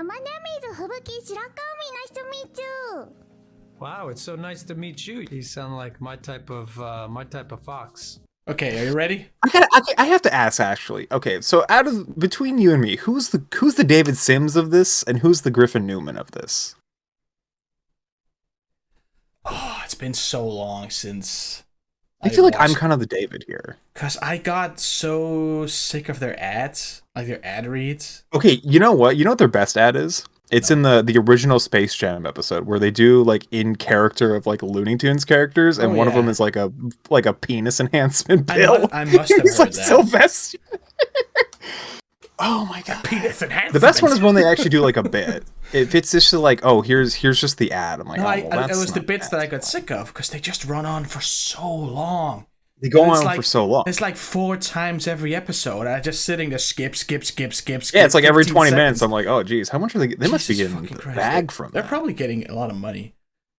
My name is Fubuki Shirakami. Nice to meet you. Wow, it's so nice to meet you. You sound like my type of fox. Okay, are you ready? I have to ask actually. Okay, so between you and me, who's the David Sims of this, and who's the Griffin Newman of this? Oh, it's been so long since I feel like I'm kind of the David here. Because I got so sick of their ads, like their ad reads. Okay, you know what? You know what their best ad is? It's in the original Space Jam episode where they do like in character of like Looney Tunes characters, and one of them is like a penis enhancement pill. I must have He's heard like that. Sylvester. Oh my god! Penis enhancement. The best one is when they actually do like a bit. If it's just like, oh, here's just the ad. I'm like, no, oh, well, it was the bits bad. that I got sick of because they just run on for so long. They go on for so long. It's like 4 times every episode. I just sitting there, skip. Yeah, it's like every 20 minutes. I'm like, oh, geez, how much are they? They must be Jesus getting fucking the Christ. bag from. They're that. probably getting a lot of money.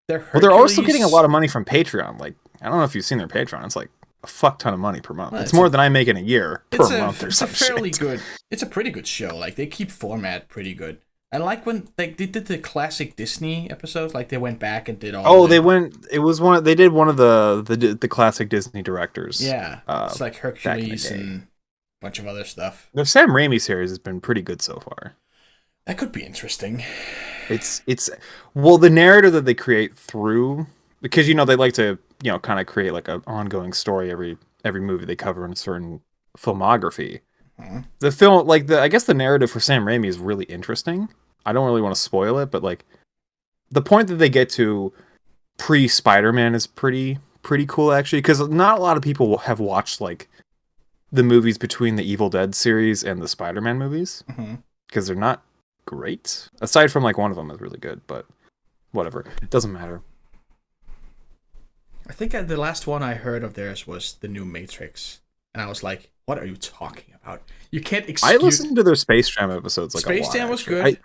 Well, they're also getting a lot of money from Patreon. Like, I don't know if you've seen their Patreon. It's like a fuck ton of money per month. Well, it's more than I make in a year per month or It's a some fairly shit. good. It's a pretty good show. Like they keep format pretty good. I like when they did the classic Disney episodes. Like they went back and did all. Oh, they went. It was one. They did one of the classic Disney directors. Yeah, it's like Hercules day. and a bunch of other stuff. The Sam Raimi series has been pretty good so far. That could be interesting. It's well, the narrative that they create through, because they like to kind of create like an ongoing story every movie they cover in a certain filmography. The film, like I guess the narrative for Sam Raimi is really interesting. I don't really want to spoil it, but like the point that they get to pre-Spider-Man is pretty cool actually, because not a lot of people have watched like the movies between the Evil Dead series and the Spider-Man movies, because they're not great. Aside from like one of them is really good, but whatever, it doesn't matter. I think the last one I heard of theirs was the new Matrix, and I was like, "What are you talking about? You can't excuse." I listened to their Space Jam episodes like Space a lot. Jam was actually. good.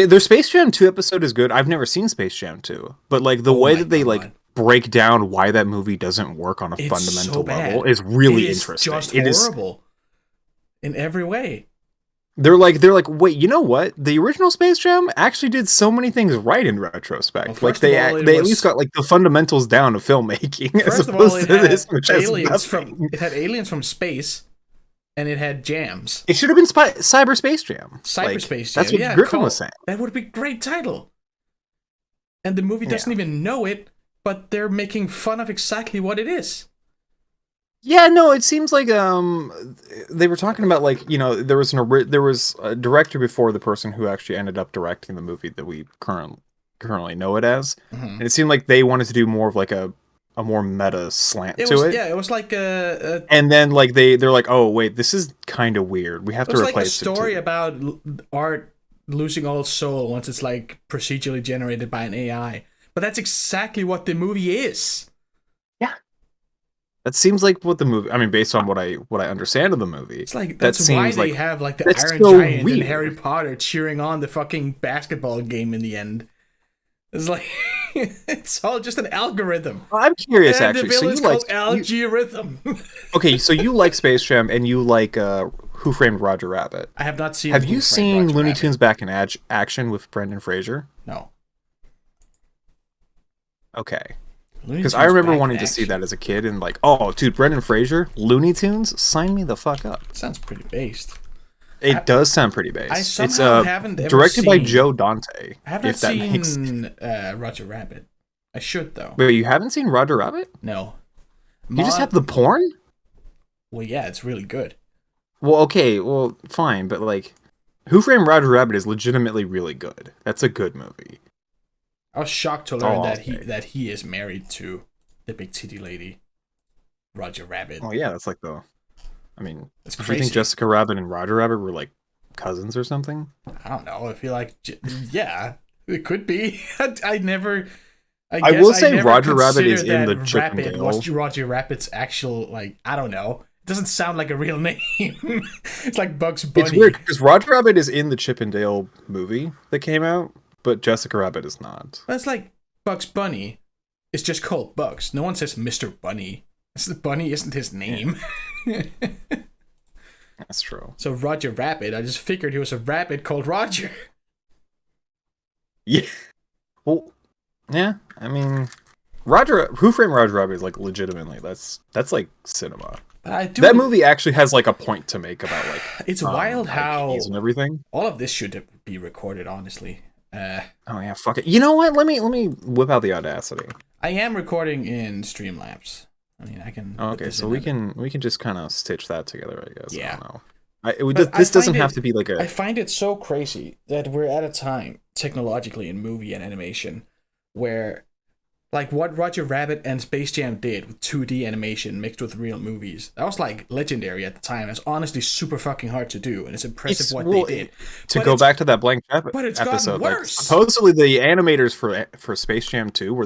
Their Space Jam 2 episode is good. I've never seen Space Jam 2, but like the way that they like break down why that movie doesn't work on a fundamental level is really interesting. Just it horrible in every way. They're like, wait, you know what? The original Space Jam actually did so many things right in retrospect. Well, like they at least got like the fundamentals down of filmmaking, as First of all, opposed to this, which has nothing. It had aliens from space, and it had jams. It should have been Cyber Space Jam. Cyberspace Jam. That's what Griffin was saying. That would be a great title. And the movie doesn't even know it, but they're making fun of exactly what it is. Yeah, no, it seems like they were talking about like there was a director before the person who actually ended up directing the movie that we currently know it as, and it seemed like they wanted to do more of like a more meta slant to it. Yeah, it was like and then like they're like, oh wait, this is kind of weird. We have to replace it. It was like a story about art losing all soul once it's like procedurally generated by an AI. But that's exactly what the movie is. That seems like what the movie. I mean, based on what I understand of the movie, it's like that's why they have like the Iron so Giant weird. and Harry Potter cheering on the fucking basketball game in the end. It's like it's all just an algorithm. I'm curious, and actually. The villain's So called algorithm. Okay, so you like Space Jam and you like Who Framed Roger Rabbit? I have not seen. Have you seen Looney Tunes Back in Action with Brendan Fraser? No. Okay. Because I remember wanting to see that as a kid and like, oh, dude, Brendan Fraser, Looney Tunes, sign me the fuck up. Sounds pretty based. It does sound pretty based. I somehow haven't ever directed seen, by Joe Dante. I have not if that seen makes... Roger Rabbit. I should though. Wait, you haven't seen Roger Rabbit? No. You just have the porn? Well, yeah, it's really good. Well, okay, well, fine, but like, Who Framed Roger Rabbit is legitimately really good. That's a good movie. I was shocked to learn that he is married to the big titty lady, Roger Rabbit. Oh yeah, that's like the. I mean, it's do crazy. you think Jessica Rabbit and Roger Rabbit were like cousins or something? I don't know. I feel like, yeah, it could be. I will say Roger Rabbit is in the Chip and Dale. What's Roger Rabbit's actual like? I don't know. It doesn't sound like a real name. It's like Bugs Bunny. It's weird because Roger Rabbit is in the Chip and Dale movie that came out, but Jessica Rabbit is not. That's like Bugs Bunny. It's just called Bugs. No one says Mr. Bunny. Bunny isn't his name. That's true. So Roger Rabbit, I just figured he was a rabbit called Roger. Yeah. Well, yeah. I mean, Who Framed Roger Rabbit is like legitimately that's like cinema. That movie actually has like a point to make about like it's wild how IPs and everything. All of this should be recorded, honestly. Oh yeah, fuck it. You know what? Let me whip out the audacity. I am recording in Streamlabs. I mean, I can. Okay, so we can just kind of stitch that together, I guess. Yeah. I don't know. This doesn't have to be like a. I find it so crazy that we're at a time technologically in movie and animation where, like, what Roger Rabbit and Space Jam did with 2D animation mixed with real movies, that was like legendary at the time. It's honestly super fucking hard to do, and it's impressive they did. To go back to that blank check episode, like, supposedly the animators for Space Jam 2 were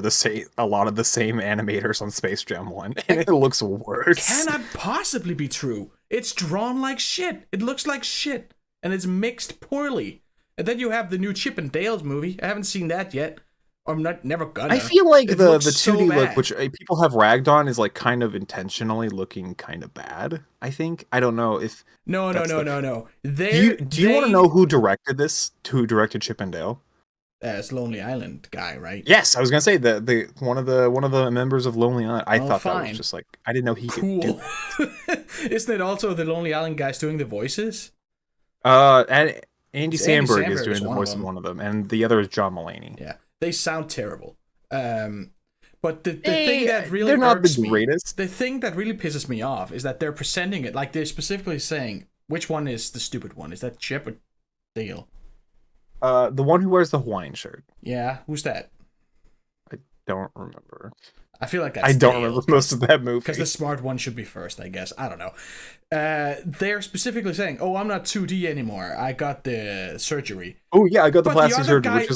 a lot of the same animators on Space Jam 1, and it looks worse. Cannot possibly be true. It's drawn like shit. It looks like shit, and it's mixed poorly. And then you have the new Chip and Dale's movie. I haven't seen that yet. I'm never gonna. I feel like the 2D look, which people have ragged on, is like kind of intentionally looking kind of bad. I think. I don't know if. No. Do you want to know who directed this? Who directed Chip and Dale? It's Lonely Island guy, right? Yes, I was gonna say the one of the members of Lonely Island. I thought that was just like I didn't know he could do it. Isn't it also the Lonely Island guys doing the voices? And Andy Samberg is doing the voice of one of them, and the other is John Mulaney. Yeah. They sound terrible. But the thing that really they're not irks the greatest. The thing that really pisses me off is that they're presenting it like they're specifically saying which one is the stupid one. Is that Chip or Dale? The one who wears the Hawaiian shirt. Yeah, who's that? I don't remember. I feel like that's I don't remember most of that movie. Because the smart one should be first, I guess. I don't know. They're specifically saying, "Oh, I'm not 2D anymore. I got the surgery." Oh yeah, I got the plastic surgery,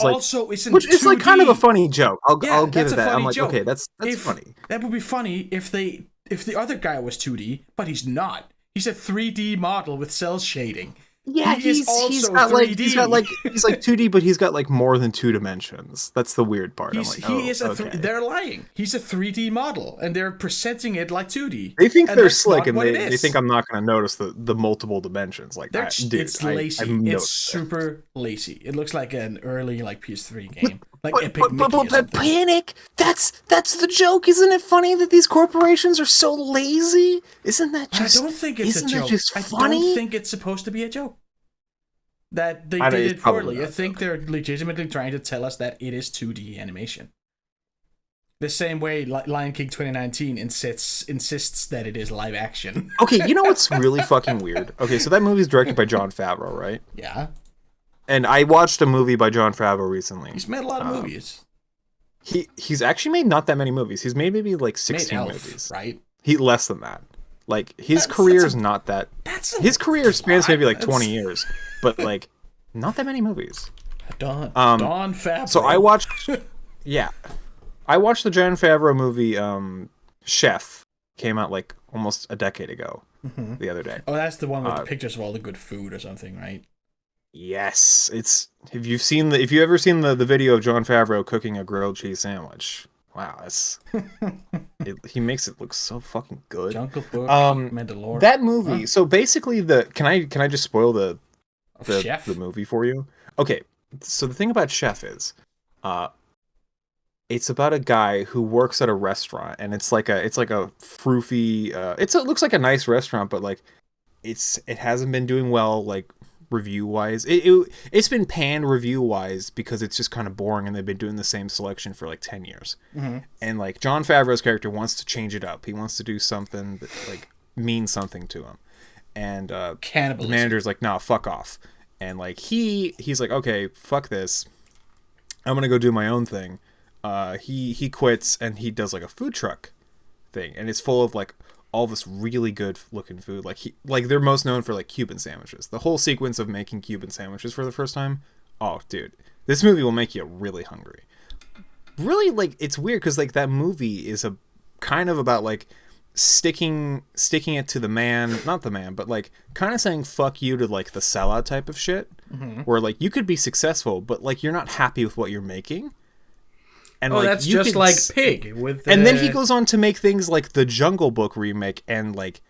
which is like kind of a funny joke. I'll give it that. I'm like, okay, that's funny. That would be funny if the other guy was 2D, but he's not. He's a 3D model with cell shading. Yeah, he's got 3D. He's like 2D, but he's got like more than 2 dimensions. That's the weird part. They're lying. He's a 3D model, and they're presenting it like 2D. They think they're slick, and they think I'm not going to notice the multiple dimensions. Like, it's lazy. It's super lazy. It looks like an early like PS3 game, but Panic. That's the joke, isn't it? Funny that these corporations are so lazy. Isn't that just? I don't think it's a joke. Funny? I don't think it's supposed to be a joke. That they did it poorly. I think they're legitimately trying to tell us that it is 2D animation. The same way Lion King 2019 insists that it is live action. Okay, you know what's really fucking weird? Okay, so that movie's directed by Jon Favreau, right? Yeah. And I watched a movie by Jon Favreau recently. He's made a lot of movies. He's actually made not that many movies. He's made maybe like 16 movies. Right? Less than that. Like his career is not that. His career spans maybe like 20 years, but like not that many movies. Don Favreau. So I watched. Yeah, I watched the Jon Favreau movie. Chef came out like almost a decade ago. The other day. Oh, that's the one with the pictures of all the good food or something, right? Yes, it's. If you've ever seen the video of Jon Favreau cooking a grilled cheese sandwich. Wow, that's he makes it look so fucking good. Jungle Book, Mandalorian. That movie. So basically, can I just spoil the movie for you? Okay, so the thing about Chef is, it's about a guy who works at a restaurant, and it's like a froofy. It looks like a nice restaurant, but like, it hasn't been doing well like review wise. It's been panned review wise because it's just kind of boring, and they've been doing the same selection for like 10 years. And like Jon Favreau's character wants to change it up. He wants to do something that like means something to him. And the manager's like, "Nah, fuck off." And like he's like, "Okay, fuck this. I'm gonna go do my own thing." He quits, and he does like a food truck thing, and it's full of like all this really good looking food. Like they're most known for like Cuban sandwiches. The whole sequence of making Cuban sandwiches for the first time. Oh, dude, this movie will make you really hungry. Really, like, it's weird because like that movie is a kind of about like sticking it to not the man, but like kind of saying fuck you to like the sellout type of shit, where like you could be successful, but like you're not happy with what you're making. And like, that's just like Pig with. And then he goes on to make things like the Jungle Book remake and like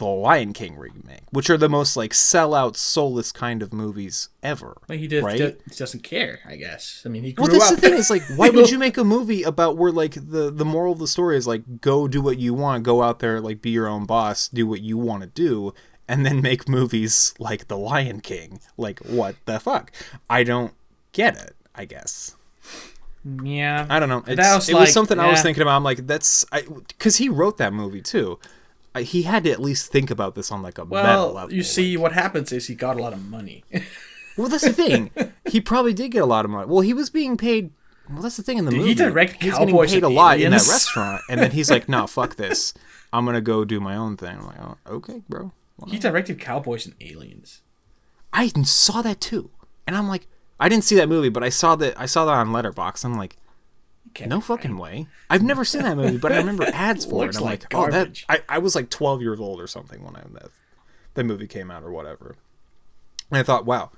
the Lion King remake, which are the most like sellout, soulless kind of movies ever. But he right? doesn't care, I guess. I mean, he grew Well, that's up. the thing. Is like, why would you make a movie about where like the moral of the story is like, go do what you want, go out there, like be your own boss, do what you want to do, and then make movies like The Lion King? Like, what the fuck? I don't get it. I guess. Yeah, I don't know. It was was something I was thinking about. I'm like, because he wrote that movie too. He had to at least think about this on like a meta level. You see, what happens is he got a lot of money. Well, that's the thing. He probably did get a lot of money. Well, he was being paid. Well, that's the thing in the movie. He directed He's Cowboys getting paid and a lot in Aliens. that restaurant, and then he's like, "No, fuck this. I'm gonna go do my own thing." I'm like, "Oh, okay, bro." Well, He directed Cowboys and Aliens. I saw that too, and I'm like, I didn't see that movie, but I saw that on Letterboxd. I'm like, no fucking way. I've never seen that movie, but I remember ads for it. Looks I'm like like, garbage. I was like 12 years old or something when that movie came out or whatever. And I thought, wow,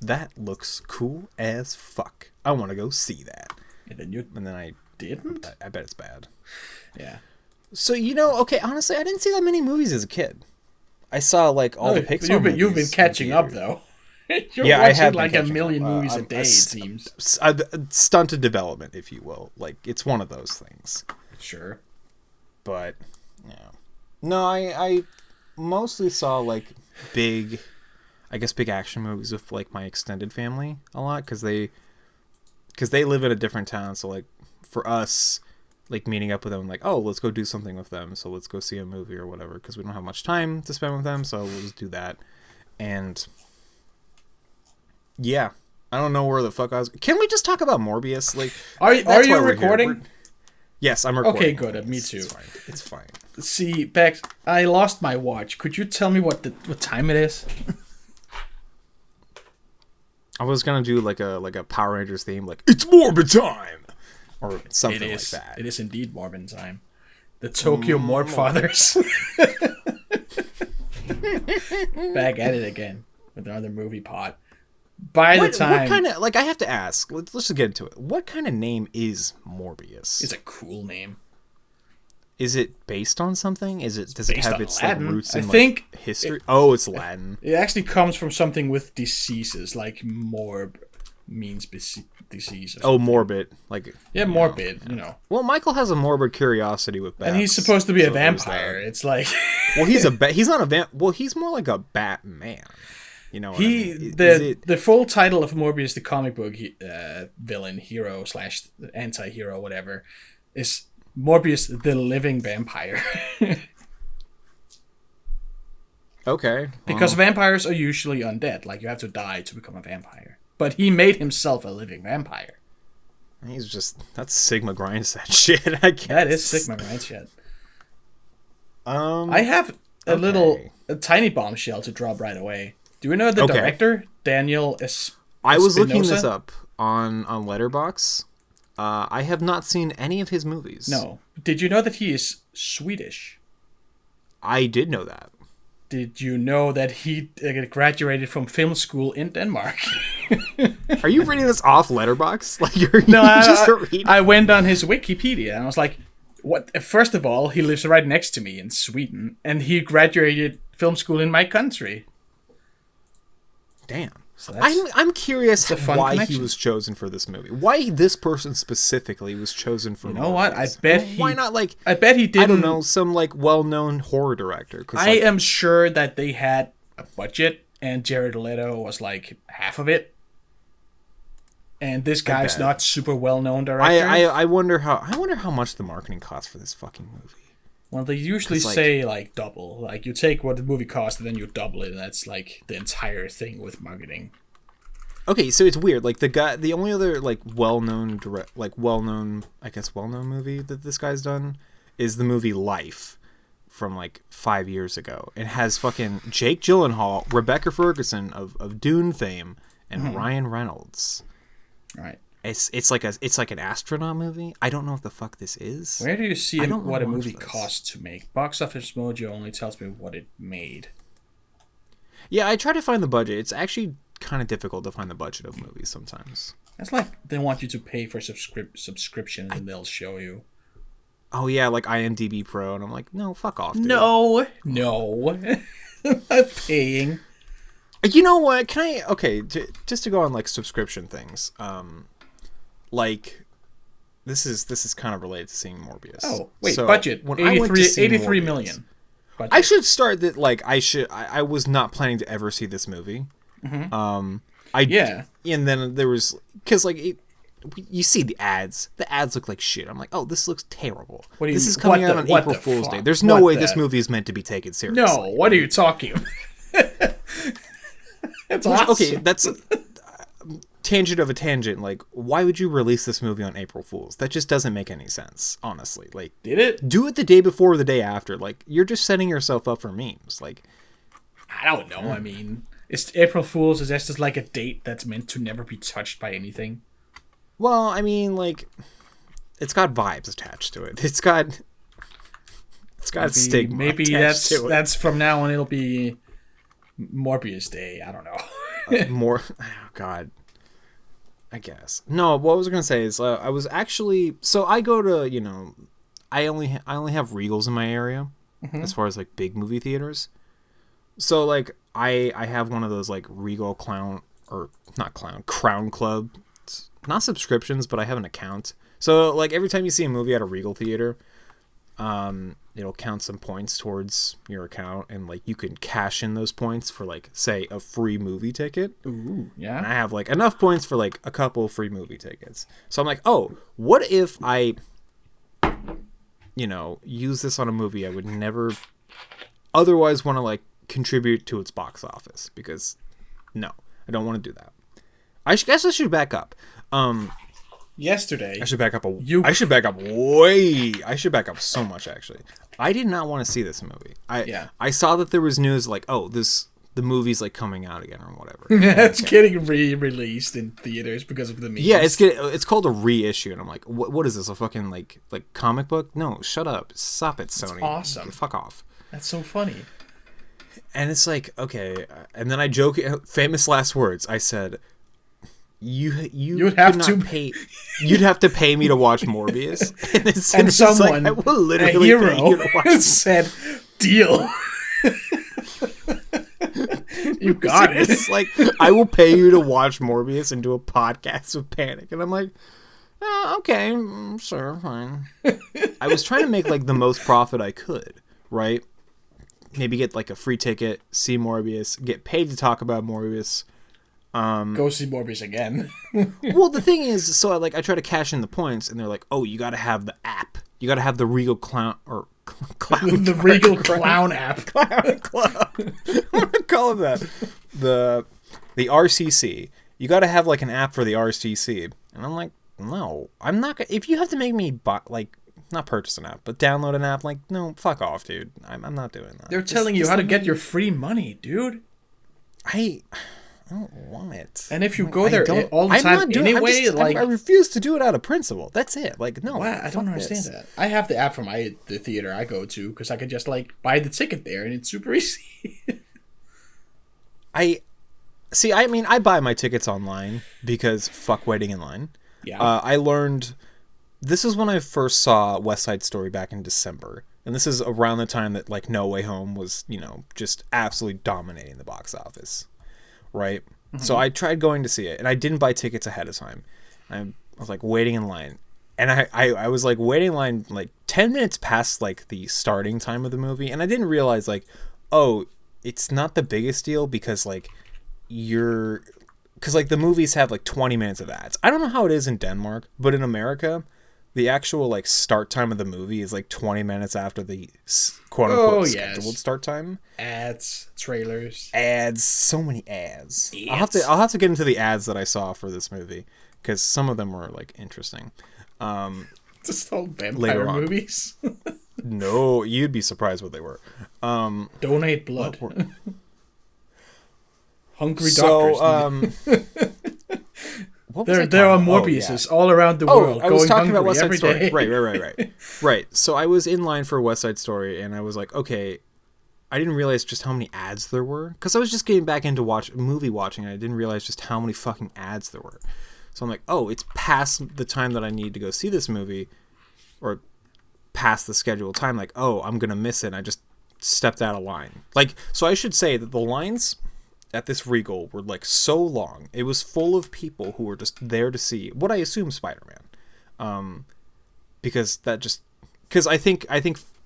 that looks cool as fuck. I want to go see that. And then I didn't? I bet it's bad. Yeah. So, okay, honestly, I didn't see that many movies as a kid. I saw like all the Pixar movies. You've been catching up though. You're yeah, watching I have like a million movies a day, it seems. Stunted development, if you will. Like, it's one of those things. Sure. But, yeah. No, I mostly saw, like, big action movies with, like, my extended family a lot, because they live in a different town, so, like, for us, like, meeting up with them, like, oh, let's go do something with them, so let's go see a movie or whatever, because we don't have much time to spend with them, so we'll just do that. And yeah, I don't know where the fuck I was. Can we just talk about Morbius? Like, are you recording? Yes, I'm recording. Okay, good. Me too. It's fine. See, Bex, I lost my watch. Could you tell me what time it is? I was gonna do like a Power Rangers theme, like it's Morbid time, or something like that. It is indeed Morbid time. The Tokyo Morbfathers. Back at it again with another movie pod. What kind of, like, I have to ask, let's just get into it. What kind of name is Morbius? It's a cool name. Is it based on something? Does it have its Latin. like roots in history? It's Latin. It actually comes from something with diseases, like morb means disease. Morbid, like morbid. Well, Michael has a morbid curiosity with bats, and he's supposed to be a vampire. It's like, well, he's he's not a vamp. Well, he's more like a Batman. You know, the full title of Morbius, the comic book villain, hero / anti-hero, whatever, is Morbius the Living Vampire. Okay. Because vampires are usually undead. Like, you have to die to become a vampire. But he made himself a living vampire. That's Sigma Grindset shit, I guess. That is Sigma Grindset. I have a tiny bombshell to drop right away. Do you know the director, Daniel Espinosa? I was looking this up on Letterboxd. I have not seen any of his movies. No. Did you know that he is Swedish? I did know that. Did you know that he graduated from film school in Denmark? Are you reading this off Letterboxd? Like, I went on his Wikipedia and I was like, what? First of all, he lives right next to me in Sweden, and he graduated film school in my country. Damn. So I'm curious why connection. he was chosen for this movie. Why this person specifically was chosen for. You know what? I bet why not like? I bet he didn't. I don't know, some like well-known horror director. I am sure that they had a budget, and Jared Leto was like half of it. And this guy's not super well-known director. I wonder how much the marketing costs for this fucking movie. Well, they usually say like double. Like, you take what the movie cost and then you double it, and that's like the entire thing with marketing. Okay, so it's weird. Like, the only other like well-known movie that this guy's done is the movie Life from like 5 years ago. It has fucking Jake Gyllenhaal, Rebecca Ferguson of Dune fame, and Ryan Reynolds. Right. It's like an astronaut movie. I don't know what the fuck this is. Where do you see what a movie costs to make? Box Office Mojo only tells me what it made. Yeah, I try to find the budget. It's actually kind of difficult to find the budget of movies sometimes. It's like they want you to pay for subscription and they'll show you. oh yeah, like IMDb Pro, and I'm like, no, fuck off, dude. No. I'm paying. You know what? Can I? Okay, just to go on like subscription things. Like this is kind of related to seeing Morbius. Oh wait, So, budget when I went to see 83 Morbius, million. Budget. I should start that. Like I was not planning to ever see this movie. Mm-hmm. Yeah. And then there was because like you see the ads. The ads look like shit. I'm like, oh, this looks terrible. What do you this mean? is coming What out the- on what April the Fool's Day. fuck? There's no What way the- this movie is meant to be taken seriously. No, what are you talking about? It's awesome. Okay, that's tangent of a tangent. Like, why would you release this movie on April Fool's? That just doesn't make any sense, honestly. Like, Did it? do it the day before or the day after. Like, you're just setting yourself up for memes. Like, I don't know. I mean, it's April Fool's. Is that just like a date that's meant to never be touched by anything? well, I mean, like, it's got vibes attached to it. It's got stigma. Maybe attached to it. that's from now on. It'll be Morbius Day. I don't know. More. Oh God. I guess. No, what I was gonna say is I was actually I go to I only have Regals in my area as far as like big movie theaters. So like I have one of those like Regal Crown Club, it's not subscriptions, but I have an account. So like every time you see a movie at a Regal theater, it'll count some points towards your account, and like you can cash in those points for like say a free movie ticket. Ooh, yeah. And I have like enough points for like a couple free movie tickets. So I'm like, oh, what if I use this on a movie I would never otherwise want to like contribute to its box office? Because no, I don't want to do that. I guess I should back up. Yesterday, I should back up I should back up so much actually. I did not want to see this movie. I saw that there was news like, oh, the movie's like coming out again or whatever. it's getting re-released in theaters because of the memes. Yeah, it's called a reissue, and I'm like, what is this? A fucking like comic book? No, shut up, stop it, Sony. It's awesome. Fuck off. That's so funny. And it's like, okay, and then I joke, famous last words. I said, you'd have to pay me to watch Morbius, and someone, like, I will literally a hero, pay you to watch said, "Deal." You got it. It's like, I will pay you to watch Morbius and do a podcast with Panic, and I'm like, oh, okay, sure, fine. I was trying to make like the most profit I could, right? Maybe get like a free ticket, see Morbius, get paid to talk about Morbius. Go see Morbius again. Well, the thing is, so I try to cash in the points, and they're like, "Oh, you got to have the app. You got to have the Regal Clown or Clown, the Regal Clown app. Clown Club. I'm gonna call it that. The RCC. You got to have like an app for the RCC." And I'm like, "No, I'm not. If you have to make me not purchase an app, but download an app, like, no, fuck off, dude. I'm not doing that." They're telling you how to get your free money, dude. I don't want it. And if you go there all the time anyway, I refuse to do it out of principle. That's it. Like, no. Wow, I don't understand that. I have the app from the theater I go to because I could just like buy the ticket there, and it's super easy. I buy my tickets online because fuck waiting in line. Yeah. I learned this is when I first saw West Side Story back in December. And this is around the time that like No Way Home was, just absolutely dominating the box office. Right? Mm-hmm. So I tried going to see it, and I didn't buy tickets ahead of time. I was like waiting in line. And I was like waiting in line like 10 minutes past like the starting time of the movie, and I didn't realize like, oh, it's not the biggest deal because like because like the movies have like 20 minutes of ads. I don't know how it is in Denmark, but in America, the actual like start time of the movie is like 20 minutes after the quote unquote scheduled start time. Ads, trailers, so many ads. I'll have to get into the ads that I saw for this movie because some of them were like interesting. Just all vampire movies. No, you'd be surprised what they were. Donate blood. Hungry doctors. There are Morbiuses all around the world. I was talking about West Side every Story. day. Right. So I was in line for West Side Story, and I was like, okay, I didn't realize just how many ads there were because I was just getting back into movie watching, and I didn't realize just how many fucking ads there were. So I'm like, oh, it's past the time that I need to go see this movie, or past the scheduled time, like, oh, I'm gonna miss it, and I just stepped out of line. Like, so I should say that the lines at this Regal were like so long. It was full of people who were just there to see what I assume Spider-Man. Because I think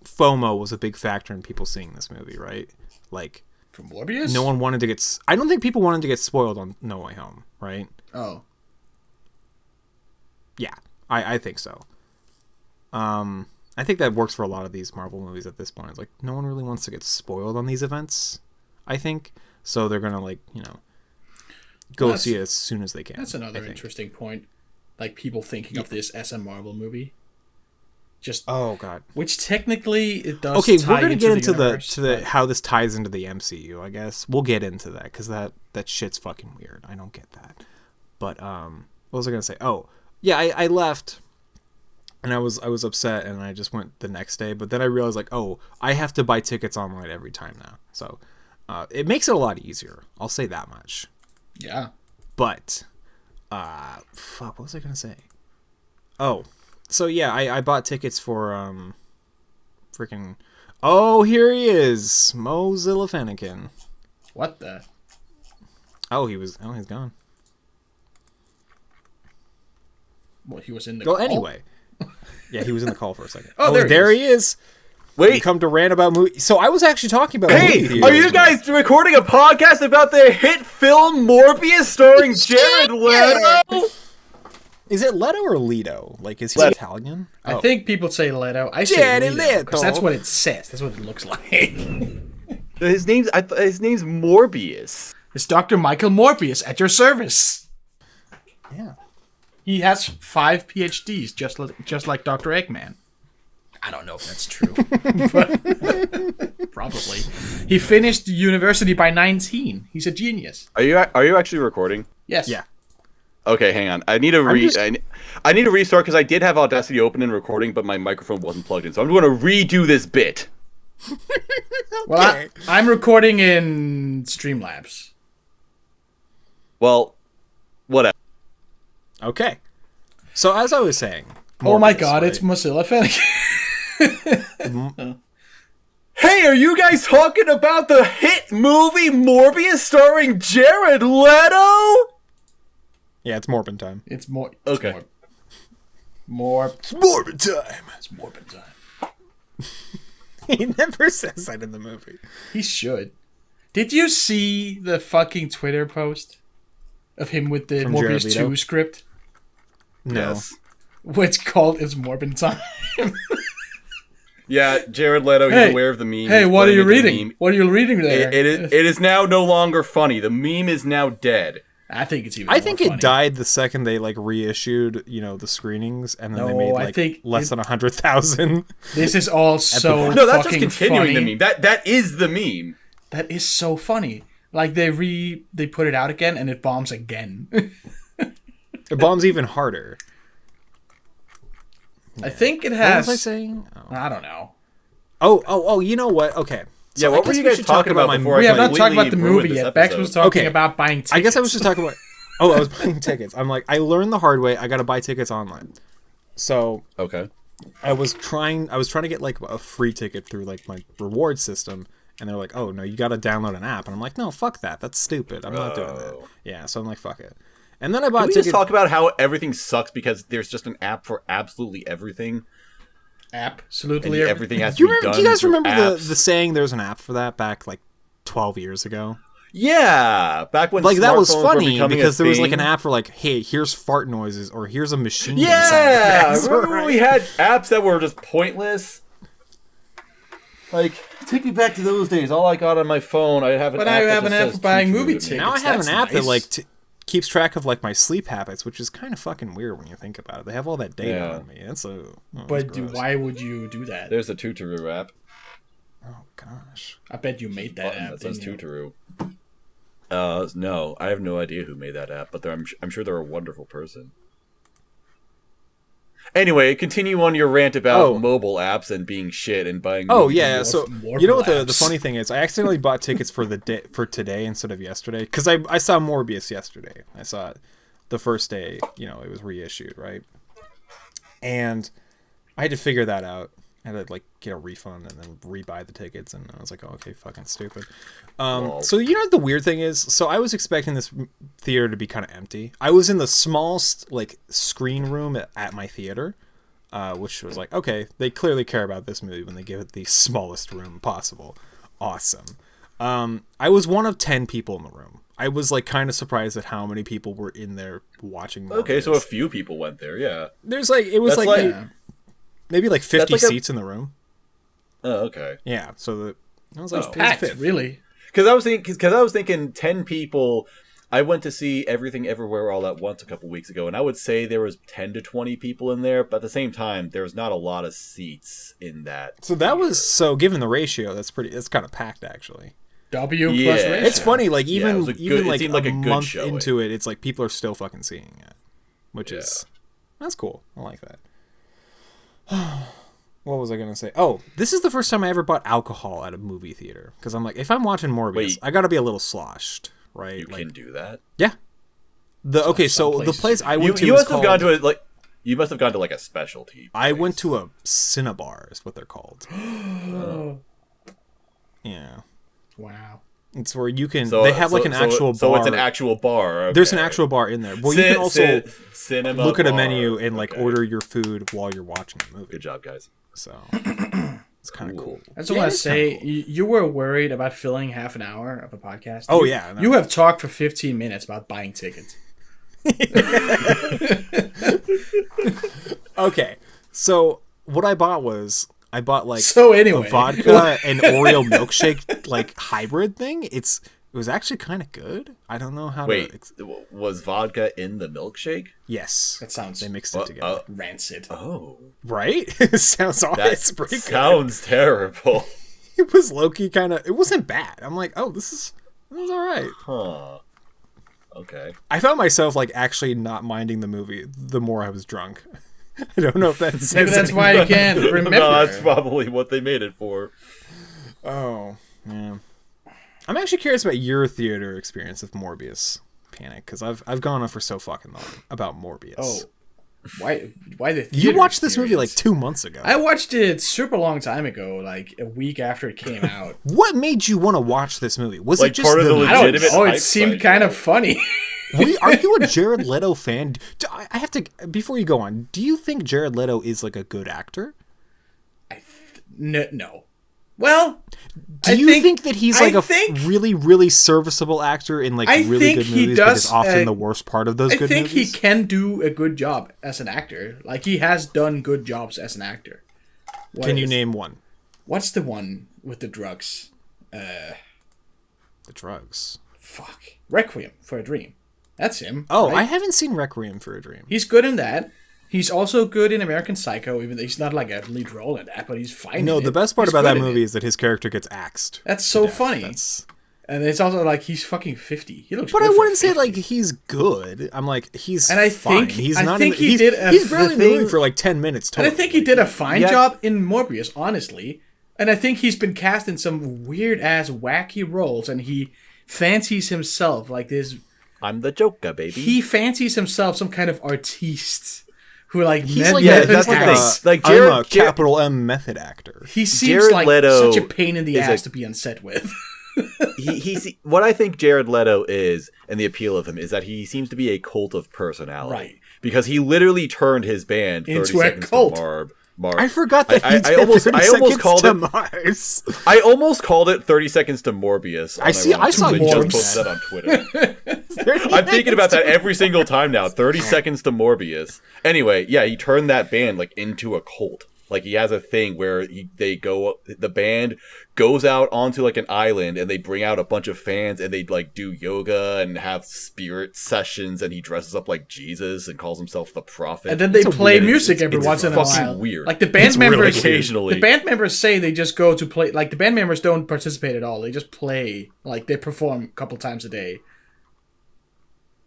FOMO was a big factor in people seeing this movie, right? Like, From Morbius? no one wanted to get... I don't think people wanted to get spoiled on No Way Home, right? Oh. Yeah, I think so. I think that works for a lot of these Marvel movies at this point. It's like, no one really wants to get spoiled on these events, I think. So they're going to, like, you know, go see it as soon as they can. That's another interesting point. Like, people thinking of this as a Marvel movie. Just... Oh, God. Which technically it does Okay, tie we're going to get into universe, the how this ties into the MCU, I guess. We'll get into that, because that shit's fucking weird. I don't get that. But, what was I going to say? Oh, yeah, I left... And I was upset, and I just went the next day. But then I realized, like, oh, I have to buy tickets online every time now. So it makes it a lot easier. I'll say that much. Yeah. But, fuck, what was I gonna say? Oh, so yeah, I bought tickets for freaking. Oh, here he is, Mozilla Fennekin. What the? He's gone. Well, he was in the Go call? anyway. Yeah, he was in the call for a second. Oh, there there he he is. Wait. You come to rant about movies. So I was actually talking about. Hey, movie are you theaters. guys recording a podcast about the hit film Morbius starring Jared Leto? Is it Leto or Leto? Like, is he Leto. Italian? I Oh. think people say Leto. I say Jared Leto, because Leto. that's what it says. That's what it looks like. His name's Morbius. It's Dr. Michael Morbius at your service. Yeah. He has 5 PhDs, just like Dr. Eggman. I don't know if that's true, but probably. He finished university by 19. He's a genius. Are you actually recording? Yes. Yeah. Okay, hang on. I need to I need to restart because I did have Audacity open and recording, but my microphone wasn't plugged in. So I'm going to redo this bit. Well, I'm recording in Streamlabs. Well, whatever. Okay. So as I was saying. Oh my Morbius, god, right? it's Mozilla Fennekin. Hey, are you guys talking about the hit movie Morbius starring Jared Leto? Yeah, it's Morbin time. It's more. Okay. It's Morbin time. It's Morbin time. He never says that in the movie. He should. Did you see the fucking Twitter post of him with the From Jared Morbius Leto? 2 script? No. Yes. What's called It's Morbin time. Yeah, Jared Leto, he's Hey. aware of the meme. Hey, He's what are you playing into the reading? meme. What are you reading there? It is now no longer funny. The meme is now dead. I think it's even I more think funny. it died the second they like reissued, the screenings, and then they No, made I like think less than 100,000. This is all so No, that's just fucking continuing funny. the meme. That is the meme. That is so funny. Like they put it out again and it bombs again. It bombs even harder. I think it What has. was I saying? Oh. I don't know. Oh, you know what? Okay. Yeah, So what I were guess you we guys should talk talking about my before? We have not talked completely about the ruined movie this yet. Bex episode. was talking Okay. about buying tickets. I guess I was just talking about. Oh, I was buying tickets. I'm like, I learned the hard way. I got to buy tickets online. So Okay. I was trying to get like a free ticket through like my reward system, and they're like, "Oh no, you got to download an app." And I'm like, "No, fuck that. That's stupid. I'm not doing that." Yeah, so I'm like, "Fuck it." And then I bought Can we tickets. just talk about how everything sucks because there's just an app for absolutely everything? Absolutely And everything has to Do be done. you guys through remember the apps. saying there's an app for that back like 12 years ago? Yeah, back when Like that was smartphones were funny becoming because a there was like thing. an app for like, hey, here's fart noises or here's a machine. Yeah, sound effects, remember when right? we had apps that were just pointless? Like, take me back to those days. All I got on my phone, I have an But app I that have an just app says for buying Choo-choo movie in it. tickets. Now I have That's an app that nice. like keeps track of like my sleep habits, which is kind of fucking weird when you think about it. They have all that data Yeah. on me. That's But why would you do that? There's a Tutoroo app. Oh gosh. I bet you made that Button app. that says didn't you? Tutoroo. No, I have no idea who made that app, but I'm sure they're a wonderful person. Anyway, continue on your rant about mobile apps and being shit and buying. Oh movies. yeah, so more you know what the apps. funny thing is? I accidentally bought tickets for for today instead of yesterday because I saw Morbius yesterday. I saw it the first day. It was reissued, right? And I had to figure that out. I had to like get a refund and then rebuy the tickets, and I was like, oh, okay, fucking stupid. Well. So you know what the weird thing is? So I was expecting this theater to be kind of empty. I was in the smallest like screen room at my theater, which was like, okay, they clearly care about this movie when they give it the smallest room possible. Awesome. I was one of 10 people in the room. I was like kind of surprised at how many people were in there watching. Okay, so a few people went there. Yeah. There's like it was That's like maybe like 50 like seats in the room. Oh, okay. Yeah. So I was like, It's packed, really. Because I was thinking 10 people. I went to see Everything Everywhere All at Once a couple weeks ago, and I would say there was 10 to 20 people in there. But at the same time, there was not a lot of seats in that. So that was given the ratio, that's kind of packed actually. W Yeah. plus ratio. It's funny, like Yeah, it was a good- even it like seemed like a a good month showing. into it, it's like people are still fucking seeing it, which is that's cool. I like that. What was I gonna say? Oh, this is the first time I ever bought alcohol at a movie theater because I'm like, if I'm watching Morbius, Wait. I gotta be a little sloshed, right? You can do that. Yeah. So the place I went to You was must have called, gone to you must have gone to like a specialty. I place. went to a Cinnabar, is what they're called. Yeah. Wow. It's where you can. So- they have like so- an actual bar. So it's an actual bar. Okay. There's an actual bar in there. Well, you can also cinema look at a bar. menu and like Okay. order your food while you're watching the movie. Good job, guys. So it's kind of cool. I just want to it's say, kinda cool. you were worried about filling half an hour of a podcast. Oh, You- yeah, no. You have talked for 15 minutes about buying tickets. Okay, so what I bought like So anyway. a vodka and Oreo milkshake like hybrid thing. It was actually kind of good. I don't know how Wait, to. was vodka in the milkshake? Yes, That sounds they mixed it together. rancid. Oh, Right? It sounds awesome. that It's pretty good. sounds terrible. It was low-key kind of. It wasn't bad. I'm like, oh, this was all right. Huh. Okay. I found myself like actually not minding the movie the more I was drunk. I don't know if that's Maybe that's why you can't remember. No, that's probably what they made it for. Oh yeah. I'm actually curious about your theater experience of Morbius Panic because I've gone on for so fucking long about Morbius. Oh, why the theater you watched this movie like experience? 2 months ago. I watched it super long time ago, like a week after it came out. What made you want to watch this movie? Was Like it just part of the I don't legitimate know. It hype seemed cycle. kind of funny. Are you a Jared Leto fan? I have to before you go on. Do you think Jared Leto is like a good actor? No. Well, Do you think that he's like really, really serviceable actor in like I really think good he movies, but does, is often the worst part of those I good think movies? he can do a good job as an actor. Like he has done good jobs as an actor. Can you name one? What's the one with the drugs? The drugs. Fuck. Requiem for a Dream. That's him. Oh, right? I haven't seen Requiem for a Dream. He's good in that. He's also good in American Psycho, even though he's not like a lead role in that, but he's fine. No, in the it. best part He's about good that in movie it. is that his character gets axed. That's so to death. funny. That's... And it's also like he's fucking 50. He looks. But good I for wouldn't say 50. like he's good. I'm like he's And I fine. think- he's I not. think in the, he he's, did a- he's barely in the the movie thing- for like 10 minutes. And Totally. I think he did a fine Yeah. job in Morbius, honestly. And I think he's been cast in some weird ass wacky roles, and he fancies himself like this. I'm the Joker, baby. He fancies himself some kind of artiste who like. He's like Yeah, a, that's the like thing. a, Like, I'm Jared- a capital M method actor. He seems Jared like Leto such a pain in the is ass a- to be on set with. he's what I think Jared Leto is, and the appeal of him is that he seems to be a cult of personality. Right. Because he literally turned his band 30 Into a seconds cult. to Marb. I forgot that he I did almost 30 almost seconds called to it. Mars. I almost called it 30 seconds to Morbius. I see- I saw unironically, Morbs. just posted that on Twitter. I'm thinking about that every single time now. 30 seconds to Morbius. Anyway, yeah, he turned that band like into a cult. Like he has a thing where the band goes out onto like an island and they bring out a bunch of fans and they like do yoga and have spirit sessions and he dresses up like Jesus and calls himself the prophet. And then they It's a play weird- music every it's once in a fucking while. weird. Like the band It's really members, occasionally. the band members say they just go to play. Like the band members don't participate at all. They just play. Like they perform a couple times a day.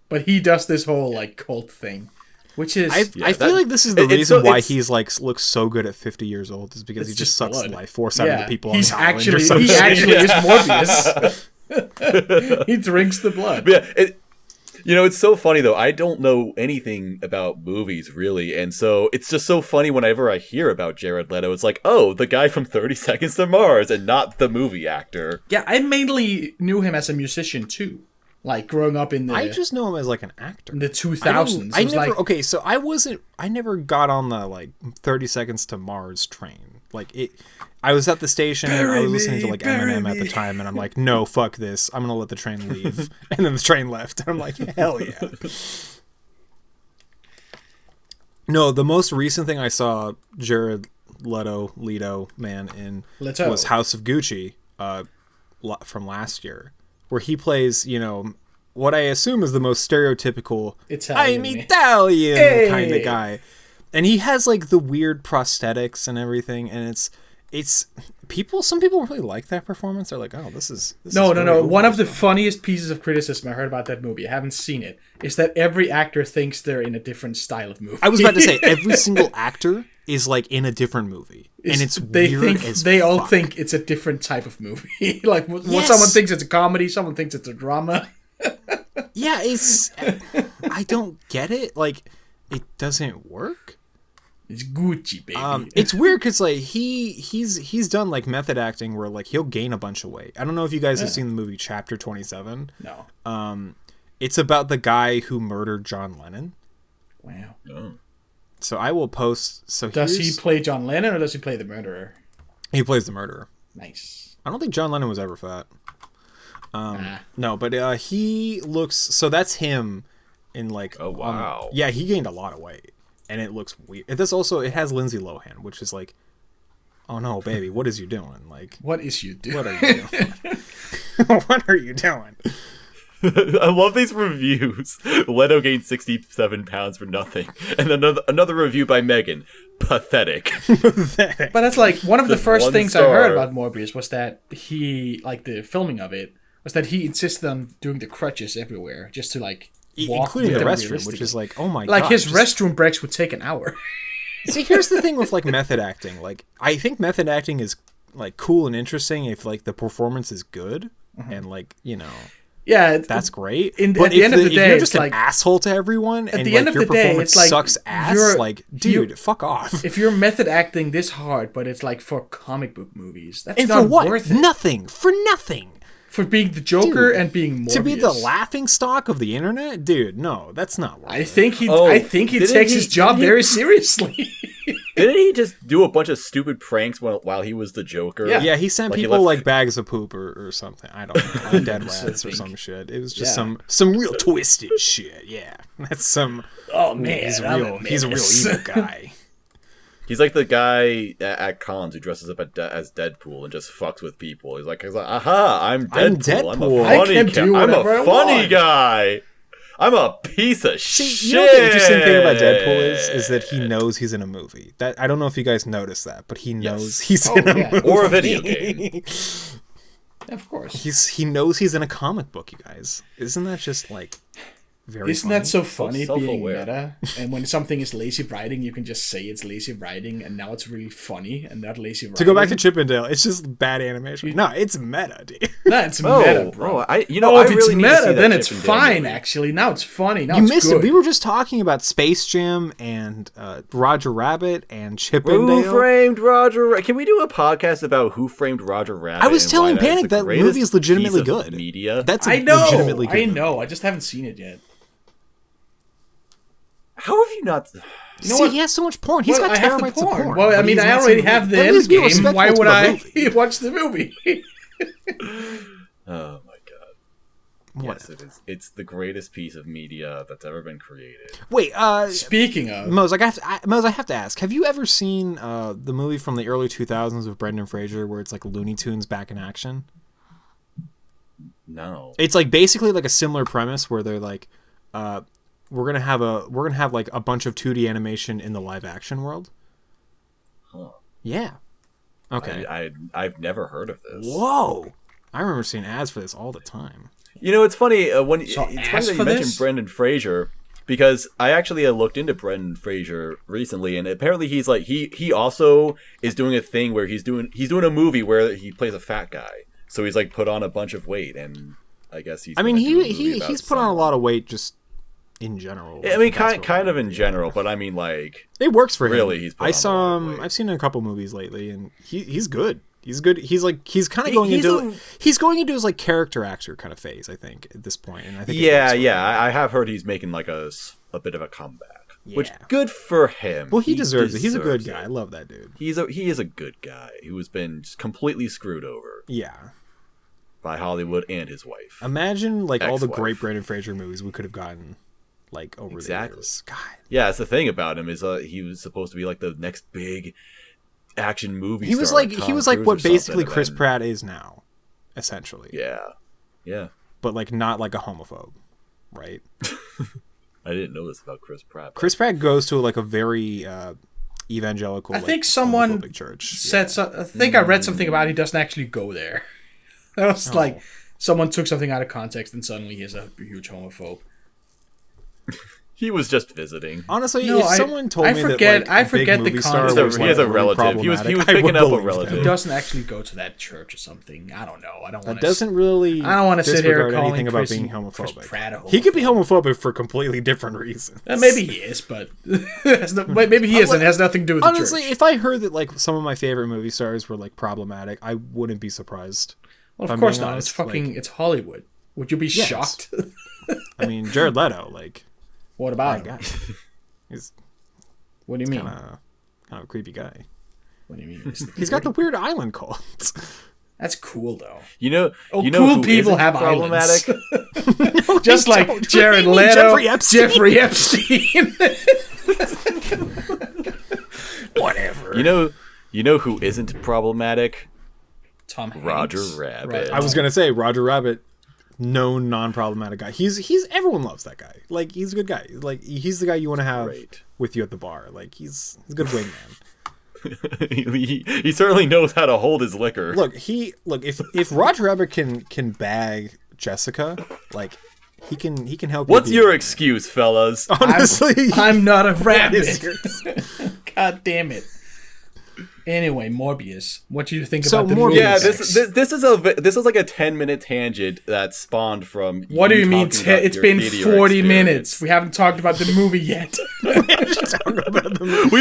But he does this whole like cult thing, which is I feel like this is the it's reason so- why it's- he's like looks so good at 50 years old is because he It's just just sucks blood. life force out of the people on he's the island or actually some he shit. actually is Morbius. He drinks the blood. Yeah, You know, it's so funny though. I don't know anything about movies really, and so it's just so funny whenever I hear about Jared Leto. It's like, oh, the guy from 30 Seconds to Mars, and not the movie actor. Yeah, I mainly knew him as a musician too. Like growing up in the I just know him as like an actor. in the 2000s. I It was never like, okay, so I never got on the like 30 Seconds to Mars train. Like it I was at the station and I was listening to like Eminem at the time and I'm like, no, fuck this. I'm gonna let the train leave. And then the train left. And I'm like, hell yeah. No, the most recent thing I saw Jared Leto in Leto. was House of Gucci from last year, where he plays, you know, what I assume is the most stereotypical Italian, I'm man. Italian Hey! kind of guy. And he has like the weird prosthetics and everything, and it's some people really like that performance. They're like, oh, this is No. very One of the over. funniest pieces of criticism I heard about that movie, I haven't seen it, is that every actor thinks they're in a different style of movie. I was about to say every single actor is like in a different movie, and it's weird as they all fuck. think it's a different type of movie. Like Yes. someone thinks it's a comedy, someone thinks it's a drama. Yeah, it's I don't get it. Like it doesn't work. It's Gucci, baby. It's weird because like he's done like method acting where like he'll gain a bunch of weight. I don't know if you guys have seen the movie Chapter 27. No. It's about the guy who murdered John Lennon. Wow. Oh. So I will post. So Does he play John Lennon or does he play the murderer? He plays the murderer. Nice. I don't think John Lennon was ever fat. No, but he looks. So that's him in like. Oh wow. Yeah, he gained a lot of weight, and it looks weird. It has Lindsay Lohan, which is like, oh no, baby, what is you doing? Like, What is you doing? what are you doing? What are you doing? I love these reviews. Leto gained 67 pounds for nothing, and another review by Megan. Pathetic. But that's like one of the Just first one things I star. heard about Morbius was that he, like the filming of it, was that he insisted on doing the crutches everywhere just to like walk Including the with them restroom, which realistically. is like, oh my god. Like his restroom breaks would take an hour. See, here's the thing with like method acting. Like, I think method acting is like cool and interesting if like the performance is good and like, you know, Yeah, that's great. At But the end of the if day, you're it's just an like asshole to everyone and the like end of your the day, performance it's like sucks ass, you're- like, dude, fuck off. if you're method acting this hard, but it's like for comic book movies, that's And not for what? worth it. Nothing. For nothing. For being the Joker Dude, and being Morbius. To be the laughing stock of the internet, dude. No, that's not worth I it. think he didn't takes he- his job didn't he- very seriously. Didn't he just do a bunch of stupid pranks while he was the Joker? Yeah. He sent Like, he people left- like bags of poop or something. I don't know, like dead I rats or think. some shit. It was just Yeah. some real twisted shit. Yeah, that's some. Oh man, He's I'm real. a He's a real menace. evil guy. He's like the guy at cons who dresses up as Deadpool and just fucks with people. He's like, aha, I'm Deadpool. I'm Deadpool. a I funny can do I'm whatever I a funny want." guy. I'm a piece of See, shit. you know what the interesting thing about Deadpool is that he knows he's in a movie. That I don't know if you guys noticed that, but he knows he's in a yeah. movie. Or a video game. Of course. He knows he's in a comic book, you guys. Isn't that just like very Isn't funny? that so funny being self-aware. meta? And when something is lazy writing, you can just say it's lazy writing, and now it's really funny and not lazy writing. To go back to Chippendale, it's just bad animation. No, it's meta, dude. no, it's meta, bro. I If really it's need to see meta, that then it's Chip and Dale fine. movie. Actually, now it's funny. Now You it's missed good. it. We were just talking about Space Jam and Roger Rabbit and Who Chippendale. framed Roger? Can we do a podcast about Who Framed Roger Rabbit? I was and telling why that is Panic the that greatest movie is legitimately piece of good. Media. That's a I know. legitimately good I movie. know. I just haven't seen it yet. How have you not? You know See, what? he has so much porn. He's Well, got I have the terabytes of porn. Well, I but mean, he's I not already seen- have the At end least be game. respectful Why to would the I movie. watch the movie? Oh my god! What? Yes, it is. It's the greatest piece of media that's ever been created. Wait, Speaking of, Mose, I have to ask. Have you ever seen the movie from the early 2000s with Brendan Fraser, where it's like Looney Tunes back in action? No. It's like basically like a similar premise where they're like, we're gonna have like a bunch of 2D animation in the live action world. Huh. Yeah. Okay. I've never heard of this. Whoa. I remember seeing ads for this all the time. You know, it's funny when So it's funny ask that you for mentioned this? Brendan Fraser, because I actually looked into Brendan Fraser recently, and apparently he's like he also is doing a thing where he's doing a movie where he plays a fat guy. So he's like put on a bunch of weight, and I guess he's. I mean, gonna do a movie about he's put on a someone. lot of weight just in general. I mean, kind of in general, but I mean, like, it works for him. really, he's. Put I on saw a lot him. of weight. I've seen him in a couple movies lately, and he's good. He's good. He's kind of going He's into he's going into his like character actor kind of phase. I think at this point, and I think I have heard he's making like a bit of a comeback, which good for him. Well, he deserves it. He's a good guy. I love that dude. He is a good guy who has been just completely screwed over. Yeah. By Hollywood and his wife. Imagine like all the Ex-wife. great Brendan Fraser movies we could have gotten like over the years. God. Yeah, that's the thing about him is he was supposed to be like the next big action movie. He was star, like Tom what Cruise or basically something, Chris and Pratt is now, essentially. Yeah. But like not like a homophobe, right? I didn't know this about Chris Pratt. Chris Pratt goes to like a very evangelical. I like, think someone homophobic church. said so. I think I read something about he doesn't actually go there. That was like someone took something out of context and suddenly he's a huge homophobe. He was just visiting. Honestly, No, if I- someone told I me forget- that like, I forget a the big movie star context. was, He has a really relative. He was problematic, picking I up would a believe relative. He that. doesn't actually go to that church or something. I don't know. I don't want That doesn't really. I don't want to sit here disregard calling anything about Chris, being Chris homophobic. Pratt a He could be homophobe. homophobic for completely different reasons. Maybe he is, but maybe he isn't. It has nothing to do with Honestly, the church. if I heard that like some of my favorite movie stars were like problematic, I wouldn't be surprised. Well, if of I'm course being not. honest, It's fucking. like- It's Hollywood. Would you be Yes. shocked? I mean, Jared Leto, like, What about that him? guy. He's What do you mean? kind of a creepy guy. What do you mean? He's got the weird island cult. That's cool though. You know Oh, you know cool who people isn't have problematic. islands. Just like don't. Jared What do you mean, Leto, Jeffrey Epstein? Jeffrey Epstein. Whatever. You know who isn't problematic? Tom Hanks. Roger Rabbit. I was gonna say Roger Rabbit, known non-problematic guy. He's everyone loves that guy. Like he's a good guy. Like he's the guy you want to have Great. with you at the bar. Like he's a good wingman. he certainly knows how to hold his liquor. Look, if Roger Rabbit can bag Jessica, like he can help. What's you be your a- excuse, fellas? Honestly, I'm not a that rabbit. is yours. God damn it. Anyway, Morbius. What do you think So about the Morbius- movie? Yeah, Six. this is like a 10-minute tangent that spawned from. What do you mean? talking about It's your been theater 40 experience. minutes. We haven't talked about the movie yet. We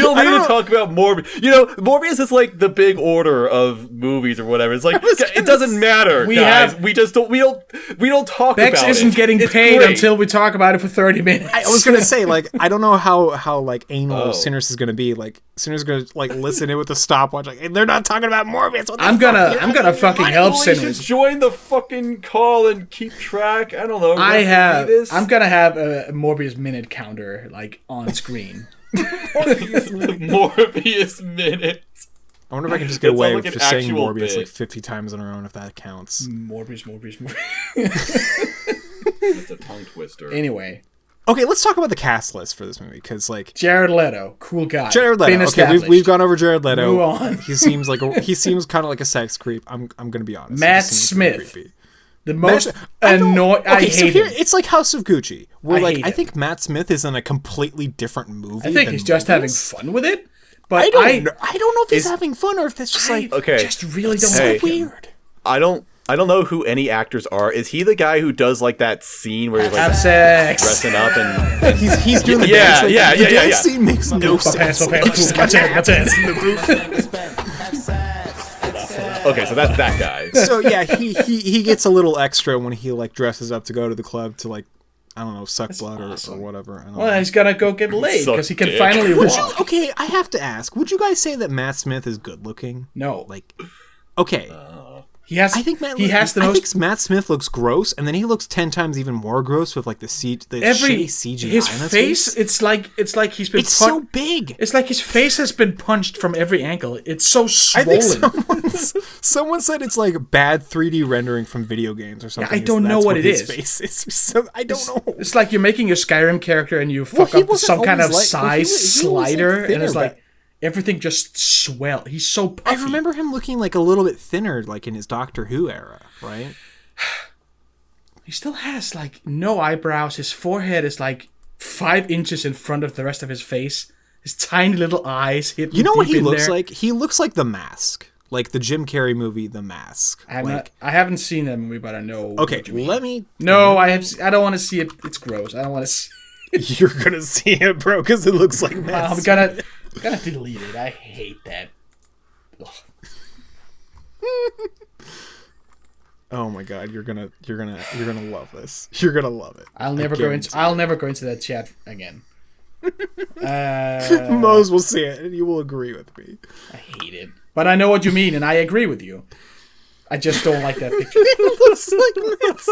don't need to talk about Morbius. You know, Morbius is like the big order of movies or whatever. It's like it doesn't matter, We guys. have- We just don't talk Bex about it. isn't getting It's paid great. until we talk about it for 30 minutes. I was gonna say, like, I don't know how like anal Oh. Sinrus is gonna be. Like, Sinrus is gonna like listen in with a stopwatch. Like, hey, they're not talking about Morbius. What the I'm fuck? gonna fucking help Well, you should Sinrus. join the fucking call and keep track. I don't know. I'm gonna have a Morbius minute counter like on screen. Morbius minute. I wonder if I can just get That away sounds with like an just saying actual Morbius bit. like 50 times in a row, and if that counts. Morbius. It's a tongue twister. Anyway, Okay, let's talk about the cast list for this movie, because like Jared Leto, cool guy. Jared Been Leto. Okay, established. we've gone over Jared Leto. Move on. He seems kind of like a sex creep. I'm gonna be honest. He Matt just seems really Smith. creepy. The most I don't- annoying. I okay, so hate here him. it's like House of Gucci, where I like hate I him. think Matt Smith is in a completely different movie. I think than he's just having Morbius. fun with it. But I don't know if he's having fun or if that's just like Okay. just really don't so like him. weird. I don't know who any actors are. Is he the guy who does like that scene where he's like Have sex. dressing up and He's doing the Yeah, dance. Like, yeah, the yeah, yeah, dance yeah. scene makes no My pants, sense. my pants. That's it. okay, so that's that guy. So yeah, he gets a little extra when he like dresses up to go to the club to like I don't know suck blood or whatever. I don't know. Well, he's gonna go get laid Suck because he can dick. finally Would you, walk. okay, I have to ask. Would you guys say that Matt Smith is good looking? No, Like, okay, he has. I think he has the I most. think Matt Smith looks gross, and then he looks 10 times even more gross with like the shitty CGI. his on his face. It's like he's been. It's so big. It's like his face has been punched from every angle. It's so I think swollen. someone said it's like bad 3D rendering from video games or something. I don't know That's what it his is. Face is. So, I don't know. It's like you're making a Skyrim character and you Well, fuck he up wasn't some kind of always like- well, he size was- he was, like, slider, and thinner, it's like but- everything just swell. He's so puffy. I remember him looking like a little bit thinner, like in his Doctor Who era, right? He still has like no eyebrows. His forehead is like 5 inches in front of the rest of his face. His tiny little eyes hidden You know what deep he in looks there. like? He looks like the Mask. like the Jim Carrey movie, The Mask. I haven't seen that movie, but I know. Okay, what you mean. let me. No, I don't want to see it. It's gross. I don't want to see. You're gonna see it, bro, because it looks like mess. I'm gonna delete it. I hate that. Ugh. Oh my god, you're gonna love this. You're gonna love it. I'll never go into that chat again. Mose will see it, and you will agree with me. I hate it, but I know what you mean, and I agree with you. I just don't like that picture. It looks like mess.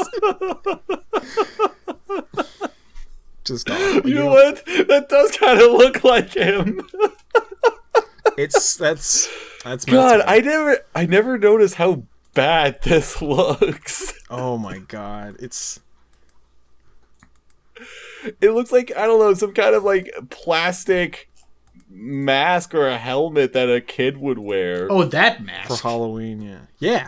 Just you know what? That does kind of look like him. That's God. I never noticed how bad this looks. Oh my god, it looks like, I don't know, some kind of like plastic mask or a helmet that a kid would wear. Oh, that mask for Halloween, yeah.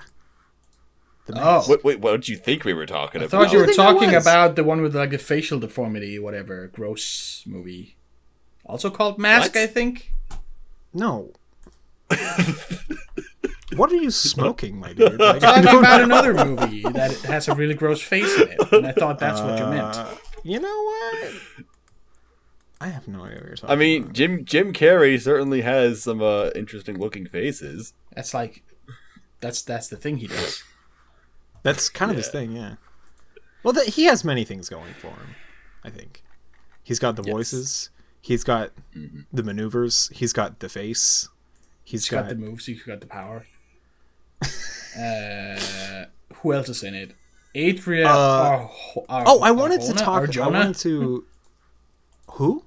Oh, Wait, what did you think we were talking I about? thought you were talking about the one with like a facial deformity, whatever, gross movie. Also called Mask, What? I think. No. What are you smoking, my dude? Like, I'm talking about another movie that has a really gross face in it, and I thought that's what you meant. You know what? I have no idea what you're talking I mean, about. Jim Carrey certainly has some interesting looking faces. That's like, that's the thing he does. That's kind of his thing, yeah. Well, he has many things going for him, I think. He's got the voices. He's got the maneuvers. He's got the face. He's got the moves. He's got the power. Who else is in it? Adria. I wanted to talk. I wanted to. Who?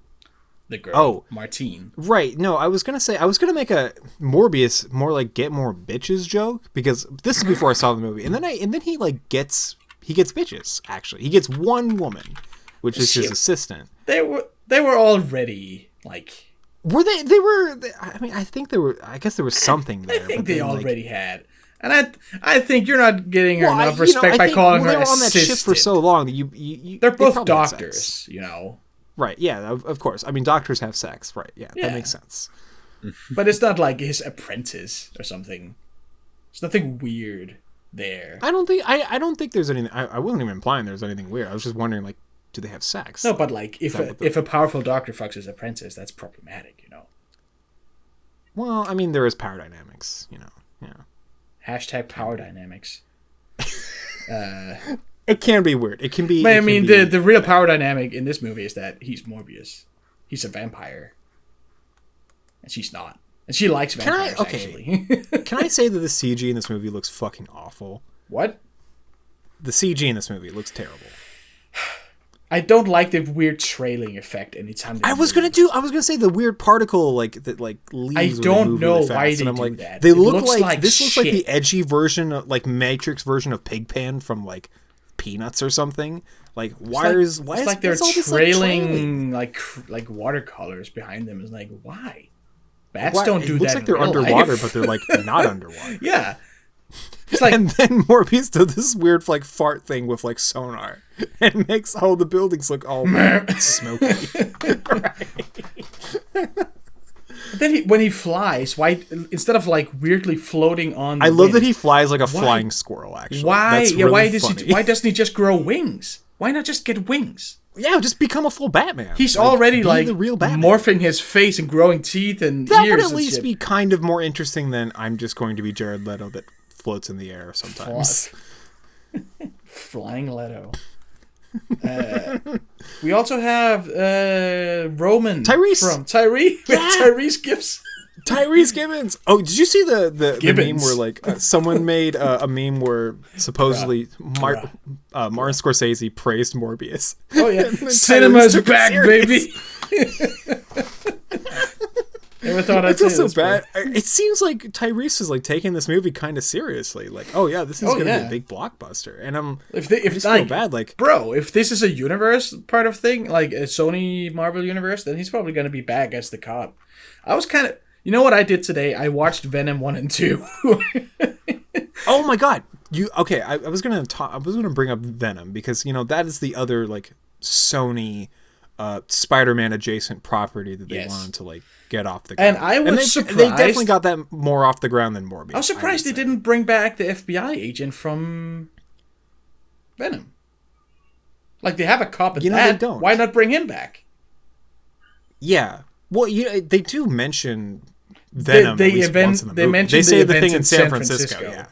The girl. Oh, Martine. Right. No, I was gonna make a Morbius more like get more bitches joke, because this is before I saw the movie, and then he like gets bitches. Actually, he gets one woman, which is his assistant. They were already like. Were they? They were. I mean, I think there were. I guess there was something there. I think they already had. And I think you're not getting her enough I respect by think, calling her they were on assistant. that ship for so long that you They're they both probably had doctors, sex. you know. Right, yeah, of course. I mean, doctors have sex, right? Yeah, that makes sense. But it's not like his apprentice or something. There's nothing weird there. I don't think there's anything. I wasn't even implying there's anything weird. I was just wondering, like, do they have sex? No, but like if a powerful doctor fucks his apprentice, that's problematic, you know. Well, I mean, there is power dynamics, you know. Yeah. Hashtag power dynamics. It can be weird. It can be. But I mean, the real power dynamic in this movie is that he's Morbius. He's a vampire, and she's not. And she likes vampires. Actually. Can I say that the CG in this movie looks fucking awful? What? The CG in this movie looks terrible. I don't like the weird trailing effect anytime. I was gonna say the weird particle that leaves. I don't know why they do that. They look like this looks like the edgy version of like Matrix version of Pigpen from like Peanuts or something. Like why is like they're trailing like watercolors behind them? It's like why? Bats don't do that. It looks like they're underwater, but they're like not underwater. Yeah. It's like, and then Morbius does this weird like fart thing with like sonar and makes all the buildings look all smoky. Then when he flies, why instead of like weirdly floating on the I love wind, that he flies like a flying squirrel, actually. Why? That's Yeah, really why doesn't he just grow wings? Why not just get wings? Yeah, just become a full Batman. He's already like the real Batman. morphing his face and growing teeth and that ears. Would at least be kind of more interesting than I'm just going to be Jared Leto that floats in the air sometimes. Flying Leto. We also have Roman Tyrese from Tyrese Gibbs. Tyrese Gibbons. Oh, did you see the meme where like someone made a meme where supposedly Martin Scorsese praised Morbius? Oh yeah, cinema's back, baby. Never thought I'd I feel say so this, bad. It seems like Tyrese is like taking this movie kind of seriously. Like, oh yeah, this is gonna be a big blockbuster, and I just feel bad. Like, bro, if this is a universe part of thing, like a Sony Marvel universe, then he's probably gonna be back as the cop. I was kind of, you know what I did today? I watched Venom 1 and 2. Oh my god, I was gonna bring up Venom because that is the other like Sony Spider-Man adjacent property that they Yes. wanted to like get off the ground. And I was surprised. They definitely got that more off the ground than Morbius. I was surprised they would say. didn't bring back the FBI agent from Venom. Like, they have a cop in You know, that. they don't. Why not bring him back? Yeah. Well, they do mention Venom at least once in the movie. mention They say the the thing events in in San San Francisco, Francisco. yeah.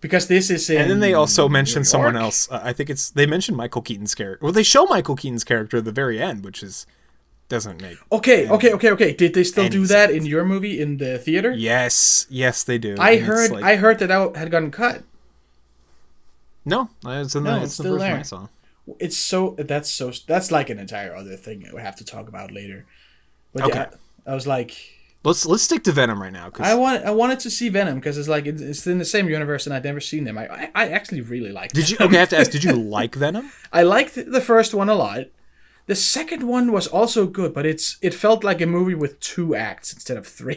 Because this is in And then they also mention New someone York. else. I think they mention Michael Keaton's character. Well, they show Michael Keaton's character at the very end, which doesn't make. Okay. Did they still do any that sense. in your movie in the theater? Yes, they do. I And it's heard like- I heard that had gotten cut. No, it's in No, the it's the still version there. I saw. That's like an entire other thing that we have to talk about later. But Okay. yeah, I was like, Let's stick to Venom right now. 'Cause I wanted to see Venom because it's like it's in the same universe and I'd never seen them. I actually really liked. did you? Okay, I have to ask. Did you like Venom? I liked the first one a lot. The second one was also good, but it felt like a movie with 2 acts instead of 3.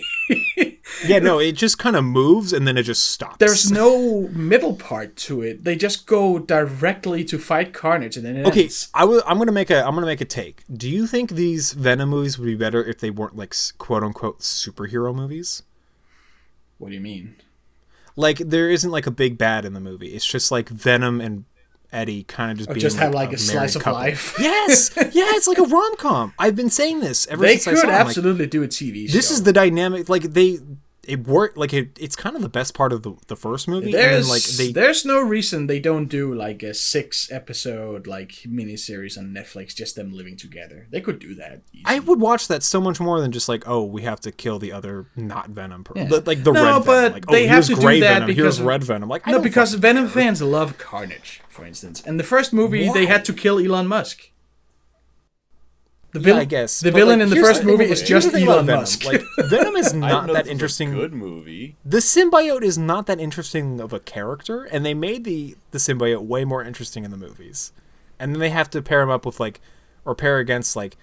Yeah, no, it just kind of moves and then it just stops. There's no middle part to it. They just go directly to fight Carnage and then it Okay, ends. I'm gonna make a take. Do you think these Venom movies would be better if they weren't like quote unquote superhero movies? What do you mean? Like there isn't like a big bad in the movie. It's just like Venom and Eddie kind of just being Just have like a married slice of couple. life. Yes, yeah, it's like a rom-com. I've been saying this ever They since I saw could it. I'm like, absolutely do a TV show. this is the dynamic. Like it worked. Like it's kind of the best part of the first movie. There's and then, like there's no reason they don't do like a 6-episode like miniseries on Netflix, just them living together. They could do that. Easy. I would watch that so much more than just like, oh, we have to kill the other not Venom person. Yeah. Like the No, red but Venom. Like, they oh, have here's to do gray that Venom, because here's red Venom. Like, I No, don't because fucking Venom care. fans love Carnage, for instance. In the first movie, Why? they had to kill Elon Musk. The Yeah, villain, I guess. the But, villain like, in the here's first thing movie about- is here's just the thing about Elon Venom. Musk. Like Venom is I didn't not know that this was a interesting. good movie. The symbiote is not that interesting of a character, and they made the symbiote way more interesting in the movies. And then they have to pair him up with like, or pair against like,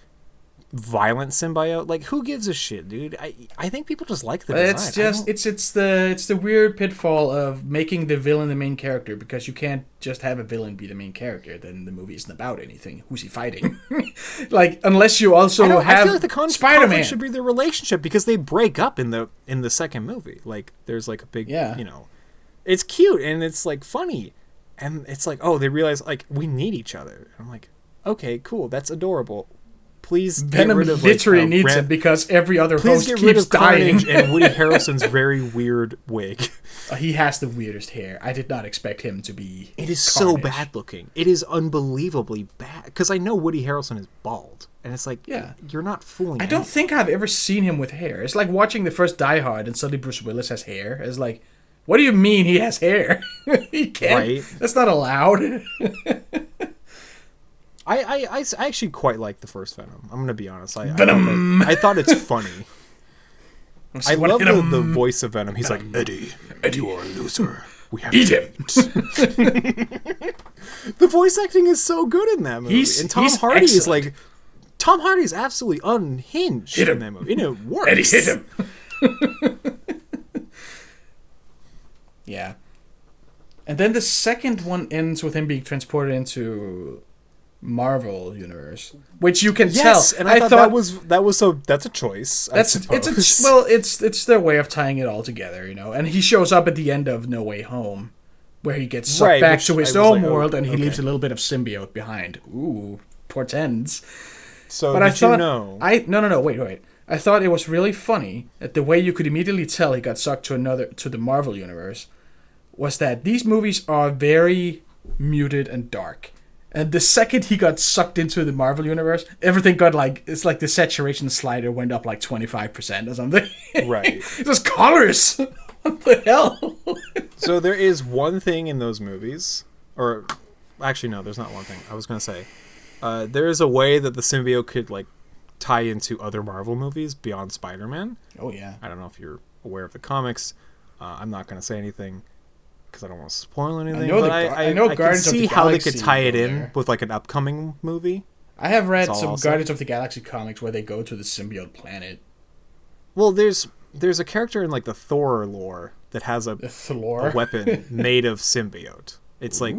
violent symbiote. Like, who gives a shit, dude? I think people just like the design. It's just it's the weird pitfall of making the villain the main character, because you can't just have a villain be the main character. Then the movie isn't about anything. Who's he fighting? Like, unless you also I have feel like the Spider-Man. conflict should be their relationship, because they break up in the second movie. Like, there's like a big, Yeah. it's cute and it's like funny, and it's like, oh, they realize like we need each other. I'm like, okay, cool, that's adorable. Please Venom get rid of literally like, needs Rant- it because every other Please host get rid keeps of dying. Carnage and Woody Harrelson's very weird wig. He has the weirdest hair. I did not expect him to be. It is so Carnage. bad looking. It is unbelievably bad. Because I know Woody Harrelson is bald, and it's like, Yeah. you're not fooling. I don't anyone. think I've ever seen him with hair. It's like watching the first Die Hard and suddenly Bruce Willis has hair. It's like, what do you mean he has hair? He can't. Right. That's not allowed. I actually quite like the first Venom. I'm gonna be honest. Venom! I thought it's funny. I What love hit him? the voice of Venom. He's like, Eddie, you are a loser. We have Eat to him. The voice acting is so good in that movie, and Tom he's Hardy is excellent. like, Tom Hardy is absolutely unhinged Hit in him. that movie. And it works. Eddie hit him. Yeah. And then the second one ends with him being transported into Marvel universe, which you can Yes, tell. and I thought that was so. That's a choice. It's their way of tying it all together, And he shows up at the end of No Way Home, where he gets sucked Right, back which to his I was own like, oh, world, and he okay. leaves a little bit of symbiote behind. Ooh, portends. So But did I thought you know? no, wait. I thought it was really funny that the way you could immediately tell he got sucked to the Marvel universe was that these movies are very muted and dark. And the second he got sucked into the Marvel universe, everything got it's like the saturation slider went up like 25% or something. Right. Just colors. What the hell? So there is one thing in those movies, or actually no, there's not one thing. I was gonna say, there is a way that the symbiote could like tie into other Marvel movies beyond Spider-Man. Oh yeah. I don't know if you're aware of the comics. I'm not gonna say anything because I don't want to spoil anything. know but I know can Guardians of see the how they could Galaxy tie it go in there. with like an upcoming movie. I have read That's all some I'll say. Guardians of the Galaxy comics where they go to the symbiote planet. Well, there's a character in like the Thor lore that has a The Thor. weapon made of symbiote. It's like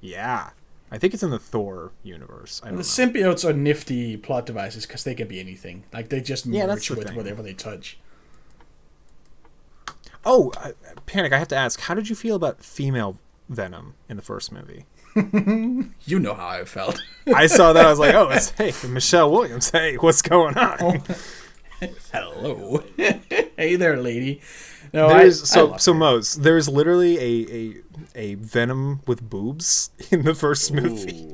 yeah. I think it's in the Thor universe. I don't The know. symbiotes are nifty plot devices because they can be anything. Like they just Yeah, that's merge the with thing. whatever they touch. Oh, Panic! I have to ask, how did you feel about female Venom in the first movie? You know how I felt. I saw that. I was like, oh, it's hey, Michelle Williams. Hey, what's going on? Hello. Hey there, lady. No, There's I love her. Mose. There's literally a Venom with boobs in the first movie.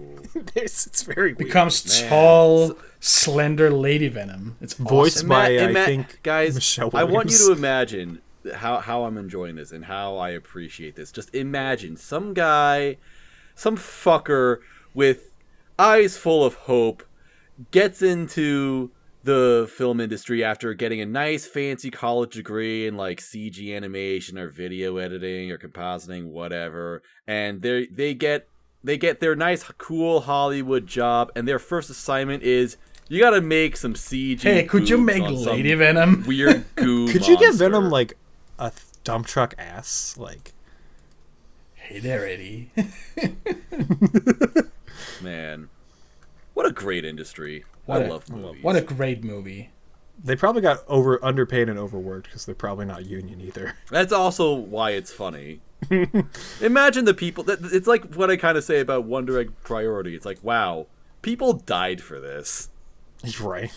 It's very weird. Becomes tall, slender Lady Venom. It's Voiced awesome. by I think guys, Michelle I want you Williams. to imagine how I'm enjoying this and how I appreciate this. Just imagine some guy, some fucker with eyes full of hope gets into the film industry after getting a nice fancy college degree in like CG animation or video editing or compositing, whatever, and they get their nice cool Hollywood job, and their first assignment is you gotta make some CG. Hey, could you boobs make on some Lady Venom? weird goo? Could you get monster. Venom like a dump truck ass? Like, Hey there, Eddie. Man, what a great industry. I love movies. What a great movie. they probably got underpaid and overworked because they're probably not union either. That's also why it's funny. Imagine the people. It's like what I kind of say about Wonder Egg Priority. It's like, wow, people died for this. Right.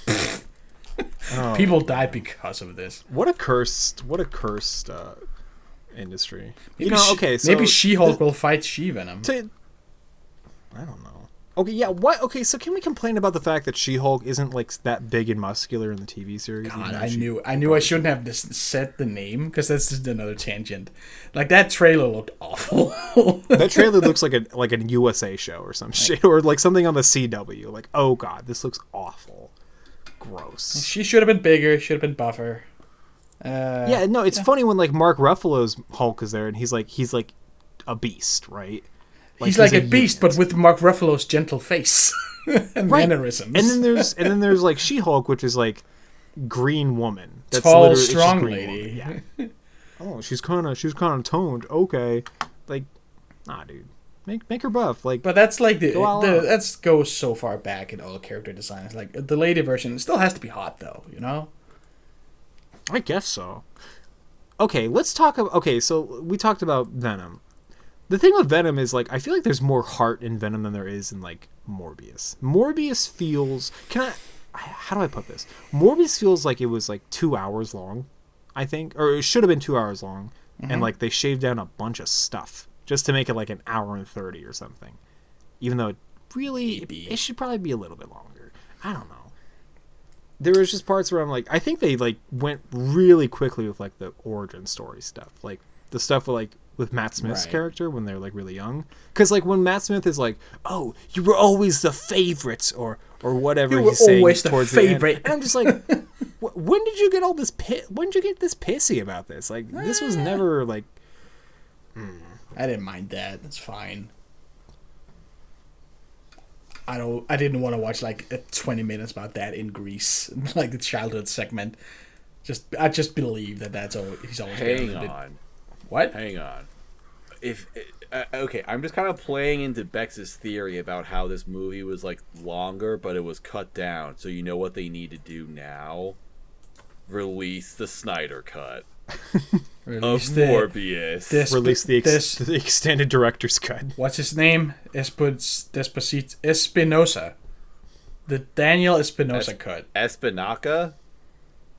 People died because of this. What a cursed industry. Maybe Okay, so maybe She-Hulk will fight She-Venom. I don't know. Okay, yeah. What? Okay, so can we complain about the fact that She-Hulk isn't like that big and muscular in the TV series? God, Even though I knew I shouldn't have said the name because that's just another tangent. Like that trailer looked awful. that trailer looks like a USA show or some shit, or like something on the CW. Like, oh god, this looks awful, gross. She should have been bigger. Should have been buffer. Yeah, no, it's funny when like Mark Ruffalo's Hulk is there and he's like a beast, right? He's like a beast, but with Mark Ruffalo's gentle face and mannerisms. And then there's like She-Hulk, which is like green woman. That's tall, literally- it's just strong green lady. woman. Yeah. Oh, she's kind of toned. Okay, like, nah, dude, make her buff. Like, But that's like Go all out. that goes so far back in all character designs. Like the lady version still has to be hot though, you know. I guess so. Okay, let's talk about. Okay, so we talked about Venom. The thing with Venom is, like, I feel like there's more heart in Venom than there is in, like, Morbius. Morbius feels... How do I put this? Morbius feels like it was, like, 2 hours long, I think. Or it should have been 2 hours long. Mm-hmm. And, like, they shaved down a bunch of stuff just to make it, like, an hour and 30 or something. Even though it really... It should probably be a little bit longer. I don't know. There was just parts where I'm like... I think they, like, went really quickly with, like, the origin story stuff. Like, the stuff with Matt Smith's Right. character when they're like really young, because like when Matt Smith is like, "Oh, you were always the favorites," or whatever You were he's saying always the towards favorite. the end. And I'm just like, when did you get all this? When did you get this pissy about this? Like, this was never like. I didn't mind that. It's fine. I didn't want to watch like 20 minutes about that in Greece, like the childhood segment. I just believe that's always he's always been a Hang little bit. on. What? Hang on. Okay, I'm just kind of playing into Bex's theory about how this movie was like longer, but it was cut down. So you know what they need to do now? Release the Snyder cut of Release Morbius. Release the extended director's cut. What's his name? Espinosa. The Daniel Espinosa cut. Espinaca?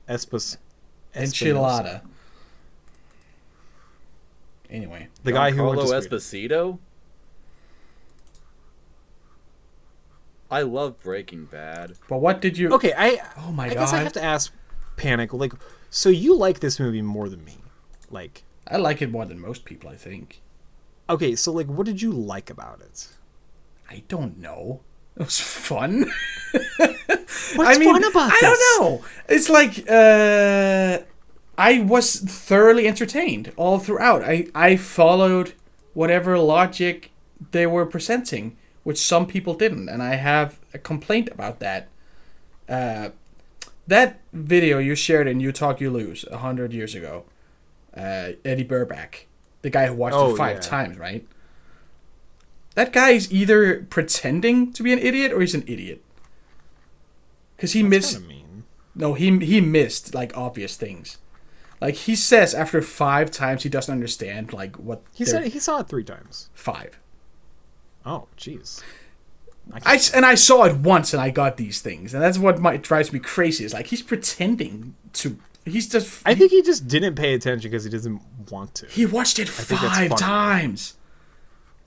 Enchilada. Anyway. The guy who went to Carlo Sweden. Esposito? I love Breaking Bad. But what did you... Okay, Oh my I god. guess I have to ask Panic, like, so you like this movie more than me? Like, I like it more than most people, I think. okay, so like, what did you like about it? I don't know. It was fun. What's fun about I don't know. It's like I was thoroughly entertained all throughout. I followed whatever logic they were presenting, which some people didn't, and I have a complaint about that. That video you shared in You Talk You Lose 100 years ago, Eddy Burback, the guy who watched it 5 times, right? that guy is either pretending to be an idiot or he's an idiot. Because he missed. Kinda mean. No, he missed like obvious things. Like he says after 5 times he doesn't understand like what He said he saw it 3 times. 5. Oh, jeez. I saw it once and I got these things, and that's what drives me crazy. Is like he's pretending to. He's just. I think he just didn't pay attention because he doesn't want to. He watched it think that's 5 funny. times.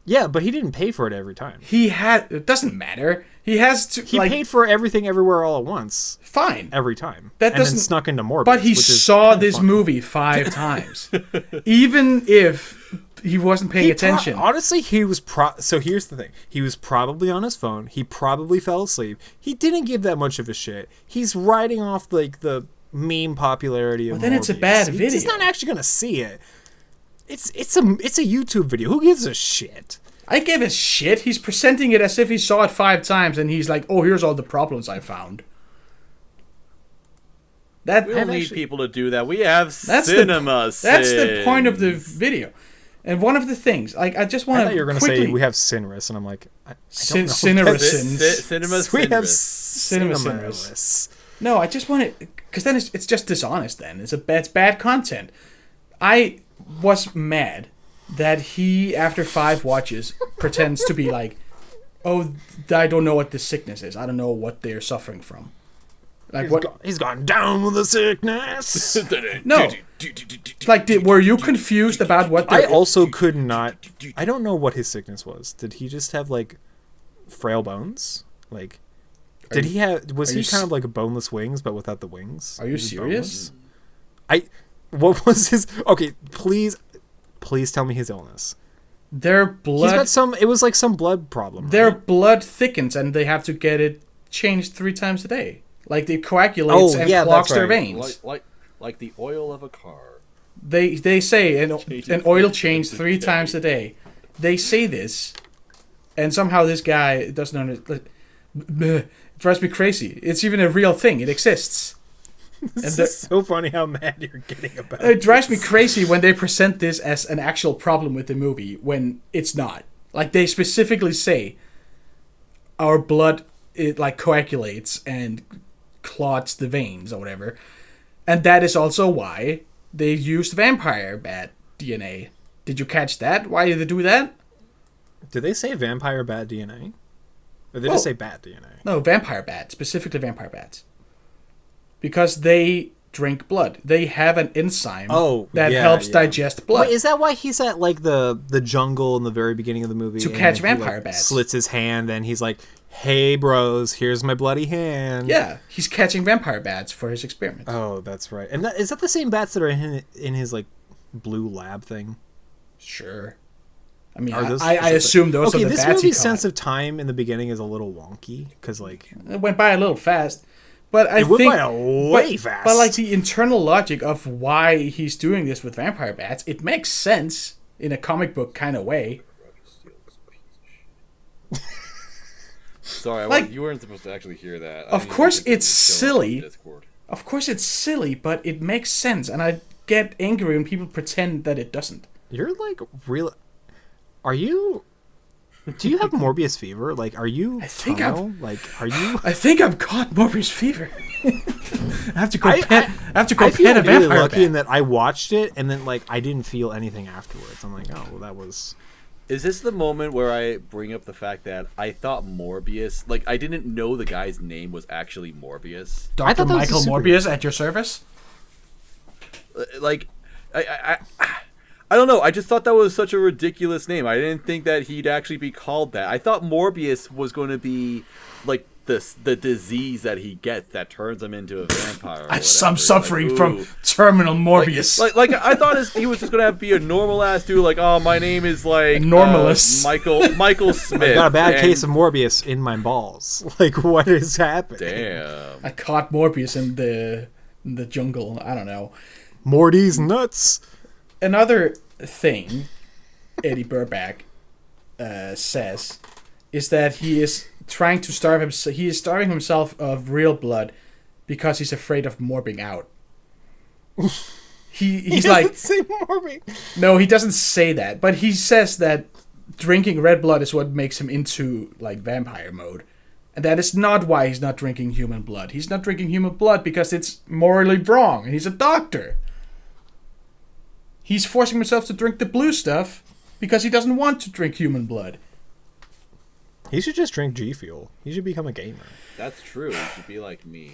Yeah, but he didn't pay for it every time. He had. It doesn't matter. He has to. He paid for everything everywhere all at once. Fine. Every time. That and doesn't. then snuck into Morbius. But he which is saw kinda this fun. movie 5 times, even if he wasn't paying attention. Honestly, he was so here's the thing. He was probably on his phone. He probably fell asleep. He didn't give that much of a shit. He's riding off like the meme popularity of Well, then it's a Morbius. bad video. He's not actually going to see it. It's a YouTube video. Who gives a shit? I give a shit. He's presenting it as if he saw it 5 times, and he's like, "Oh, here's all the problems I found." That We don't need people to do that. We have cinema. That's the point of the video. And one of the things, like, I just want I to thought you were going to quickly... say we have Sinrus, and I'm like, I don't know. Cinerasins. Cinema. We have Cinema Sinrus. No, I just want to... Because then it's just dishonest then. It's bad content. I was mad that he, after 5 watches, pretends to be like, "Oh, I don't know what this sickness is. I don't know what they're suffering from." Like He's gone down with the sickness. No. Like, were you confused about what I also could not. I don't know what his sickness was. Did he just have like frail bones? Like, did he have? Was he kind of like boneless wings, but without the wings? Are you Was he serious? boneless? What was his? Okay, please tell me his illness. Their He's blood... got some. It was like some blood problem. Their right? blood thickens, and they have to get it changed 3 times a day. Like, it coagulates and clogs that's their right. veins. Like the oil of a car. They say an oil change 3 times a day. They say this, and somehow this guy doesn't understand. It drives me crazy. It's even a real thing. It exists. This is so funny how mad you're getting about It drives me crazy when they present this as an actual problem with the movie when it's not. Like, they specifically say our blood, it like coagulates and clots the veins or whatever. And that is also why they used vampire bat DNA. Did you catch that? Why did they do that? Did they say vampire bat DNA? Or did they Well, just say bat DNA? No, vampire bat. Specifically vampire bats. Because they drink blood. They have an enzyme that helps digest blood. Wait, is that why he's at like the jungle in the very beginning of the movie To and catch he, vampire like, bats. slits his hand and he's like, "Hey bros, here's my bloody hand." Yeah, he's catching vampire bats for his experiments. Oh, that's right. And is that the same bats that are in his like blue lab thing? Sure. I mean, Are those- I assume those are the this bats he movie's caught. sense of time in the beginning is a little wonky because like It went by a little fast. But I it went think, by way fast. But like the internal logic of why he's doing this with vampire bats, it makes sense in a comic book kind of way. Sorry, Like- you weren't supposed to actually hear that. Of course it's silly. Of course it's silly, but it makes sense, and I get angry when people pretend that it doesn't. you're like real. Are you? Do you have Morbius fever? Like, are you? I think terminal? Like, are you? I think I've caught Morbius fever. I have to go I feel pet a really vampire lucky bat. in that I watched it and then like I didn't feel anything afterwards. I'm like, oh, well, that was. Is this the moment where I bring up the fact that I thought Morbius, like I didn't know the guy's name was actually Morbius. I Dr. thought that was a Michael superhero. Morbius at your service? Like, I don't know. I just thought that was such a ridiculous name. I didn't think that he'd actually be called that. I thought Morbius was going to be like the disease that he gets that turns him into a vampire. I'm Like, suffering ooh. from terminal Morbius. Like I thought he was just gonna be a normal ass dude. Like, oh, my name is like Normalist. Michael Smith. I got a bad and- case of Morbius in my balls. Like, what is happening? Damn. I caught Morbius in the jungle. I don't know. Morty's nuts. Another thing Eddie Burback says is that he is trying to starve himself. He is starving himself of real blood because he's afraid of morbing out. He's like, say Morbi. no, he doesn't say that, but he says that drinking red blood is what makes him into like vampire mode. And that is not why he's not drinking human blood. He's not drinking human blood because it's morally wrong, and he's a doctor. He's forcing himself to drink the blue stuff because he doesn't want to drink human blood. He should just drink G Fuel. He should become a gamer. That's true. You should be like me.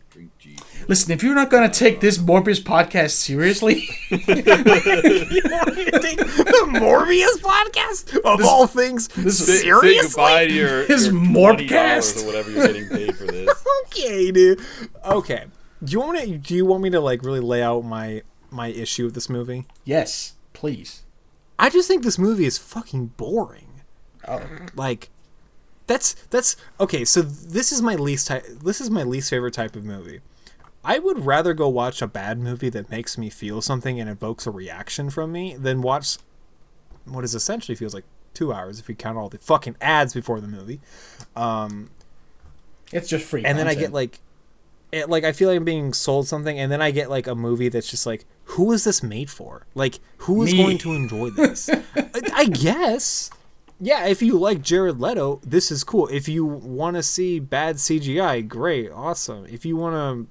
Drink G. Listen, if you're not going to take this Morbius podcast seriously... You want me to take the Morbius podcast? Of all things, Say seriously? goodbye to your His $20 Morbcast. or whatever you're getting paid for this. Okay, dude. Okay. Do you want me to like really lay out my issue with this movie? Yes, please. I just think this movie is fucking boring. Oh. Like, that's okay. So this is my least favorite type of movie. I would rather go watch a bad movie that makes me feel something and evokes a reaction from me than watch what is essentially feels like 2 hours if you count all the fucking ads before the movie. It's just free And then I content. get like I feel like I'm being sold something, and then I get like a movie that's just like, who is this made for? Like, who is Me. going to enjoy this? I guess. Yeah, if you like Jared Leto, this is cool. If you want to see bad CGI, great, awesome. If you want to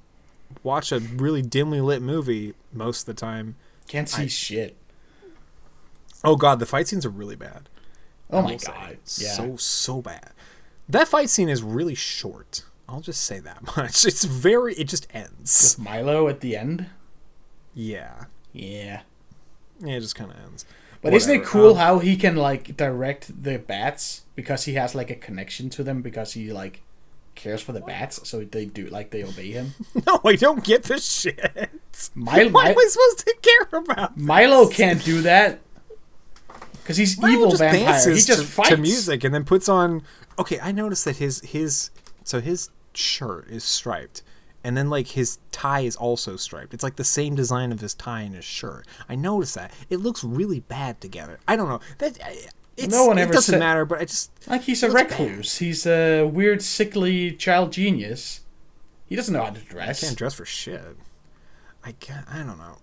watch a really dimly lit movie most of the time, Can't see shit. oh god, the fight scenes are really bad. Oh I my will say. god. Yeah. So bad. That fight scene is really short. I'll just say that much. It just ends. With Milo at the end? Yeah. Yeah. Yeah, it just kind of ends. But isn't it Whatever. cool how he can like direct the bats because he has like a connection to them because he like cares for the bats, so they obey him. No, I don't get this shit. What am I supposed to care about? Milo can't do that because he's Milo evil just vampire. He dances just to fights music and then puts on. Okay, I noticed that his shirt is striped, and then like his tie is also striped. It's like the same design of his tie and his shirt. I noticed that. It looks really bad together. I don't know. No one it ever doesn't said- matter, but I just like he's a it looks recluse. He's a weird, sickly child genius. He doesn't know how to dress. can't dress for shit. I don't know.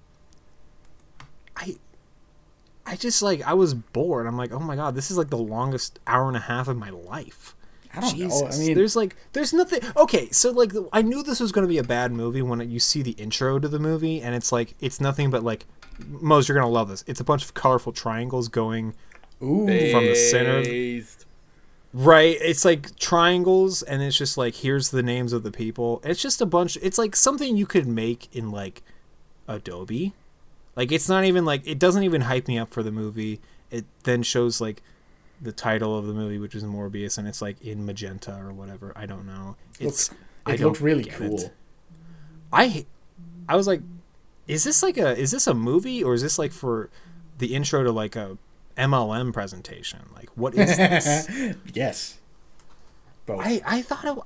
I just like I was bored. I'm like, oh my god, this is like the longest hour and a half of my life. I don't Jesus. know. I mean, there's nothing. Okay, so like I knew this was going to be a bad movie when you see the intro to the movie, and it's like it's nothing but like, Mose, you're gonna love this. It's a bunch of colorful triangles going ooh, from the center. Based. Right, it's like triangles, and it's just like here's the names of the people. It's just a bunch. It's like something you could make in like Adobe. Like it's not even like it doesn't even hype me up for the movie. It then shows like the title of the movie, which is Morbius, and it's like in magenta or whatever. I don't know. It looked really cool. I was like, is this a movie, or is this like for the intro to like a MLM presentation? Like, what is this? Yes. Both. I thought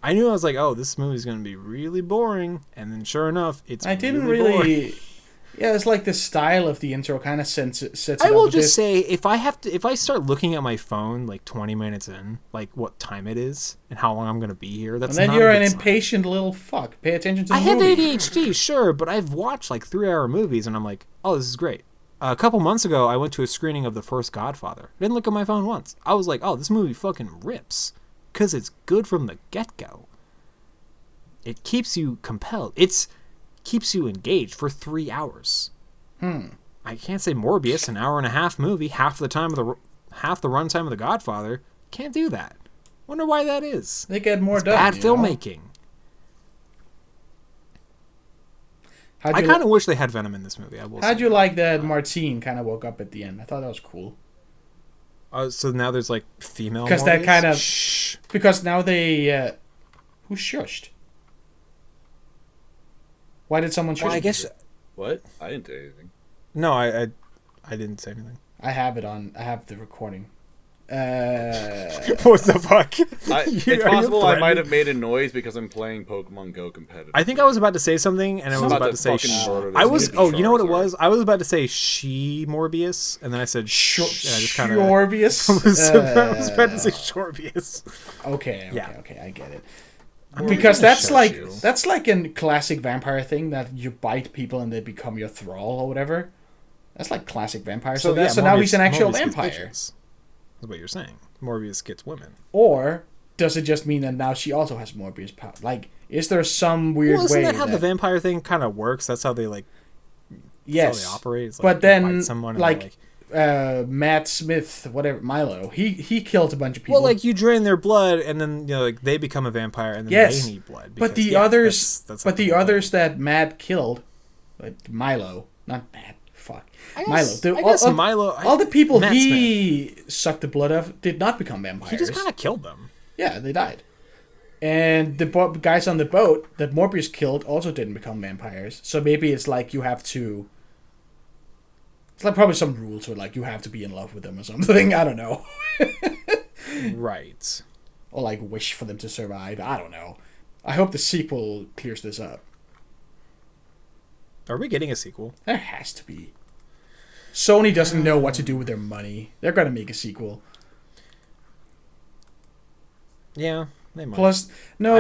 I knew I was like, oh, this movie's gonna be really boring, and then sure enough, it's. I didn't really. Boring. really. Yeah, it's like the style of the intro kind of sets it I up will with just this. say, if I start looking at my phone like 20 minutes in, like what time it is and how long I'm gonna be here, that's And then not you're a an good sign. impatient little fuck. Pay attention to the I have movie. ADHD, sure, but I've watched like 3-hour movies, and I'm like, oh, this is great. A couple months ago, I went to a screening of the first Godfather. Didn't look at my phone once. I was like, oh, this movie fucking rips, because it's good from the get-go. It keeps you compelled. It keeps you engaged for 3 hours. I can't say Morbius, an hour and a half movie, half the runtime of the Godfather, can't do that. Wonder why that is. They get more It's done. bad you know? filmmaking. How'd I you, kind of wish they had Venom in this movie. I will. how'd say. you like that Martine kind of woke up at the end? I thought that was cool. So now there's like female. Because that Morbius? kind of. Shh. Because now they. Who shushed? Why did someone shush? Well, I guess What? I didn't do anything. no. I didn't say anything. I have it on. I have the recording. What the fuck? It's possible I might have made a noise because I'm playing Pokemon Go competitive. I think I was about to say something, and I was about to say. I was. Oh, you know what it was? I was about to say she Morbius, and then I said shh. And I just kind of. Shorbius. I was about to say Shorbius. Okay, Yeah. okay, I get it. I'm Because gonna that's shush like you. that's like a classic vampire thing that you bite people and they become your thrall or whatever. That's like classic vampire. So now he's an actual vampire. That's what you're saying. Morbius gets women. Or does it just mean that now she also has Morbius power? Like, is there some weird isn't way that how the vampire thing kind of works? That's how they like. Yes, how they operate. It's like but then someone like Matt Smith, whatever, Milo, he killed a bunch of people. Well, like you drain their blood, and then like they become a vampire, and then they need blood. Because, but the others, others that Matt killed, like Milo, not Matt. Fuck, Milo. All the people Matt he Smith. Sucked the blood of did not become vampires. He just kind of killed them. Yeah, they died. And the guys on the boat that Morbius killed also didn't become vampires. So maybe it's like you have to. It's like probably some rules where like you have to be in love with them or something. I don't know. Right. Or like wish for them to survive. I don't know. I hope the sequel clears this up. Are we getting a sequel? There has to be. Sony doesn't know what to do with their money. They're gonna make a sequel. Yeah, they might. Plus, because no.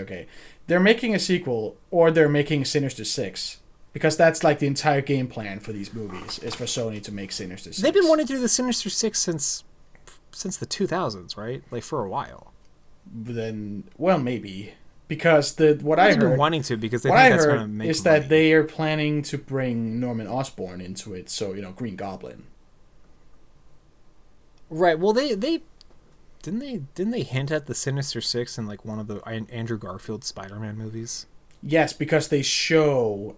Okay. They're making a sequel, or they're making Sinister 6. Because that's like the entire game plan for these movies, is for Sony to make Sinister 6. They've been wanting to do the Sinister 6 since the 2000s, right? Like for a while. Then, well, maybe. Because what I heard... been wanting to, because they think that's going to make is money. that they are planning to bring Norman Osborn into it, so, Green Goblin. Right, well, they didn't they hint at the Sinister 6 in like one of the Andrew Garfield Spider-Man movies? Yes, because they show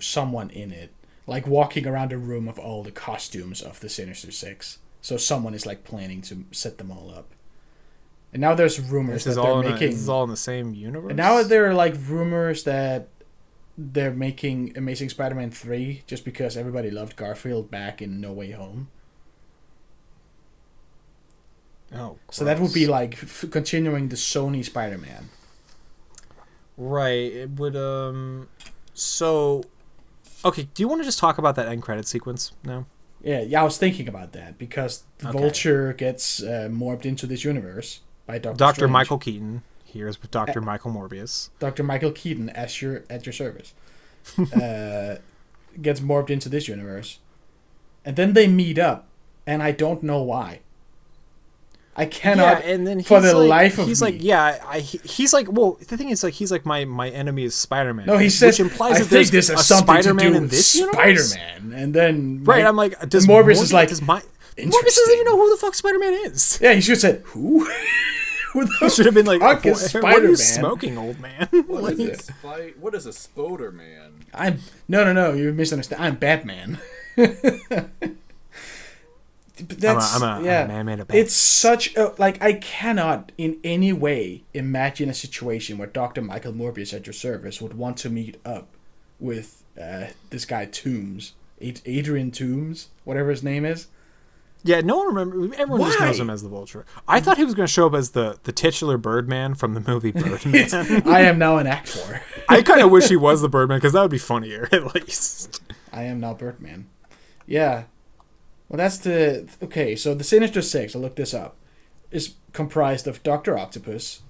someone in it, like walking around a room of all the costumes of the Sinister Six. So someone is like planning to set them all up. And now there's rumors that they're making. This is all in the same universe. And now there are like rumors that they're making Amazing Spider-Man 3 just because everybody loved Garfield back in No Way Home. Oh, so that would be like continuing the Sony Spider-Man. Right. It would. So, okay. Do you want to just talk about that end credit sequence now? Yeah. I was thinking about that because the Vulture gets morphed into this universe by Dr. Michael Keaton. Here's with Dr. Michael Morbius. Dr. Michael Keaton at your service. Gets morphed into this universe, and then they meet up, and I don't know why. I cannot. Yeah, and then for the life of he's me. like, yeah, he's like, well, the thing is, like, he's like, my enemy is Spider-Man. No, he says, which implies I that think there's this has a something Spider-Man to do in with this universe? Spider-Man, and then right, I'm like, does Morbius is like, Morbius doesn't even know who the fuck Spider-Man is. Yeah, he should have said, who? He should have been like, fuck is what are you Spider-Man? smoking, old man? What is a Spoder Man? No, you misunderstand. I'm Batman. I'm a man made of bats. It's such a I cannot in any way imagine a situation where Dr. Michael Morbius at your service would want to meet up with this guy Toomes, Adrian Toomes, whatever his name is. Yeah, no one remembers. Everyone just knows him as the Vulture. I thought he was going to show up as the titular Birdman from the movie Birdman. I am now an actor. I kind of wish he was the Birdman because that would be funnier at least. I am now Birdman. Yeah. Well, that's the... Okay, so the Sinister Six, I'll look this up, is comprised of Dr. Octopus,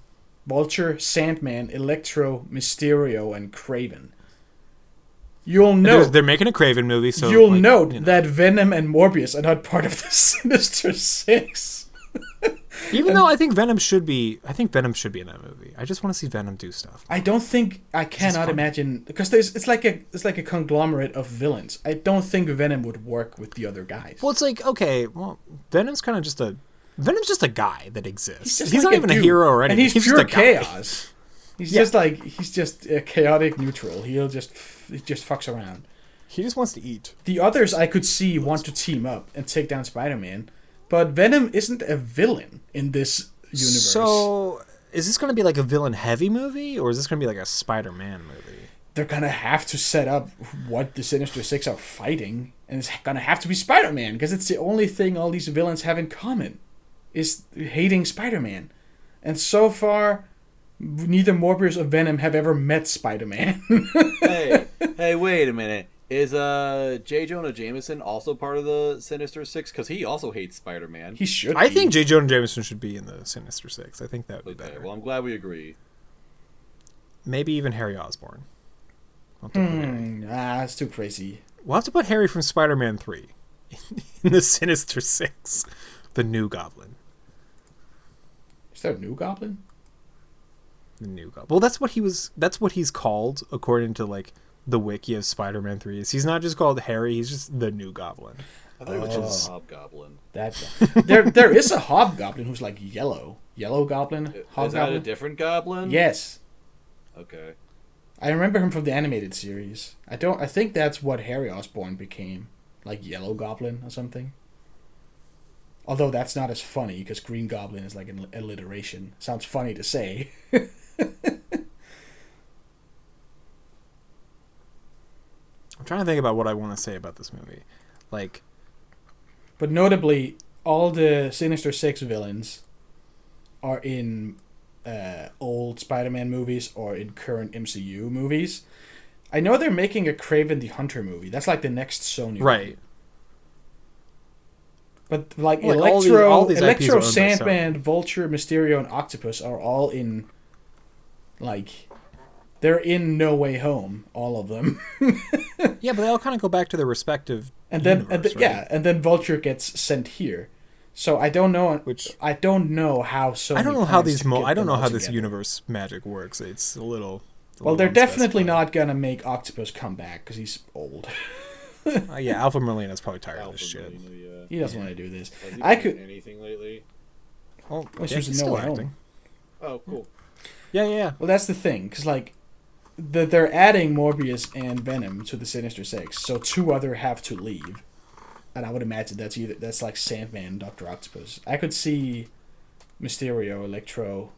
Vulture, Sandman, Electro, Mysterio, and Kraven. You'll note... They're making a Kraven movie, so... You'll note that Venom and Morbius are not part of the Sinister Six. Even though I think Venom should be... I think Venom should be in that movie. I just want to see Venom do stuff. I don't think... I cannot imagine... Because it's like a conglomerate of villains. I don't think Venom would work with the other guys. Well, it's like, okay, well, Venom's kind of just a... Venom's just a guy that exists. He's like not even a hero or anything. And he's pure chaos. He's just a chaotic neutral. He just fucks around. He just wants to eat. The others I could see want to team up and take down Spider-Man, but Venom isn't a villain in this universe. So, is this going to be like a villain-heavy movie, or is this going to be like a Spider-Man movie? They're going to have to set up what the Sinister Six are fighting, and it's going to have to be Spider-Man, because it's the only thing all these villains have in common, is hating Spider-Man. And so far... neither Morbius or Venom have ever met Spider-Man. hey, wait a minute. Is J. Jonah Jameson also part of the Sinister Six? Because he also hates Spider-Man. He should. I think J. Jonah Jameson should be in the Sinister Six. I think that would be better. Well, I'm glad we agree. Maybe even Harry Osborn. We'll have to put Harry. That's too crazy. We'll have to put Harry from Spider-Man 3 in the Sinister Six, the new Goblin. Is there a new Goblin? The new Goblin. Well, that's what he was. That's what he's called according to like the wiki of Spider-Man 3. He's not just called Harry. He's just the new Goblin. I thought it was just Hobgoblin. There is a Hobgoblin who's like yellow Goblin. Hobgoblin. Is that a different Goblin? Yes. Okay. I remember him from the animated series. I think that's what Harry Osborn became, like Yellow Goblin or something. Although that's not as funny because Green Goblin is like an alliteration. Sounds funny to say. I'm trying to think about what I want to say about this movie. Like, but notably, all the Sinister Six villains are in old Spider-Man movies or in current MCU movies. I know they're making a Kraven the Hunter movie. That's like the next Sony right. one. But like Well, Electro, these IPs are owned by Sandman, Vulture, Mysterio, and Octopus are all in, like, they're in No Way Home, all of them. Yeah, but they all kind of go back to their respective and then universe, right? yeah, and then Vulture gets sent here. So I don't know. I don't know how Sony. I don't know how plans these. to get I don't them know all how this together. universe magic works. It's a little. Well, they're definitely not gonna make Octopus come back because he's old. Yeah, Alpha Molina's probably tired of this shit. Molina, yeah. He doesn't want to do this. Has he I done could. anything lately? Oh, Well, she yeah, was in he's No still Way Home. acting. Oh, cool. Yeah. Well, that's the thing, because like, they're adding Morbius and Venom to the Sinister Six, so two other have to leave, and I would imagine that's like Sandman, and Doctor Octopus. I could see Mysterio, Electro,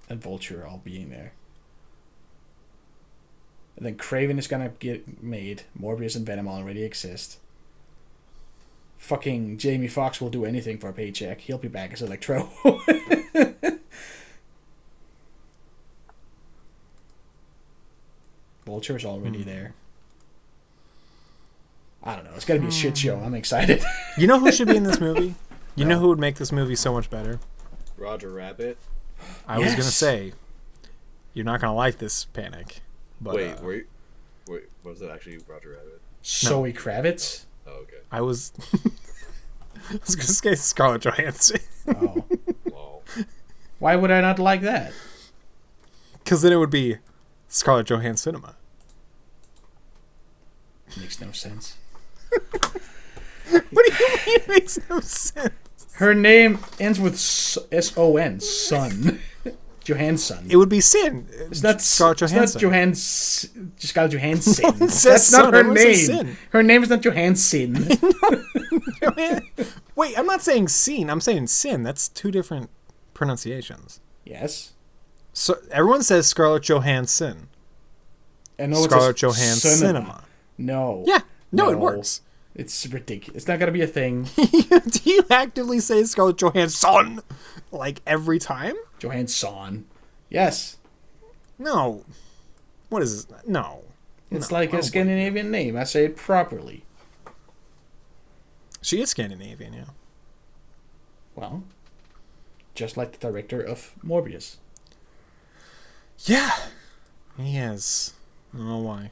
and Vulture all being there. And then Kraven is gonna get made. Morbius and Venom already exist. Fucking Jamie Foxx will do anything for a paycheck. He'll be back as Electro. Vulture's already there. I don't know. It's gonna be a shit show. I'm excited. You know who should be in this movie? You know who would make this movie so much better? Roger Rabbit. I was gonna Yes. say, you're not gonna like this, Panic. But Wait, was it actually Roger Rabbit? Zoe Kravitz. Oh, okay. I was. I was gonna say Scarlett Johansson. Oh, Wow. why would I not like that? Because then it would be Scarlett Johansson Cinema. Makes no sense. What do you mean it makes no sense? Her name ends with S-O-N. Son. Johansson. It would be Sin. It's not Scarlett Johansson. It's not Scarlett Johansson. No one says That's not son, her everyone says name. Sin. Her name is not Johansson. Wait, I'm not saying Scene. I'm saying Sin. That's two different pronunciations. Yes. So everyone says Scarlett Johansson. I know Scarlett it's a Johansson Cinema. No. Yeah. No, it works. It's ridiculous. It's not gonna be a thing. Do you actively say Scarlett Johansson like every time? Johansson. Yes. No. What is this? No. It's No, like I a don't Scandinavian name. I say it properly. She is Scandinavian, yeah. Well, just like the director of Morbius. Yeah. He is. I don't know why.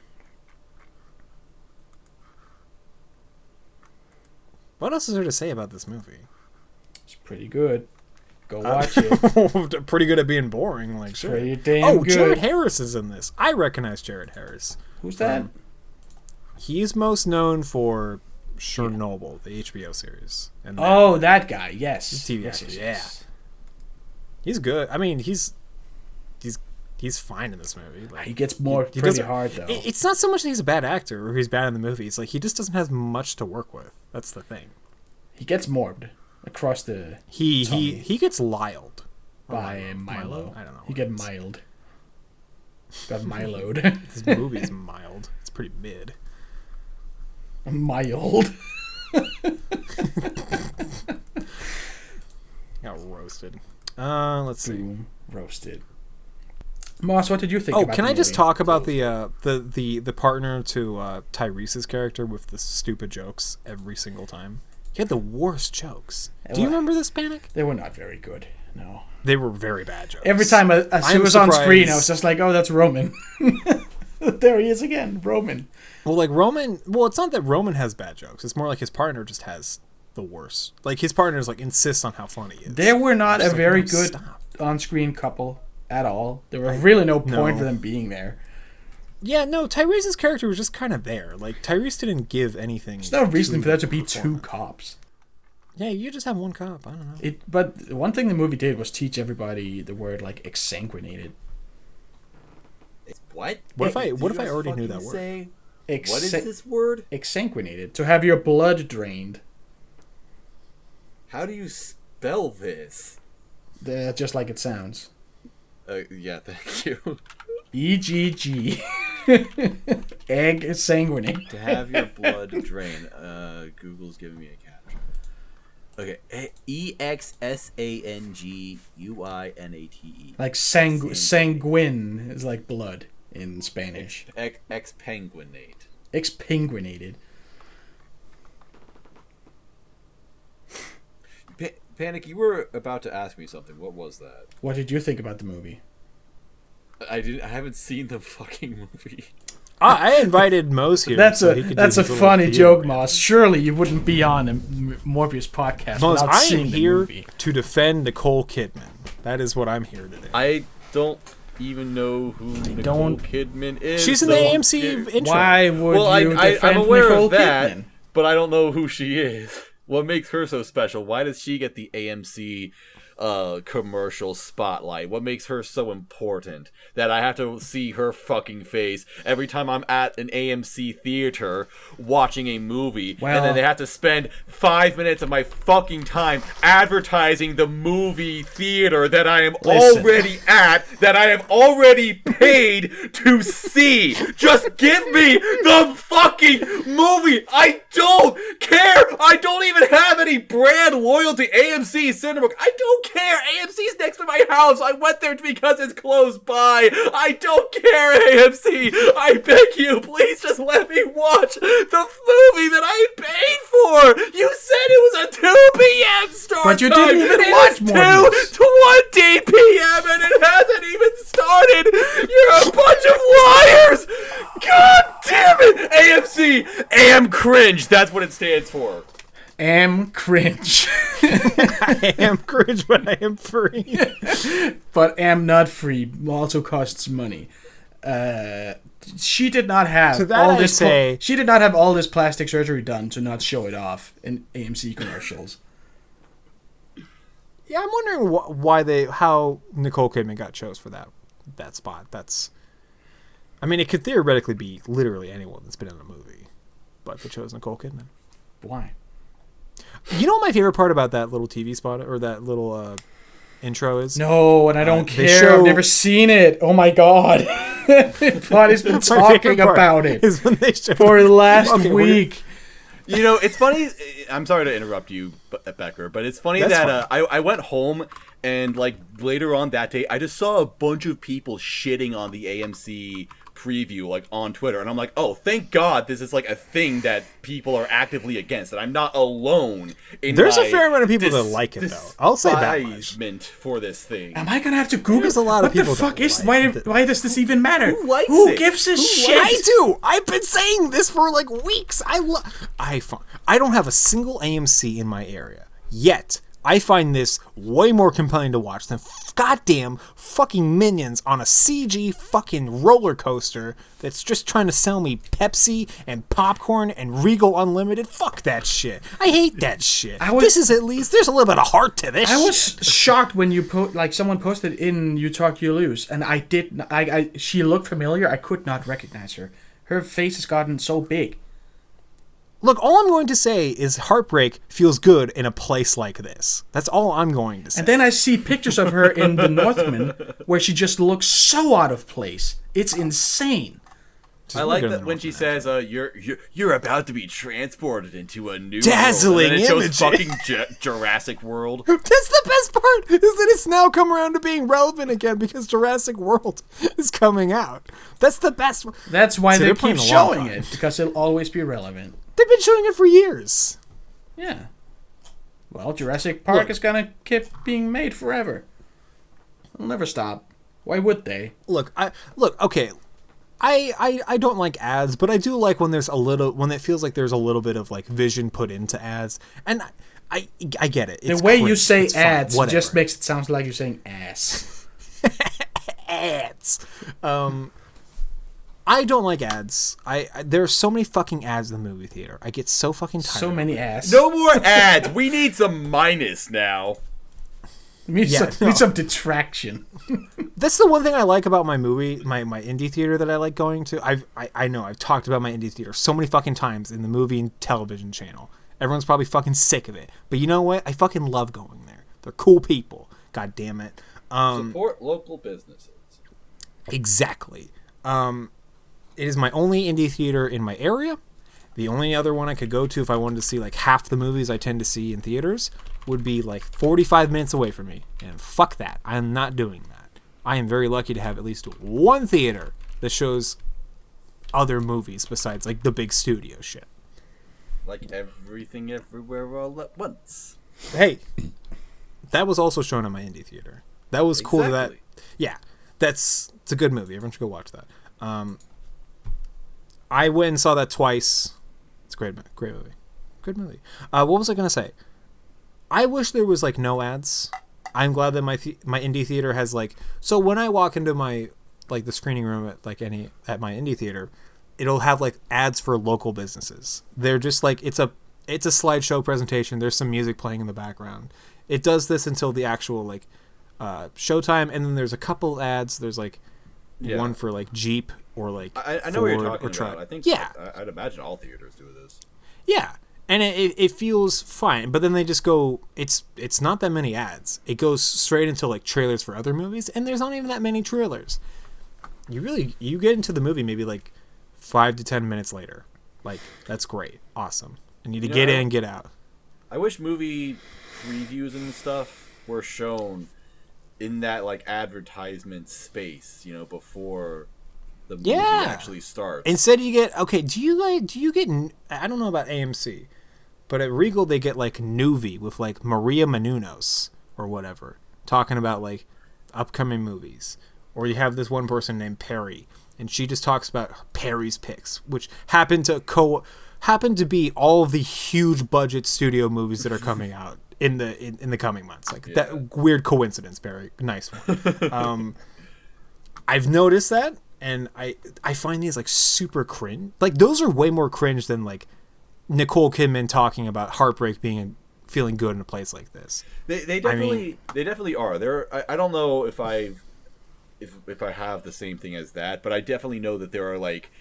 What else is there to say about this movie? It's pretty good. Go watch it. Pretty good at being boring, like sure. Pretty damn Oh, good. Jared Harris is in this. I recognize Jared Harris. Who's that? He's most known for Chernobyl, the HBO series. And Oh, that guy. Yes. TV yes, actor, yes. he's good. I mean, he's fine in this movie. Like, He gets more he pretty doesn't- hard though. It's not so much that he's a bad actor or he's bad in the movie. It's like he just doesn't have much to work with. That's the thing. He gets morbed across the He gets liled by Milo. I don't know. He what get it is. mild. Got miloed. This movie is mild. It's pretty mid. Mild. Got roasted. Let's see. Boom. Roasted. Moss, what did you think Oh, about can the I just movie? talk about the partner to Tyrese's character with the stupid jokes every single time? He had the worst jokes. Do you remember this, Panic? They were not very good. No. They were very bad jokes. Every time she I'm was on screen, I surprised- was just like, "Oh, that's Roman." There he is again, Roman. Well, like Roman. Well, it's not that Roman has bad jokes. It's more like his partner just has the worst. Like his partner's like insists on how funny he is. They were not a Just like, very no, good stop. on-screen couple at all. There was really no point for them being there. Yeah, no. Tyrese's character was just kind of there. Like Tyrese didn't give anything. There's no reason for there to the be two performance. cops. Yeah, you just have one cop. I don't know. But one thing the movie did was teach everybody the word like exsanguinated. What? What if I Did you guys already knew fucking that word? say, what is this word? Exsanguinated. To have your blood drained. How do you spell this? Just like it sounds. Yeah, thank you. EGG. Egg sanguinate. To have your blood drain. Google's giving me a caption. Okay, EXSANGUINATE. Like sanguine is like blood in Spanish. Expenguinate. Expenguinated. Panic, you were about to ask me something. What was that? What did you think about the movie? I haven't seen the fucking movie. I invited Mose here. That's so a he could that's do a his little funny theater joke, rant. Moss. Surely you wouldn't be on a Morbius podcast Mose, without I am seeing the here movie. to defend Nicole Kidman. That is what I'm here today. I don't even know who Nicole don't- Kidman is. She's in the AMC intro. Why would Well, you I'm defend aware Nicole of that, Kidman? but I don't know who she is. What makes her so special? Why does she get the AMC commercial spotlight? What makes her so important that I have to see her fucking face every time I'm at an AMC theater watching a movie, Well- and then they have to spend 5 minutes of my fucking time advertising the movie theater that I am Listen. already at, that I have already paid to see. Just give me the fucking movie. I don't care. I don't even have any brand loyalty. AMC Cinema. I don't care. AMC's next to my house. I went there because it's close by. I don't care, AMC. I beg you, please just let me watch the movie that I paid for. You said it was a 2 p.m. start But you time. didn't even It watch is Morbius. 2:20 p.m. and it hasn't even started. You're a bunch of liars. God damn it. AMC. AM cringe. That's what it stands for. Am cringe. I am cringe, but I am free. But am not free also costs money. She did not have To that all I this. say- She did not have all this plastic surgery done to not show it off in AMC commercials. Yeah, I'm wondering how Nicole Kidman got chose for that spot. I mean, it could theoretically be literally anyone that's been in a movie, but they chose Nicole Kidman. Why? You know what my favorite part about that little TV spot or that little intro is? No, and I don't they care. show- I've never seen it. Oh my god. Buddy's been My talking favorite part about it is when they show for the last Okay, we're week. You know, it's funny. I'm sorry to interrupt you, Becker, but it's funny That's that I went home and like later on that day, I just saw a bunch of people shitting on the AMC preview like on Twitter, and I'm like, oh, thank God, this is like a thing that people are actively against, and I'm not alone. There's a fair amount of people that like it, though. I'll say that much. despisement for this thing. Am I gonna have to Google? There's a lot of what people the fuck that is? like it. Why does this even matter? Who likes Who it? gives a Who shit? I do. I've been saying this for like weeks. I don't have a single AMC in my area yet. I find this way more compelling to watch than goddamn fucking Minions on a CG fucking roller coaster that's just trying to sell me Pepsi and popcorn and Regal Unlimited. Fuck that shit. I hate that shit. This is at least, there's a little bit of heart to this I was shit. shocked when you someone posted in You Talk You Lose, and she looked familiar. I could not recognize her. Her face has gotten so big. Look, all I'm going to say is heartbreak feels good in a place like this. That's all I'm going to say. And then I see pictures of her in The Northman where she just looks so out of place. It's insane. I like that when she says, "You're about to be transported into a new Dazzling world." And then it shows imagery. fucking Jurassic World. That's the best part, is that it's now come around to being relevant again because Jurassic World is coming out. That's the best. That's why So they they're keep playing a long showing time. it, because it'll always be relevant. They've been showing it for years. Yeah. Well, Jurassic Park is gonna keep being made forever. It'll never stop. Why would they? Look, okay. I don't like ads, but I do like when it feels like there's a little bit of like vision put into ads, and I get it. It's the way you cringe. say It's fine. ads Whatever. just makes it sound like you're saying ass. Ads. I don't like ads. There's so many fucking ads in the movie theater. I get so fucking tired. So many ass. No more ads. We need some minus now. We need some detraction. That's the one thing I like about my movie, my indie theater that I like going to. I know I've talked about my indie theater so many fucking times in the movie and television channel. Everyone's probably fucking sick of it, but you know what? I fucking love going there. They're cool people. God damn it. Support local businesses. Exactly. It is my only indie theater in my area. The only other one I could go to if I wanted to see like half the movies I tend to see in theaters would be like 45 minutes away from me. And fuck that. I'm not doing that. I am very lucky to have at least one theater that shows other movies besides like the big studio shit. Like everything everywhere all at once. Hey, that was also shown in my indie theater. That was cool. That, yeah, it's a good movie. Everyone should go watch that. I went and saw that twice. It's a great movie. Good movie. What was I gonna say? I wish there was like no ads. I'm glad that my indie theater has like. So when I walk into my like the screening room at my indie theater, it'll have like ads for local businesses. They're just like it's a slideshow presentation. There's some music playing in the background. It does this until the actual like showtime, and then there's a couple ads. There's like one for like Jeep or like I know what you're talking about. I think I'd imagine all theaters do this. Yeah, and it feels fine, but then they just go. It's not that many ads. It goes straight into like trailers for other movies, and there's not even that many trailers. You get into the movie maybe like 5 to 10 minutes later. Like that's great, awesome. I need to get in and get out. I wish movie previews and stuff were shown in that like advertisement space, before the movie actually starts. Instead you get do you get I don't know about AMC, but at Regal they get like Nuvi with like Maria Menounos or whatever talking about like upcoming movies, or you have this one person named Perry and she just talks about Perry's picks, which happen to be all of the huge budget studio movies that are coming out in the coming months. Like that weird coincidence, Barry. Nice one. I've noticed that, and I find these like super cringe. Like those are way more cringe than like Nicole Kidman talking about heartbreak feeling good in a place like this. They definitely are. I don't know if I have the same thing as that, but I definitely know that there are like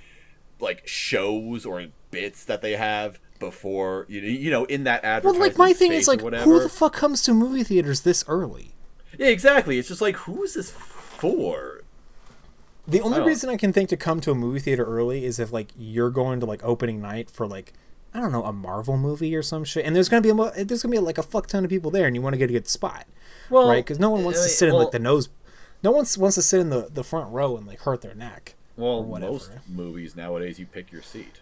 shows or bits that they have before in that advertisement. Well, like my thing is like, who the fuck comes to movie theaters this early? Yeah, exactly. It's just like, who is this for? The only reason I can think to come to a movie theater early is if like you're going to like opening night for like I don't know, a Marvel movie or some shit, and there's gonna be like a fuck ton of people there, and you want to get a good spot, right? Because no one wants to sit in like the nose. No one wants to sit in the front row and like hurt their neck. Well, most movies nowadays you pick your seat.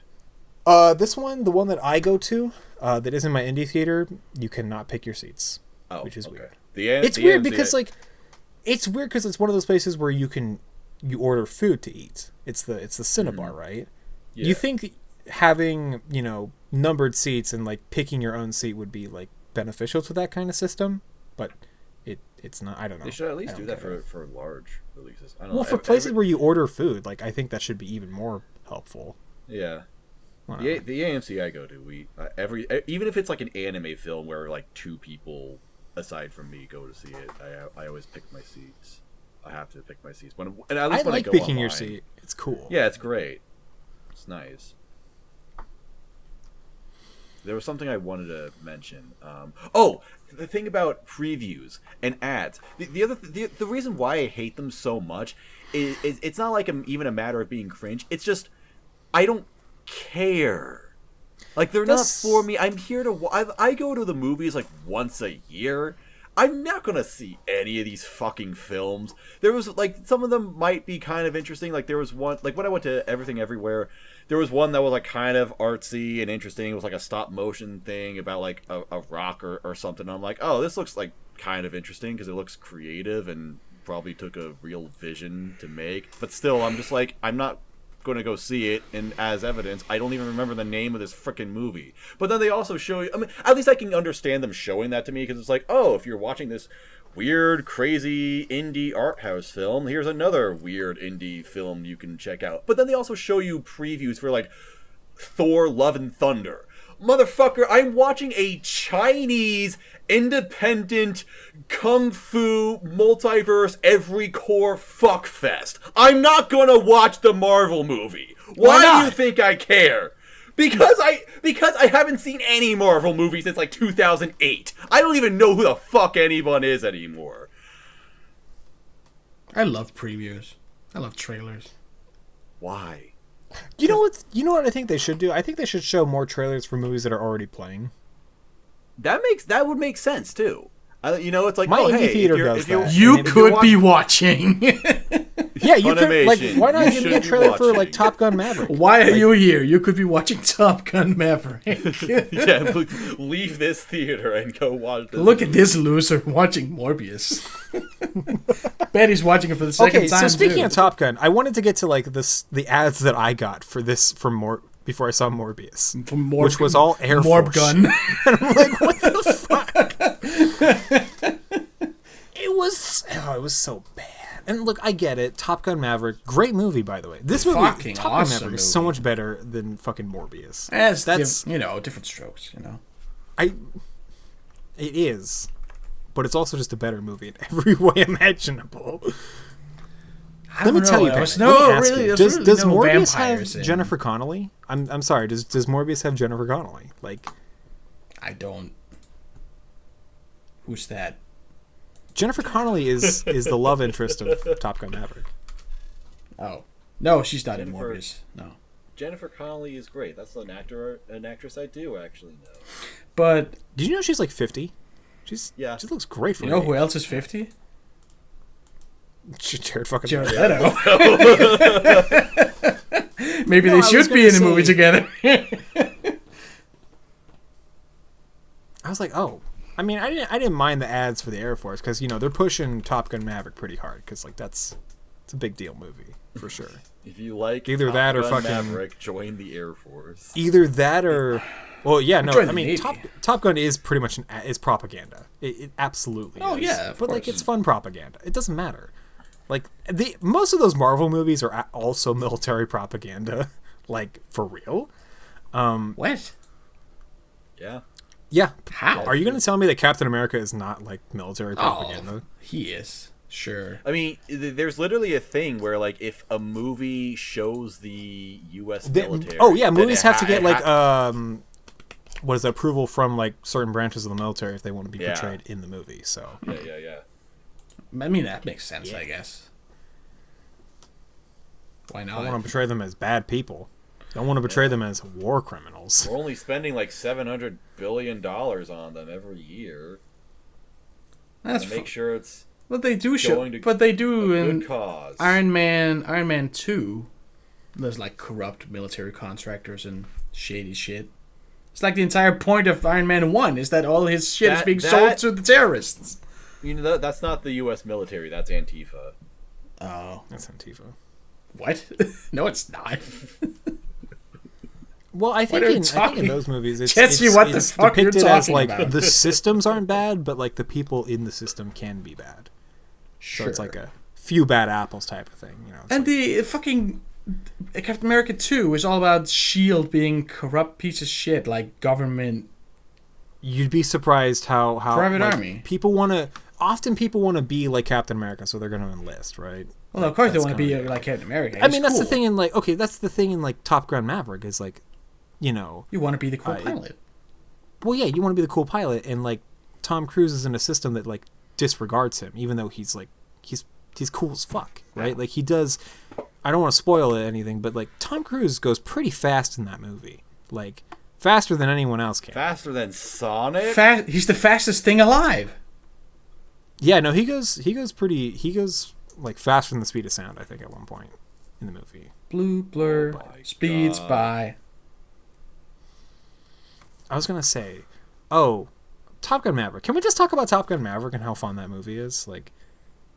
This one, the one that I go to, that is in my indie theater, you cannot pick your seats, which is weird. It's weird because it's one of those places where you order food to eat. It's the Cinebar, right? Yeah. You think having numbered seats and like picking your own seat would be like beneficial to that kind of system, but it's not. I don't know. They should at least do that for large releases. I don't know. Well, for places where you order food, like I think that should be even more helpful. Yeah. The AMC I go to, even if it's like an anime film where like 2 people aside from me go to see it, I always pick my seats. I have to pick my seats. I like picking your seat. It's cool. Yeah, it's great. It's nice. There was something I wanted to mention. The thing about previews and ads. The reason why I hate them so much is it's not like even a matter of being cringe. It's just I don't care. Like they're not for me. I'm here to. I go to the movies like once a year. I'm not gonna see any of these fucking films. There was like some of them might be kind of interesting. Like there was one like when I went to Everything Everywhere. There was one that was like kind of artsy and interesting. It was like a stop motion thing about like a rock or something. And I'm like, oh, this looks like kind of interesting because it looks creative and probably took a real vision to make. But still, I'm just like, I'm not going to go see it, and as evidence, I don't even remember the name of this freaking movie. But then they also show you, I mean, at least I can understand them showing that to me, because it's like, oh, if you're watching this weird, crazy indie art house film, here's another weird indie film you can check out. But then they also show you previews for, like, Thor Love and Thunder. Motherfucker, I'm watching a Chinese independent kung fu multiverse every core fuckfest. I'm not gonna watch the Marvel movie. Why do you think I care? Because I haven't seen any Marvel movie since like 2008. I don't even know who the fuck anyone is anymore. I love previews. I love trailers. Why? You know what? You know what I think they should do? I think they should show more trailers for movies that are already playing. That would make sense too. It's like, My indie theater does that. You could be watching. Yeah, you could. Like, Funimation, why not you give me a should be trailer for like watching. Top Gun Maverick? Why are you here? You could be watching Top Gun Maverick. Yeah, leave this theater and go watch this. Look at this loser watching Morbius. Betty's watching it for the second Okay, time. so speaking too. of Top Gun, I wanted to get to like the ads that I got for this from more before I saw Morbius, which was all Air Morb Force. gun. And I'm like, what the fuck? It was so bad. And look, I get it. Top Gun Maverick, great movie, by the way. This movie, Fucking Top awesome Gun Maverick, is so movie. much better than fucking Morbius. That's different strokes. It is, but it's also just a better movie in every way imaginable. Let me tell you, Pat, let me ask you, does Morbius have Jennifer Connelly? I'm sorry. Does Morbius have Jennifer Connelly? Like, I don't. Who's that? Jennifer Connelly is the love interest of Top Gun Maverick. Oh no, she's not in Jennifer- Morbius. No, Jennifer Connelly is great. That's an actress I do actually know. but Did you know she's like 50? She looks great for you know her who age. else is 50? Jared fucking Jared Leto. Leto. Maybe they I was should be gonna in a movie say- together. I was like, oh. I mean, I didn't mind the ads for the Air Force because they're pushing Top Gun Maverick pretty hard because like it's a big deal movie for sure. If you like Either Top that or Gun fucking- Maverick, join the Air Force. Either that or, well, yeah, no. Join the I mean, Navy. Top Gun is pretty much is propaganda. It absolutely. Oh, is. yeah, of but like course. it's fun propaganda. It doesn't matter. Like most of those Marvel movies are also military propaganda, like for real. What? Yeah. Yeah. How? Are you going to tell me that Captain America is not like military propaganda? Oh, he is. Sure. I mean, there's literally a thing where, like, if a movie shows the U.S. military... then movies it have to ha- get it like ha- what is the approval from like certain branches of the military if they want to be Yeah. portrayed in the movie. So Yeah. I mean, that makes sense, Yeah. I guess. Why I not? don't want to portray them as bad people. I don't want to portray them as war criminals. We're only spending, like, $700 billion on them every year. That's To make sure it's But they do show. going to But they a do good in cause. Iron Man 2. There's like corrupt military contractors and shady shit. It's like the entire point of Iron Man 1 is that all his shit is being sold to the terrorists. You know, that's not the U.S. military. That's Antifa. Oh, That's Antifa. what? No, it's not. Well, I think are you in talking- those movies, it's, Jesse, it's, what the it's fuck you're depicted as talking like about? the systems aren't bad, but like the people in the system can be bad. Sure. So it's like a few bad apples type of thing, It's And like, the fucking Captain America 2 is all about S.H.I.E.L.D. being corrupt piece of shit, like government. you'd be surprised how Private like, Army. people want to be like Captain America, so they're going to enlist, right? Well, of course they That's want to be kinda- like Captain America. I He's mean, that's the cool. thing in like that's the thing in like Top Gun Maverick is like, You want to be the cool I- pilot. well, yeah, you want to be the cool pilot, and like Tom Cruise is in a system that like disregards him, even though he's like he's cool as fuck, right? Like he does. I don't want to spoil it anything, but like Tom Cruise goes pretty fast in that movie, like faster than anyone else can. Faster than Sonic? He's the fastest thing alive. Yeah, no, he goes like faster than the speed of sound, I think, at one point in the movie. Blue blur, speeds God. by. I was gonna say, Top Gun Maverick. Can we just talk about Top Gun Maverick and how fun that movie is? Like,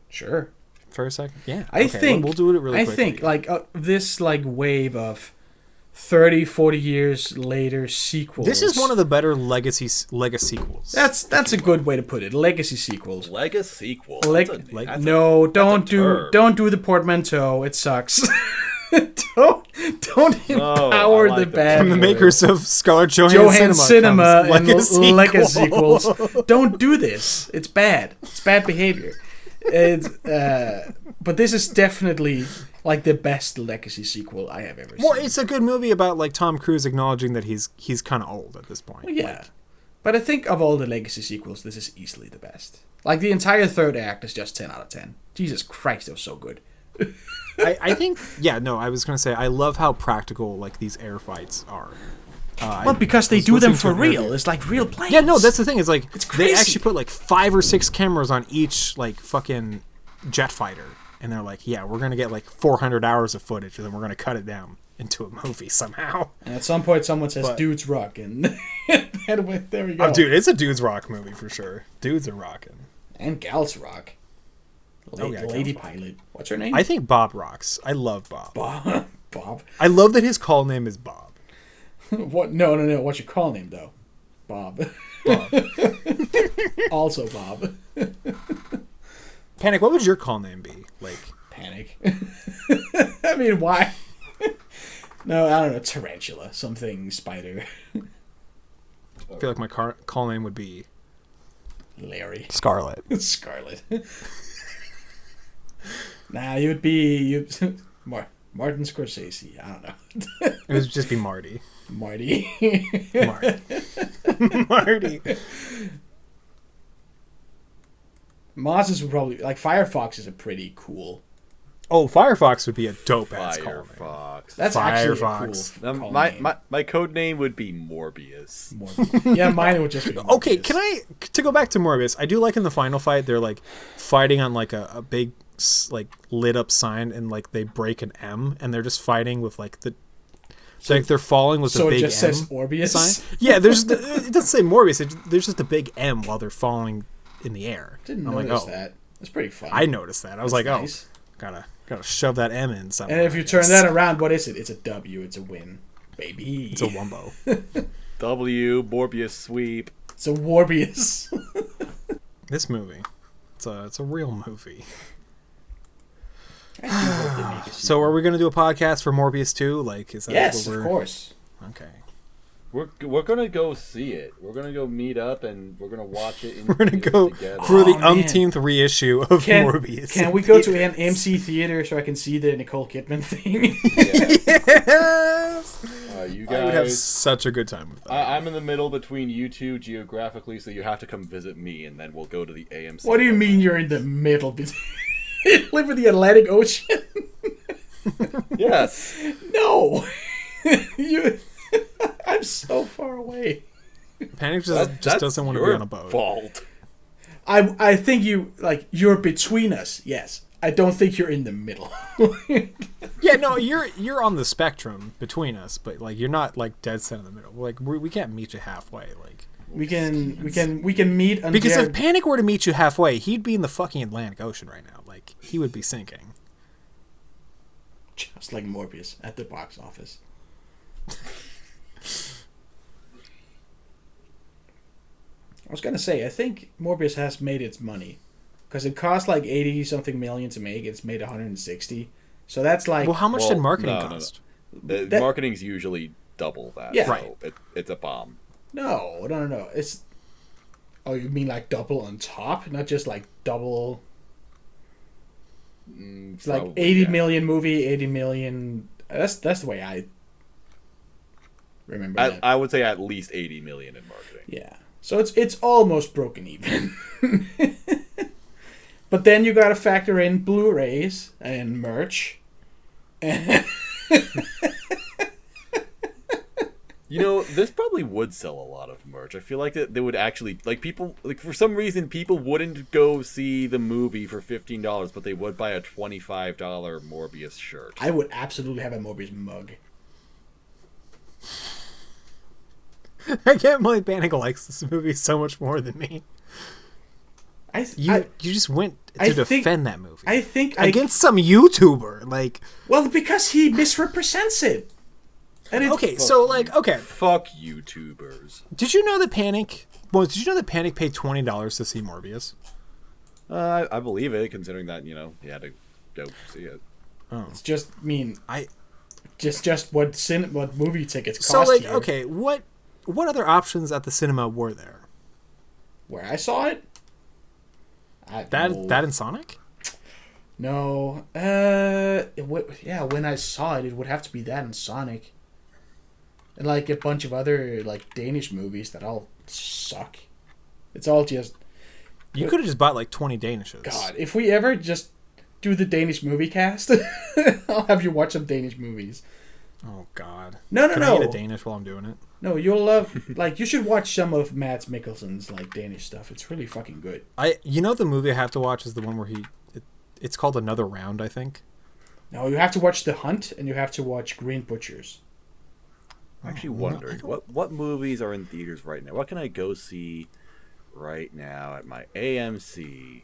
Sure. for a second? Yeah. I okay, think we'll do it really I quickly. think like this like wave of 30, 40 years later sequels. This is one of the better legacy sequels. That's a good way to put it. Legacy sequels. Legacy sequel. No, don't do the portmanteau. It sucks. don't empower like the the bad From the word. makers of Scarlett Johansson Cinema and Legacy Legacy sequels. sequels. Don't do this. It's bad. It's bad behavior. It's but this is definitely like the best legacy sequel I have ever seen. Well, it's a good movie about like Tom Cruise acknowledging that he's kind of old at this point. Yeah. But I think of all the legacy sequels, this is easily the best. Like the entire third act is just 10 out of 10. Jesus Christ, it was so good. I think I was gonna say I love how practical like these air fights are. Well, because they do them for real. It's like real planes. Yeah, no, that's the thing. It's like It's crazy. they actually put like 5 or 6 cameras on each like fucking jet fighter, and they're like, yeah, we're gonna get like 400 hours of footage, and then we're gonna cut it down into a movie somehow. And at some point, someone says, "Dudes rock," and there we go. Oh, dude, it's a dudes rock movie for sure. Dudes are rocking. And gals rock. Lady gals rock. pilot. What's her name? I think Bob rocks. I love Bob. Bob. I love that his call name is Bob. What? No. What's your call name though? Bob. Also Bob. Panic, what would your call name be? Like Panic. I mean, why? No, I don't know. Tarantula. Something spider. I feel like my call name would be Larry. Scarlet. Scarlet. Nah, you would be Martin Scorsese. I don't know. It would just be Marty. Marty. Marty. Moz's would probably like Firefox is a pretty cool. Oh, Firefox would be a dope ass call name. Firefox. That's actually a Firefox. cool call My, name. my code name would be Morbius. Yeah, mine would just be Okay, Morbius. to go back to Morbius, I do like in the final fight, they're like fighting on like a big like lit up sign, and like they break an M, and they're just fighting with like the like they're falling with So a it big just M says Orbius? sign. Yeah, it doesn't say Morbius. There's just a big M while they're falling in the air. Didn't I'm notice like, that. That's pretty fun. I noticed that. I was That's like, nice. gotta shove that M in somewhere. And if you turn that around, what is it? It's a W. It's a win, baby. it's a wumbo. W, Morbius sweep. It's a Warbius. This movie, it's a real movie. I do hope they make a So sequel. are we gonna do a podcast for Morbius 2? Like, is that Yes, what of we're... course. Okay. We're gonna go see it. We're gonna go meet up and we're gonna watch it. In We're gonna theaters go together. for the Oh, man. umpteenth reissue of Morbius. Can we go to an MC theater so I can see the Nicole Kidman thing? Yes! You I would have guys, such a good time with that. I'm in the middle between you two geographically, so you have to come visit me, and then we'll go to the AMC. What do you mean you're in the middle? You live in the Atlantic Ocean? Yes. No. I'm so far away. Panic just doesn't want to be on a boat. Fault. I think you're between us. Yes. I don't think you're in the middle. Yeah, no, you're on the spectrum between us, but like you're not like dead set in the middle. Like we can't meet you halfway. Like we can meet on because if Panic were to meet you halfway, he'd be in the fucking Atlantic Ocean right now. Like he would be sinking. just like Morbius at the box office. I was gonna say, I think Morbius has made its money because it cost like 80 something million to make. It's made 160, so that's like. Well, how much did marketing no. cost? Marketing's usually double that. Yeah. so Right. It's a bomb. No. It's. Oh, you mean like double on top, not just like double. It's like Probably, 80 yeah. million movie, 80 million. That's the way I remember that. I would say at least 80 million in marketing. Yeah. So it's almost broken even. But then you got to factor in Blu-rays and merch. You know, this probably would sell a lot of merch. I feel like that they would actually like people like for some reason people wouldn't go see the movie for $15, but they would buy a $25 Morbius shirt. I would absolutely have a Morbius mug. I can't believe Panic likes this movie so much more than me. You just went to defend that movie. I think against some YouTuber, like. Well, because he misrepresents it. And Okay, so okay. Fuck YouTubers. Did you know that Panic? Well, did you know that Panic paid $20 to see Morbius? I believe it, considering that he had to go see it. Oh. It's just just what movie tickets cost. So here. okay, what other options at the cinema were there? Where I saw it? That in Sonic? No. When I saw it, it would have to be that in Sonic. And like a bunch of other like Danish movies that all suck. It's all just. You could have just bought like 20 Danishes. God, if we ever just do the Danish movie cast, I'll have you watch some Danish movies. Oh God. No. Can I eat a Danish while I'm doing it? No, you'll love. You should watch some of Mads Mikkelsen's like Danish stuff. It's really fucking good. The movie I have to watch is the one where it's called Another Round, I think. No, you have to watch The Hunt and you have to watch Green Butchers. I'm actually wondering what movies are in theaters right now. What can I go see right now at my AMC?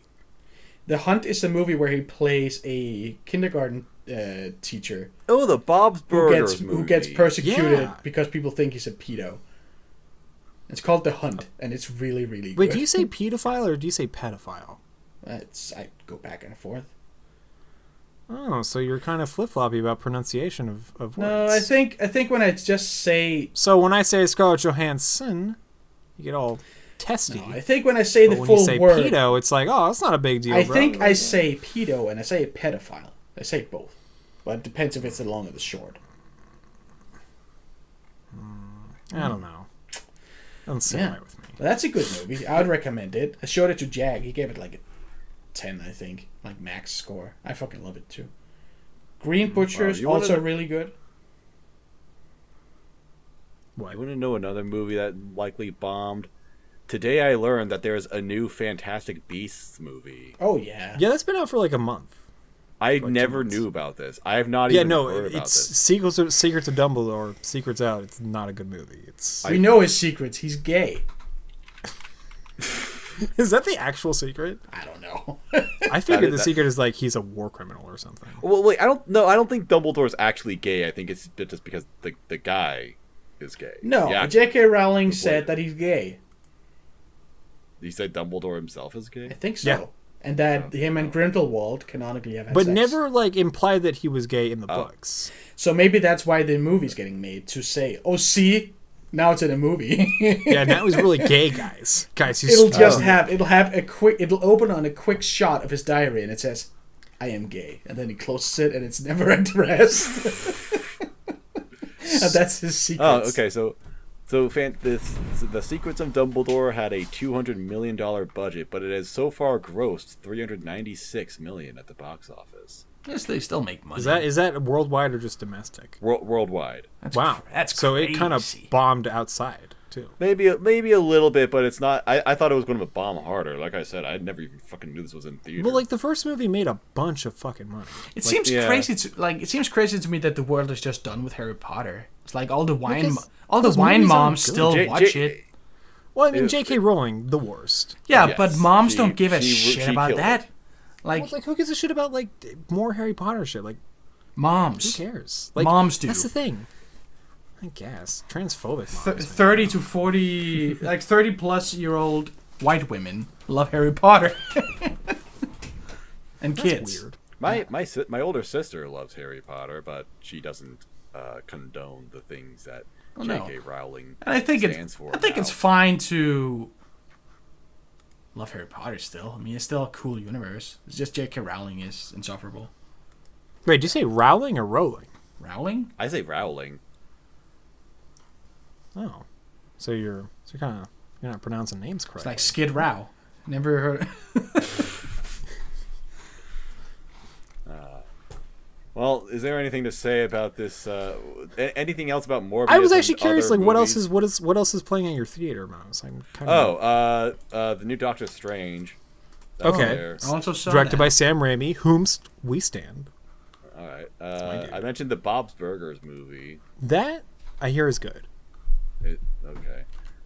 The Hunt is a movie where he plays a kindergarten teacher. Oh, the Bob's Burgers movie. Who gets persecuted because people think he's a pedo. It's called The Hunt, and it's really, really good. Wait, do you say pedophile or do you say pedophile? I go back and forth. Oh, so you're kind of flip-floppy about pronunciation of words. No, I think when I just say... So when I say Scarlett Johansson, you get all testy. No, I think when I say the full word... when you say pedo, it's like, oh, it's not a big deal, I think I say pedo and I say pedophile. I say both. But it depends if it's the long or the short. I don't know. Doesn't sit right with me. Well, that's a good movie. I would recommend it. I showed it to Jag. He gave it like a 10, I think. Like max score. I fucking love it too. Green Butchers, also really good. What? You want to know another movie that likely bombed? Today I learned that there's a new Fantastic Beasts movie. Oh, yeah. Yeah, that's been out for like a month. I never knew about this. I have not even heard about this. Secrets of Dumbledore. Secrets Out. It's not a good movie. We know his secrets. He's gay. Is that the actual secret? I don't know. I figured the secret is like he's a war criminal or something. Well, wait, I don't think Dumbledore's actually gay. I think it's just because the guy is gay. No, J.K. Rowling said that he's gay. He said Dumbledore himself is gay? I think so. Yeah. And that him and Grindelwald canonically have had But sex. never like implied that he was gay in the books. So maybe that's why the movie's getting made, to say, oh, see, now it's in a movie. Yeah, now he's really gay, guys. It'll open on a quick shot of his diary and it says, I am gay. And then he closes it and it's never addressed. And that's his secret. Oh, okay, so the Secrets of Dumbledore had a $200 million budget, but it has so far grossed $396 million at the box office. Yes, they still make money. Is that worldwide or just domestic? Worldwide. That's so crazy. It kind of bombed outside too. Maybe a little bit, but it's not. I thought it was going to bomb harder. Like I said, I never even fucking knew this was in theater. Well, like the first movie made a bunch of fucking money. It seems crazy. It seems crazy to me that the world is just done with Harry Potter. It's like all the wine moms still watch it. Well, I mean, J.K. Rowling, the worst. Yeah, yes, but moms don't give a shit about that. Like who gives a shit about like more Harry Potter shit? Like moms. Who cares? Like moms do. That's the thing. I guess transphobic moms. 30 to 40, like 30-plus-year-old white women love Harry Potter. And that's kids. Weird. My older sister loves Harry Potter, but she doesn't condone the things that J.K. Rowling stands for. I think it's fine to love Harry Potter still. I mean, it's still a cool universe. It's just J.K. Rowling is insufferable. Wait, did you say Rowling or Rowling? Rowling? I say Rowling. Oh, so you're not pronouncing names correctly. It's like Skid Row. Never heard. Well, is there anything to say about this? Anything else about Morbius? I was actually curious, like, what else is playing at your theater, Mouse? I'm kind of... the new Doctor Strange. Okay, I also saw directed that. by Sam Raimi, whomst we stand. All right, I mentioned the Bob's Burgers movie. That I hear is good. Okay,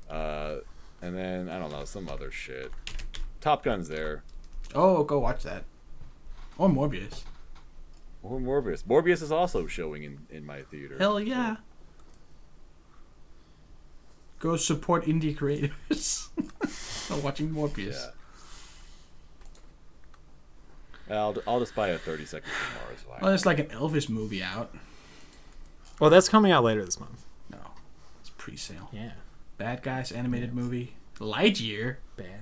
and then I don't know, some other shit. Top Gun's there. Oh, go watch that. Or Morbius. Or Morbius. Morbius is also showing in my theater. Hell yeah. Go support indie creators. While watching Morbius. Yeah. I'll just buy a 30 seconds from Mars. Well, there's like an Elvis movie out. Well, that's coming out later this month. No, it's pre-sale. Yeah. Bad Guys animated movie. Lightyear. Bad.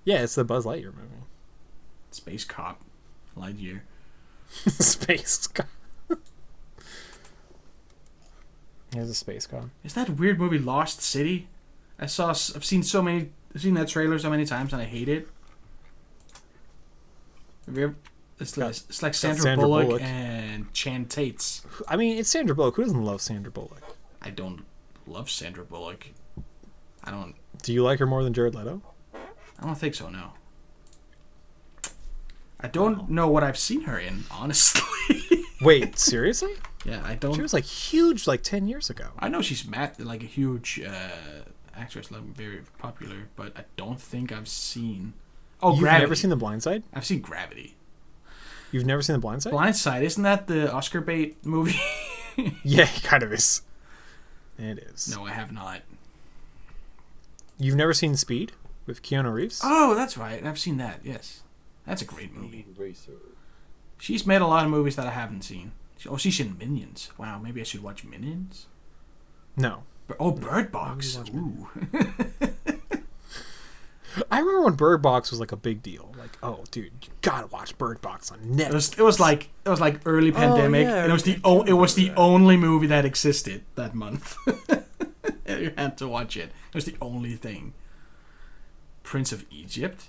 Yeah, it's the Buzz Lightyear movie. Space Cop. Lightyear. Space Cop. Here's a space cop. Is that weird movie Lost City? I've seen that trailer so many times and I hate it. It's like Sandra Bullock and Chan Tates. I mean, it's Sandra Bullock. Who doesn't love Sandra Bullock? I don't love Sandra Bullock. Do you like her more than Jared Leto? I don't think so, no. I don't know what I've seen her in, honestly. Wait, seriously? Yeah, I don't. She was like huge like 10 years ago. I know she's like a huge actress, like very popular, but I don't think I've seen. Oh, You've Gravity. never seen The Blind Side? I've seen Gravity. You've never seen The Blind Side? Blind Side, isn't that the Oscar bait movie? Yeah, it kind of is. It is. No, I have not. You've never seen Speed with Keanu Reeves? Oh, that's right. I've seen that. Yes, that's a great movie. Racer. She's made a lot of movies that I haven't seen. Oh, she's in Minions. Wow, maybe I should watch Minions. No. Oh, Bird Box. Ooh. I remember when Bird Box was like a big deal. Like, oh, dude, you gotta watch Bird Box on Netflix. It was like early pandemic. yeah, and it was the only movie that existed that month. You had to watch it. It was the only thing. Prince of Egypt.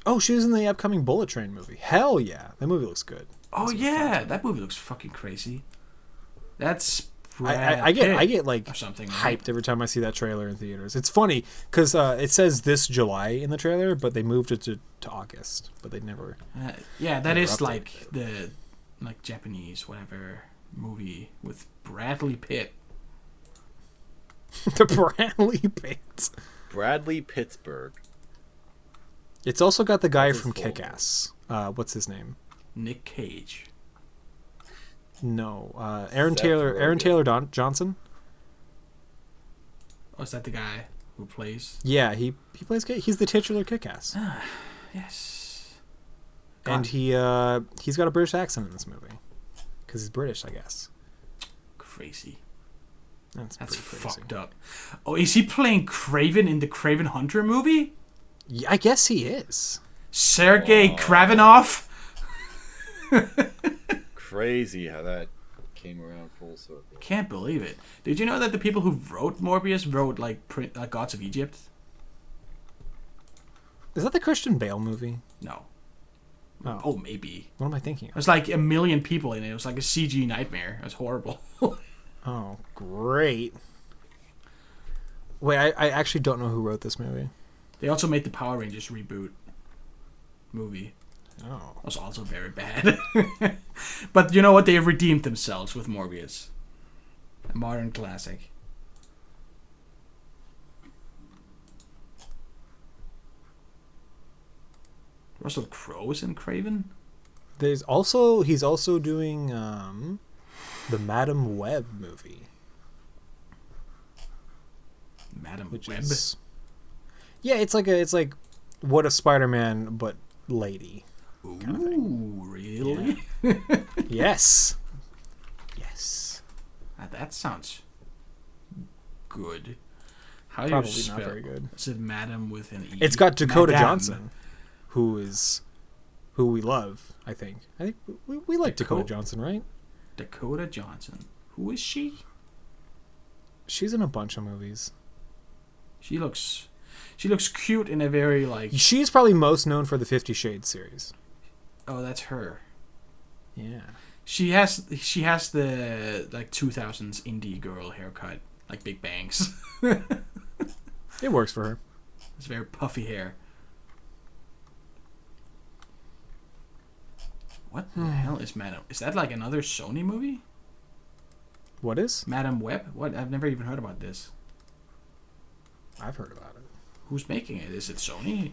Oh, she was in the upcoming Bullet Train movie. Hell yeah, that movie looks good. Oh yeah, that movie looks fucking crazy. That's I get like or something, hyped right? every time I see that trailer in theaters. It's funny because it says this July in the trailer, but they moved it to August. But they never. Yeah, that is updated like the Japanese whatever movie with Bradley Pitt. The Bradley Pitt. Bradley Pittsburgh. It's also got the guy What's from his full Kick-Ass. What's his name? Nick Cage. No, Seth Aaron Taylor Johnson. Oh, is that the guy who plays? Yeah, he plays. He's the titular Kick-Ass, Yes. and he's got a British accent in this movie because he's British, I guess. Crazy. That's That's pretty crazy. fucked up. Oh, is he playing Craven in the Craven Hunter movie? Yeah, I guess he is. Sergei Kravinoff? Crazy how that came around full circle. Can't believe it. Did you know that the people who wrote Morbius wrote like Gods of Egypt? Is that the Christian Bale movie? No. Oh. Oh, maybe. What am I thinking It of? was like 1 million people in it. It was like a CG nightmare. It was horrible. Oh, great. Wait, I actually don't know who wrote this movie. They also made the Power Rangers reboot movie. Oh. That was also very bad. But you know what? They have redeemed themselves with Morbius. A modern classic. Russell Crowe's in Craven? He's also doing the Madam Web movie, Madam which Web? is it's like What If Spider-Man but lady. Ooh, really? Yes. That sounds good. How do you Probably spell? not very good. Is it Madam with an E? It's got Dakota Madame. Johnson, who we love. I think we like Dakota Johnson, right? Dakota Johnson. Who is she? She's in a bunch of movies. She looks cute in a very like. She's probably most known for the 50 Shades series. Oh, that's her. Yeah. She has the like 2000s indie girl haircut, like big bangs. It works for her. It's very puffy hair. What the hell is Madam? Is that like another Sony movie? What is? Madam Web? What? I've never even heard about this. I've heard about it. Who's making it? Is it Sony?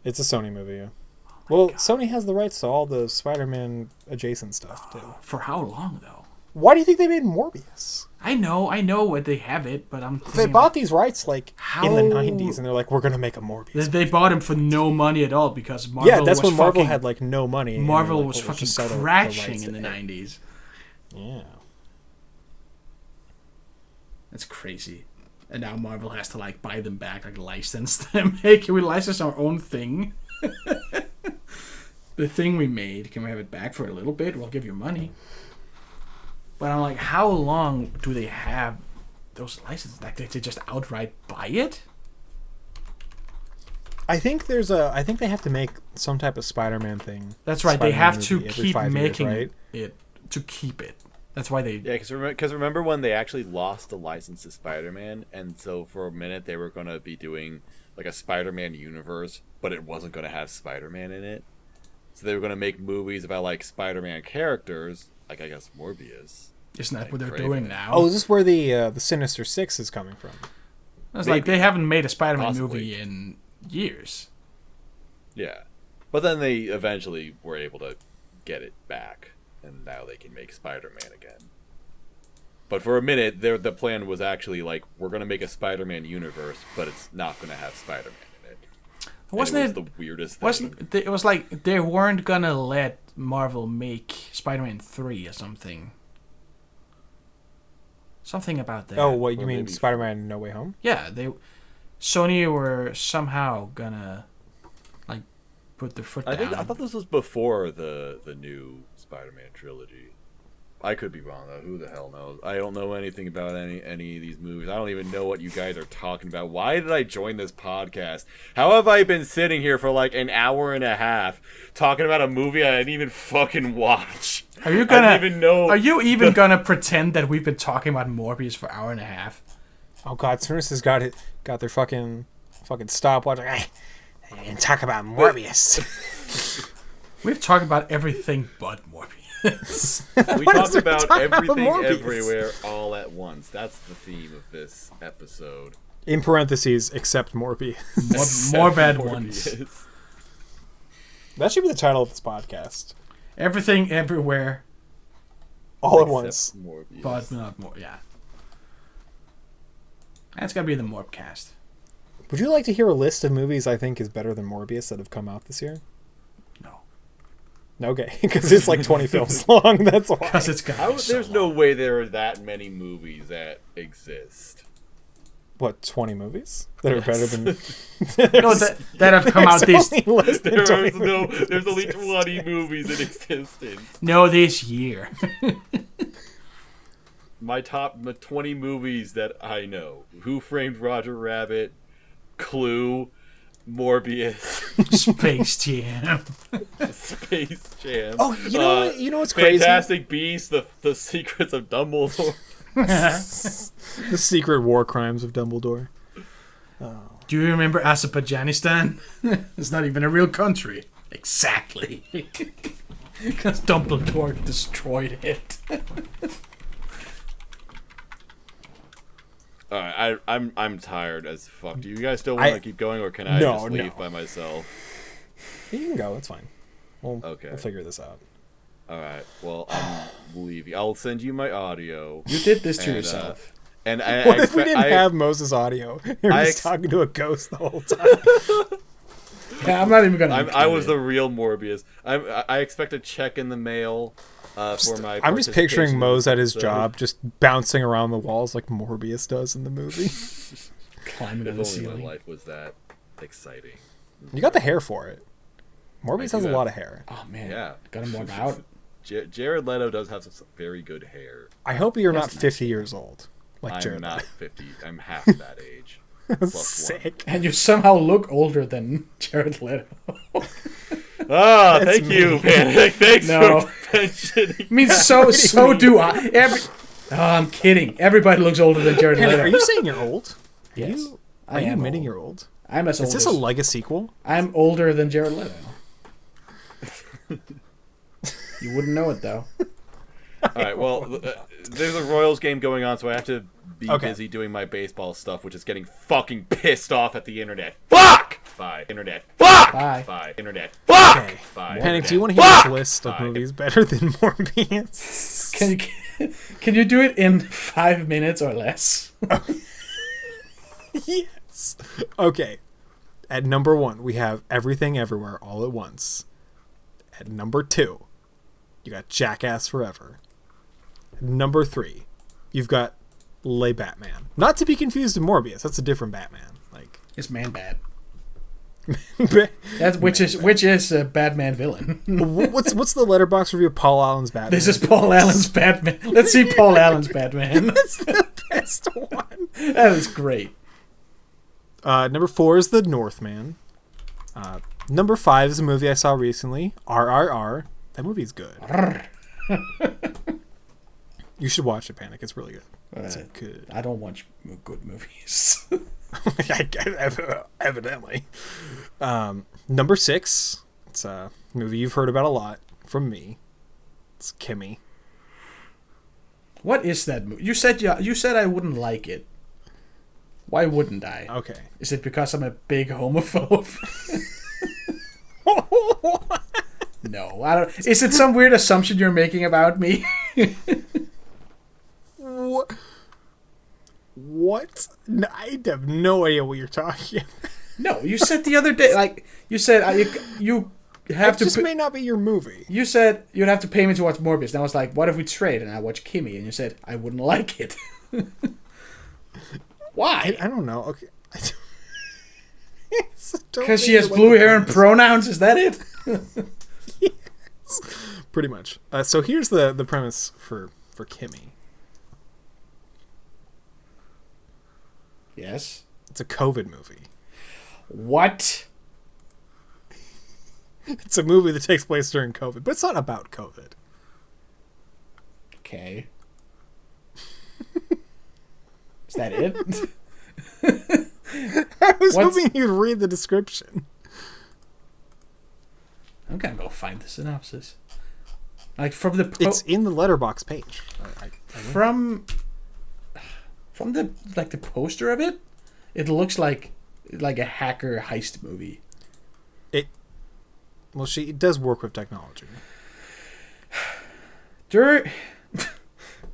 It's a Sony movie, yeah. Well, Sony has the rights to all the Spider-Man adjacent stuff, too. For how long, though? Why do you think they made Morbius? I know what they have it, but I'm thinking They bought these rights, in the How- 90s, and they're like, we're going to make a Morbius. They bought him for no money at all because Marvel Yeah, that's was when Marvel fucking, had, no money. and Marvel they're like, was "Well, let's fucking just sell the crashing rights in the to it." 90s. Yeah. That's crazy. And now Marvel has to buy them back, license them. Hey, can we license our own thing? The thing we made, can we have it back for a little bit? We'll give you money. But I'm like, how long do they have those licenses? They just outright buy it? I think they have to make some type of Spider-Man thing. That's right. They Spider-Man have to movie every keep 5 years, making right? it to keep it. That's why they. Yeah, because remember when they actually lost the license to Spider-Man, and so for a minute they were going to be doing a Spider-Man universe, but it wasn't going to have Spider-Man in it. So they were going to make movies about Spider-Man characters, I guess Morbius. Isn't that what they're Craven. doing now? Oh, is this where the Sinister Six is coming from? It's maybe. they haven't made a Spider-Man Possibly. movie in years. Yeah, but then they eventually were able to get it back, and now they can make Spider-Man again. But for a minute, the plan was actually we're going to make a Spider-Man universe, but it's not going to have Spider-Man in it. Wasn't And it? was the weirdest thing? It was they weren't gonna let Marvel make Spider-Man 3 or something. Something about that. Oh, what you Or mean maybe- Spider-Man No Way Home? Yeah, Sony were somehow gonna put their foot down. I thought this was before the new Spider-Man trilogy. I could be wrong though. Who the hell knows? I don't know anything about any of these movies. I don't even know what you guys are talking about. Why did I join this podcast? How have I been sitting here for an hour and a half talking about a movie I didn't even fucking watch? Are you I gonna? didn't even know. Are you even gonna pretend that we've been talking about Morbius for an hour and a half? Oh God, Sinrus has got their fucking stopwatch. And talk about Morbius. We've talked about everything but Morbius. We What talked is there about to talk about everything Morbius? everywhere all at once. That's the theme of this episode. In parentheses, except Morbius. More bad Morbius. ones. That should be the title of this podcast. Everything, everywhere, All at Except once. Morbius. but not more. Yeah, that's gotta be the Morbcast. Would you like to hear a list of movies I think is better than Morbius that have come out this year? No, Okay, because it's 20 films long. That's why. because it's gonna. Be so There's long. no way there are that many movies that exist. What, 20 movies that are better than? No, that have come out There's this. only less than 20 There's only movies. 20 movies in existence. No, this year. My top 20 movies that I know: Who Framed Roger Rabbit, Clue, Morbius, Space Jam. Space Jam. Oh, you know what's crazy? Fantastic Beasts: The Secrets of Dumbledore. The Secret War Crimes of Dumbledore. Do you remember Azerbaijanistan? It's not even a real country. Exactly. Because Dumbledore destroyed it. All right, I'm tired as fuck. Do you guys still want to keep going, or can I No, just leave no. by myself? You can go. It's fine. Okay. We'll figure this out. All right. Well, I'm leaving. I'll send you my audio. You did this to And, yourself. And I, What I if we expect- didn't I- have Moses' audio? You're I just ex- talking to a ghost the whole time. Yeah, I'm not even gonna. I was the include real Morbius. I expect a check in the mail for my. I'm just picturing participation in Mose this at his episode. job, just bouncing around the walls like Morbius does in the movie. it. Climbing If on the only ceiling. my life was that exciting. You got the hair for it. Morbius do has a have- lot of hair. Oh man. Yeah. Got him warm out. Jared Leto does have some very good hair. I hope you're not That's nice. 50 years old. Like I'm Jared not Leto. 50. I'm half that age. Plus one. Sick. And you somehow look older than Jared Leto. Ah, That's thank you, mean. Panic. Thanks No. for mentioning. I mean, so do I. I'm kidding. Everybody looks older than Jared Hannah, Leto. are you saying you're old? Yes. Are you am admitting old. you're old? I'm as old Is this as... a Legacy sequel? I'm older than Jared Leto. You wouldn't know it, though. All All right. Well, there's a Royals game going on, so I have to be Okay. busy doing my baseball stuff, which is getting fucking pissed off at the internet. Fuck! Bye. Internet. Fuck! Bye. Bye. Internet. Fuck! Okay. Bye. Panic, do you want to Internet. hear this list of Bye. movies better than Morbius? Can you do it in 5 minutes or less? Yes. Okay. At number 1, we have Everything Everywhere All at Once. At number 2, you got Jackass Forever. At number 3, you've got Le Batman. Not to be confused with Morbius. That's a different Batman. Like, It's Man Bad. That's which is a Batman villain. what's the letterbox review of Paul Allen's Batman? This is Paul Allen's Batman. Let's see Paul Allen's Batman. That's the best one. That is great. Number 4 is The Northman. Number 5 is a movie I saw recently, RRR. That movie's good. You should watch it, Panic. It's really good. It's good. I don't watch good movies. Evidently. Number 6. It's a movie you've heard about a lot from me. It's Kimmy. What is that movie? You said I wouldn't like it. Why wouldn't I? Okay. Is it because I'm a big homophobe? No, I don't. Is it some weird assumption you're making about me? What? No, I have no idea what you're talking about. No, you said the other day, like you said, you have It to. just may not be your movie. You said you'd have to pay me to watch Morbius, and I was like, "What if we trade?" And I watched Kimmy, and you said I wouldn't like it. Why? I don't know. Okay. Because she has blue hair and pronouns. Is that it? Pretty much. So here's the premise for Kimmy. Yes. It's a COVID movie. What? It's a movie that takes place during COVID, but it's not about COVID. Okay. Is that it? I was What's- hoping you'd read the description. I'm gonna go find the synopsis. Like from the It's in the letterbox page. from the like the poster of it, it looks like a hacker heist movie. Well, it does work with technology.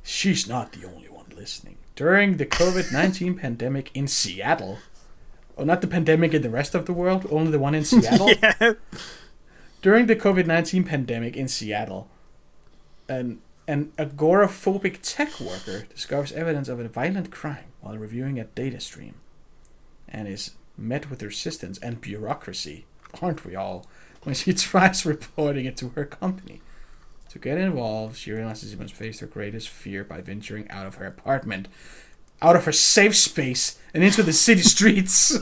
She's not the only one listening. During the COVID-19 pandemic in Seattle. Oh, not the pandemic in the rest of the world, only the one in Seattle. Yeah. During the COVID-19 pandemic in Seattle, an agoraphobic tech worker discovers evidence of a violent crime while reviewing a data stream and is met with resistance and bureaucracy, aren't we all, when she tries reporting it to her company. To get involved, she realizes she must face her greatest fear by venturing out of her apartment, out of her safe space, and into the city streets,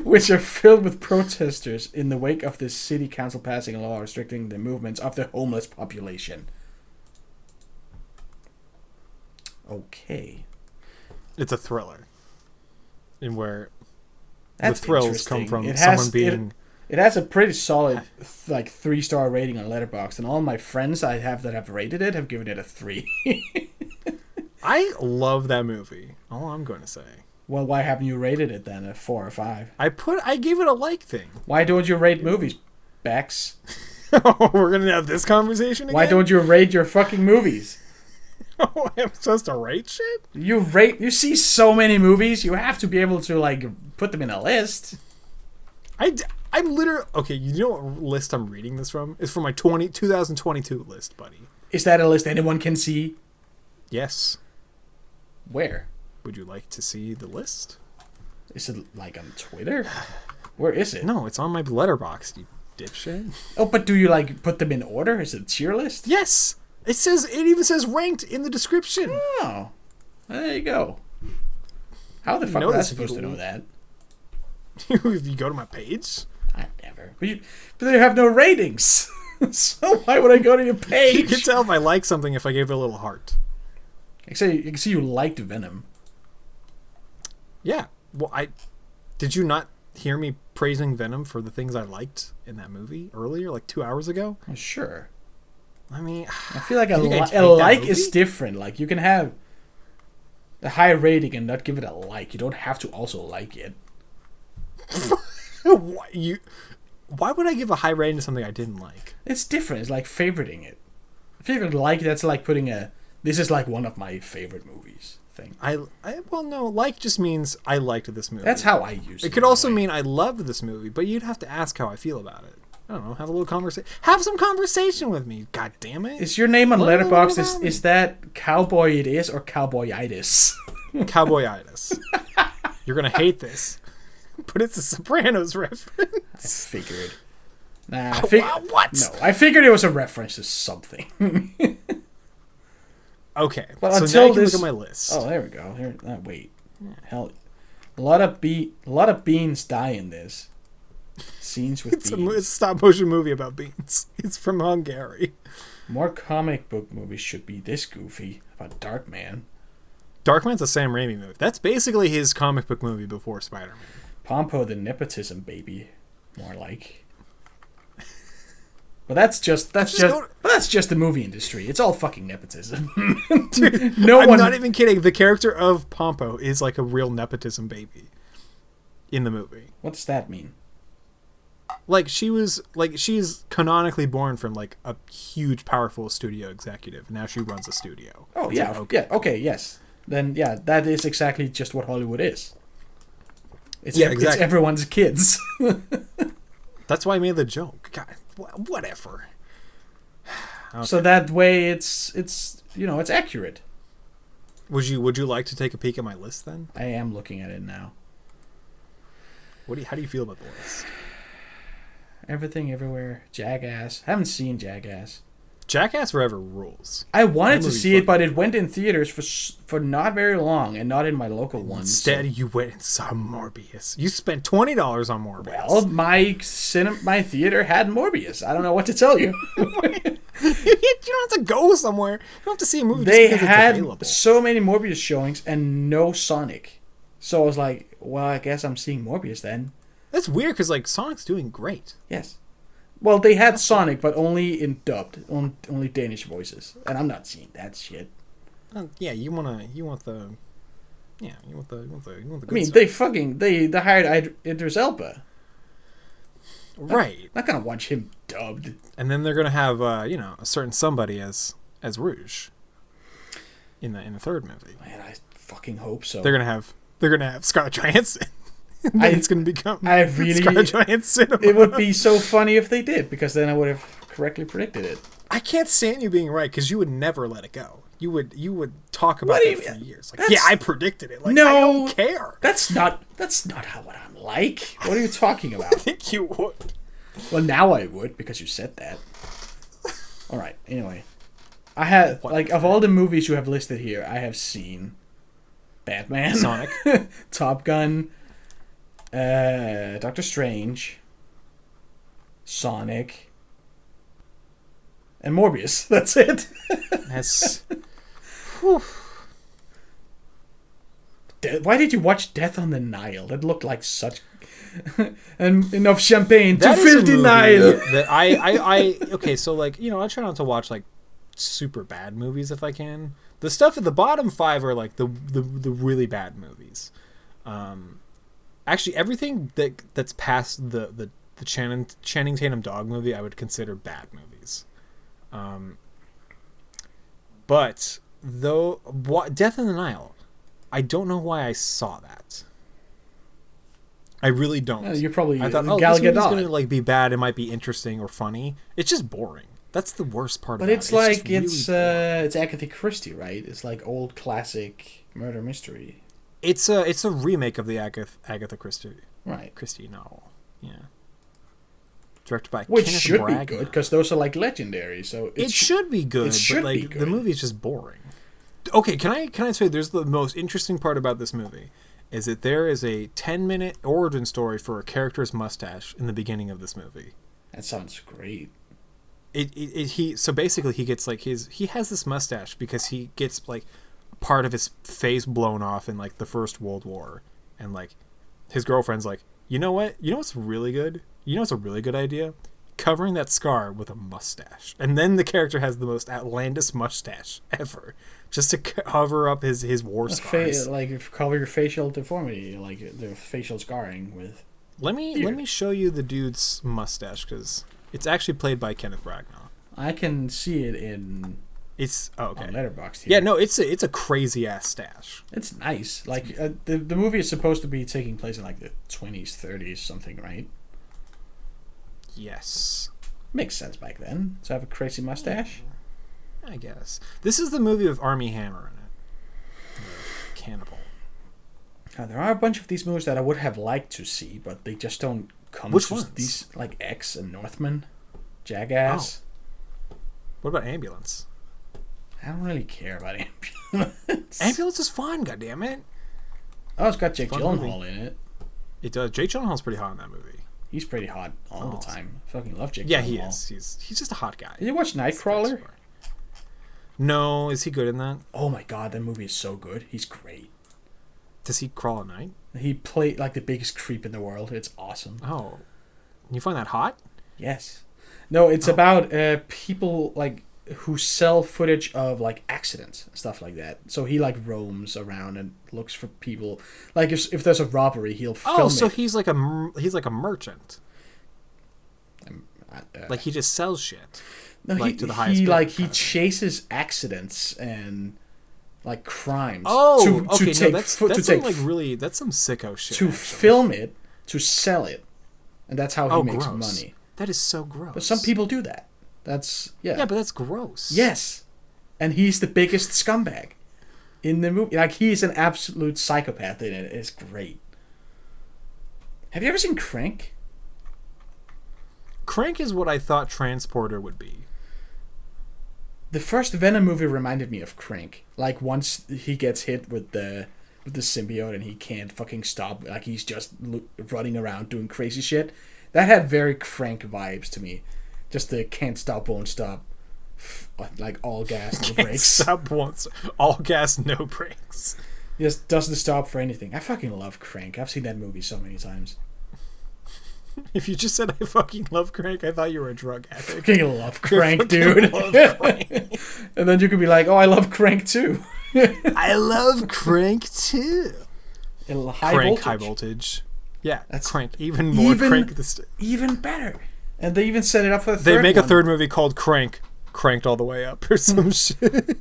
which are filled with protesters in the wake of the city council passing a law restricting the movements of the homeless population. Okay. It's a thriller. In where That's the thrills come interesting. from It someone has- being... It has a pretty solid, like, 3-star rating on Letterboxd, and all my friends I have that have rated it have given it a 3. I love that movie. All I'm going to say. Well, why haven't you rated it then, a 4 or 5? I gave it a like thing. Why don't you rate movies, Bex? We're going to have this conversation again? Why don't you rate your fucking movies? Oh, I'm supposed to rate shit? You see so many movies, you have to be able to, like, put them in a list. I'm literally... Okay, you know what list I'm reading this from? It's from my 2022 list, buddy. Is that a list anyone can see? Yes. Where? Would you like to see the list? Is it, like, on Twitter? Where is it? No, it's on my letterbox, you dipshit. Oh, but do you, like, put them in order? Is it a tier list? Yes! It even says ranked in the description. Oh. There you go. How the fuck know was I this if supposed you- to know that? If you go to my page... I never. But they have no ratings. So why would I go to your page? You can tell if I like something if I gave it a little heart. You can see you liked Venom. Yeah. Well, did you not hear me praising Venom for the things I liked in that movie earlier, like 2 hours ago? Well, sure. I mean, I feel like a You can't take that like movie? is different. Like, you can have a high rating and not give it a like. You don't have to also like it. why would I give a high rating to something I didn't like? It's different. It's like favoriting it. Favorite like, that's like putting a, this is like one of my favorite movies thing. Well, no, like just means I liked this movie. That's how I use it. It could also mean I loved this movie, but you'd have to ask how I feel about it. I don't know. Have a little conversation. Have some conversation with me. God damn it. Is your name on Learn a little Letterboxd, about me. is that Cowboy It Is or Cowboyitis? Cowboyitis. You're gonna hate this, but it's a Sopranos reference. I figured. Nah, What? No, I figured it was a reference to something. Okay. But so until now you can this, look at my list. Oh, there we go. Here, wait, hell, a lot of beans die in this. Scenes with It's a beans. stop motion movie about beans. It's from Hungary. More comic book movies should be this goofy about Darkman. Darkman's a Sam Raimi movie. That's basically his comic book movie before Spider-Man. Pompo the nepotism baby, more like. But that's just the movie industry. It's all fucking nepotism. Dude, No I'm one. not even kidding. The character of Pompo is like a real nepotism baby in the movie. What does that mean? Like she's canonically born from like a huge, powerful studio executive. And now she runs a studio. Oh It's yeah, like, okay. yeah, okay, yes. Then yeah, that is exactly just what Hollywood is. It's Yeah, it's exactly. everyone's kids. That's why I made the joke. God, whatever. So that way, it's it's accurate. Would you like to take a peek at my list then? I am looking at it now. How do you feel about the list? Everything, everywhere, Jackass. Haven't seen Jackass. Jackass Forever rules. I wanted That to movie's see it, fun. but it went in theaters for not very long, and not in my local ones. Instead, you went and saw Morbius. You spent $20 on Morbius. Well, my theater had Morbius. I don't know what to tell you. You don't have to go somewhere. You don't have to see a movie They just because had it's available. so many Morbius showings and no Sonic. So I was like, well, I guess I'm seeing Morbius then. That's weird because like Sonic's doing great. Yes. Well, they had Sonic, but only in dubbed, only Danish voices, and I'm not seeing that shit. Yeah, you want the good I mean, stuff. they hired Idris Elba. Right. Not gonna watch him dubbed. And then they're gonna have a certain somebody as Rouge in the third movie. Man, I fucking hope so. They're gonna have Scarlett Johansson. And then it's gonna become I really. Scarlett Johansson. It would be so funny if they did, because then I would have correctly predicted it. I can't stand you being right because you would never let it go. You would talk about What do it you for mean? years. Like, That's- yeah, I predicted it. Like, No. I don't care. That's not how what I'm like. What are you talking about? I think you would. Well, now I would, because you said that. All right. Anyway, I had of all the movies you have listed here, I have seen Batman, Sonic. Top Gun, Doctor Strange, Sonic, and Morbius. That's it. That's Why did you watch Death on the Nile? That looked like such and enough champagne to that is fill a the movie Nile. that I okay. So like I try not to watch like super bad movies if I can. The stuff at the bottom 5 are like the really bad movies. Actually, everything that's past the Channing Tatum dog movie, I would consider bad movies. But though Death in the Nile, I don't know why I saw that. I really don't. You're probably I thought, Gal this movie's Gadot. gonna like be bad. It might be interesting or funny. It's just boring. That's the worst part But about it's it. like just really boring. it's Agatha Christie, right? It's like old classic murder mystery, It's a remake of the Agatha Christie right? novel. Yeah. Directed by Which Kenneth should Branagh. be good because those are like legendary. So It should be good, it should but be like good. the movie is just boring. Okay, can I tell you there's the most interesting part about this movie is that there is a 10-minute origin story for a character's mustache in the beginning of this movie. That sounds great. So basically he gets like he has this mustache because he gets like part of his face blown off in like the First World War, and like his girlfriend's like, you know what's really good? You know what's a really good idea? covering that scar with a mustache. And then the character has the most outlandish mustache ever. Just to cover up his war scars. Like, cover your facial deformity, like the facial scarring with... Let me show you the dude's mustache, because it's actually played by Kenneth Branagh. I can see it in... It's... Oh, okay. On Letterboxd here. Yeah, no, it's a crazy-ass stash. It's nice. Like, the movie is supposed to be taking place in, like, the 20s, 30s, something, right? Yes. Makes sense back then to have a crazy mustache. I guess. This is the movie with Armie Hammer in it. The cannibal. There are a bunch of these movies that I would have liked to see, but they just don't come. Which to ones? These, like X and Northman, Jackass. What about Ambulance? I don't really care about Ambulance. Ambulance is fun, goddammit. Oh, it's got Jake Fun Gyllenhaal in it. It does. Jake Gyllenhaal's pretty hot in that movie. He's pretty hot all the time. I fucking love Jake Yeah, Gyllenhaal. he is. He's just a hot guy. Did you watch Nightcrawler? No, is he good in that? Oh my god, that movie is so good. He's great. Does he crawl at night? He played like the biggest creep in the world. It's awesome. Oh. You find that hot? Yes. No, it's about people like who sell footage of like accidents and stuff like that. So he like roams around and looks for people. Like if there's a robbery, he'll film Oh, so it. he's like a merchant. Like he just sells shit. No, like, to the highest he bidder like kind he of thing. chases accidents and like crimes. Oh, okay. to take, that's to some, take like really that's some sicko shit. to actually. film it, to sell it, and that's how he makes gross. money. That is so gross. But some people do that. That's Yeah, but that's gross. Yes, and he's the biggest scumbag in the movie. Like he's an absolute psychopath in it. It's great. Have you ever seen Crank? Crank is what I thought Transporter would be. The first Venom movie reminded me of Crank. Like once he gets hit with the symbiote and he can't fucking stop. Like he's just running around doing crazy shit. That had very Crank vibes to me. Just the can't stop, won't stop. Like all gas, no brakes. Stop once. All gas, no brakes. Just doesn't stop for anything. I fucking love Crank. I've seen that movie so many times. If you just said I fucking love Crank, I thought you were a drug addict. Fucking love Crank, dude. Love Crank. And then you could be like, oh, I love Crank too. I love Crank too. High Voltage. voltage. Yeah, That's Crank. Even more Crank. Even better. And they even set it up for the third They make one. a third movie called Crank, Cranked All the Way Up, or some shit.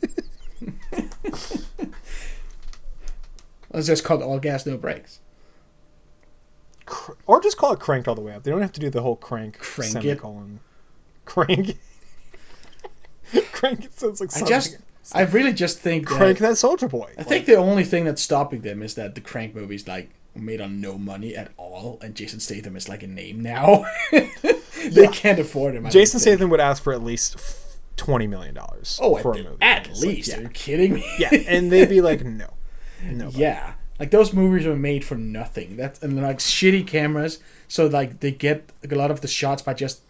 It's just called All Gas, No Brakes. Or just call it Cranked All the Way Up. They don't have to do the whole crank Crank semicolon. Crank. Crank it sounds like something. I really just think Crank that... that Soldier Boy. I think the only thing that's stopping them is that the Crank movies like made on no money at all, and Jason Statham is like a name now. They can't afford him. Jason Statham would ask for at least $20 million for a movie. At It's least. like, Are you kidding me? yeah, and they'd be like, no. Yeah. Like those movies were made for nothing. That and like shitty cameras, so like they get a lot of the shots by just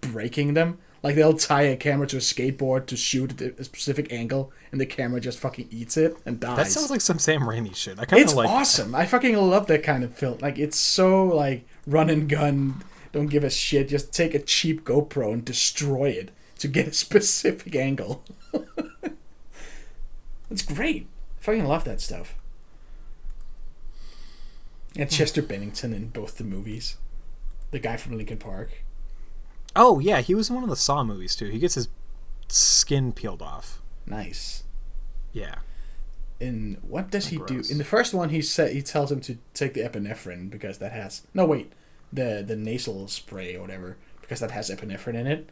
breaking them. Like they'll tie a camera to a skateboard to shoot at a specific angle, and the camera just fucking eats it and dies. That sounds like some Sam Raimi shit. I kind It's of like. awesome. I fucking love that kind of film. Like it's so like run and gun. Don't give a shit. Just take a cheap GoPro and destroy it to get a specific angle. It's great. I fucking love that stuff. And Chester Bennington in both the movies. The guy from Linkin Park. Oh yeah, he was in one of the Saw movies too. He gets his skin peeled off. Nice. Yeah. In what does he Gross. do? In the first one, he tells him to take the epinephrine because that has the nasal spray or whatever because that has epinephrine in it.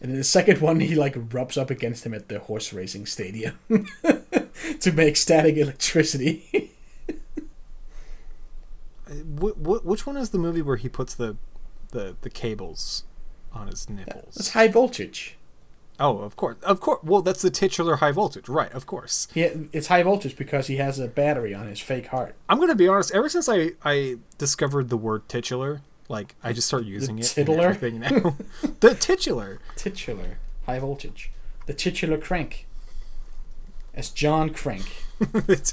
And in the second one, he like rubs up against him at the horse racing stadium to make static electricity. Which one is the movie where he puts the cables on his nipples? That's high voltage. Oh, of course. Well, that's the titular high voltage, right? Of course. It's high voltage because he has a battery on his fake heart. I'm gonna be honest. Ever since I discovered the word titular, like I just start using it in titular? everything now. The titular. Titular high voltage. The titular crank. As John Crank.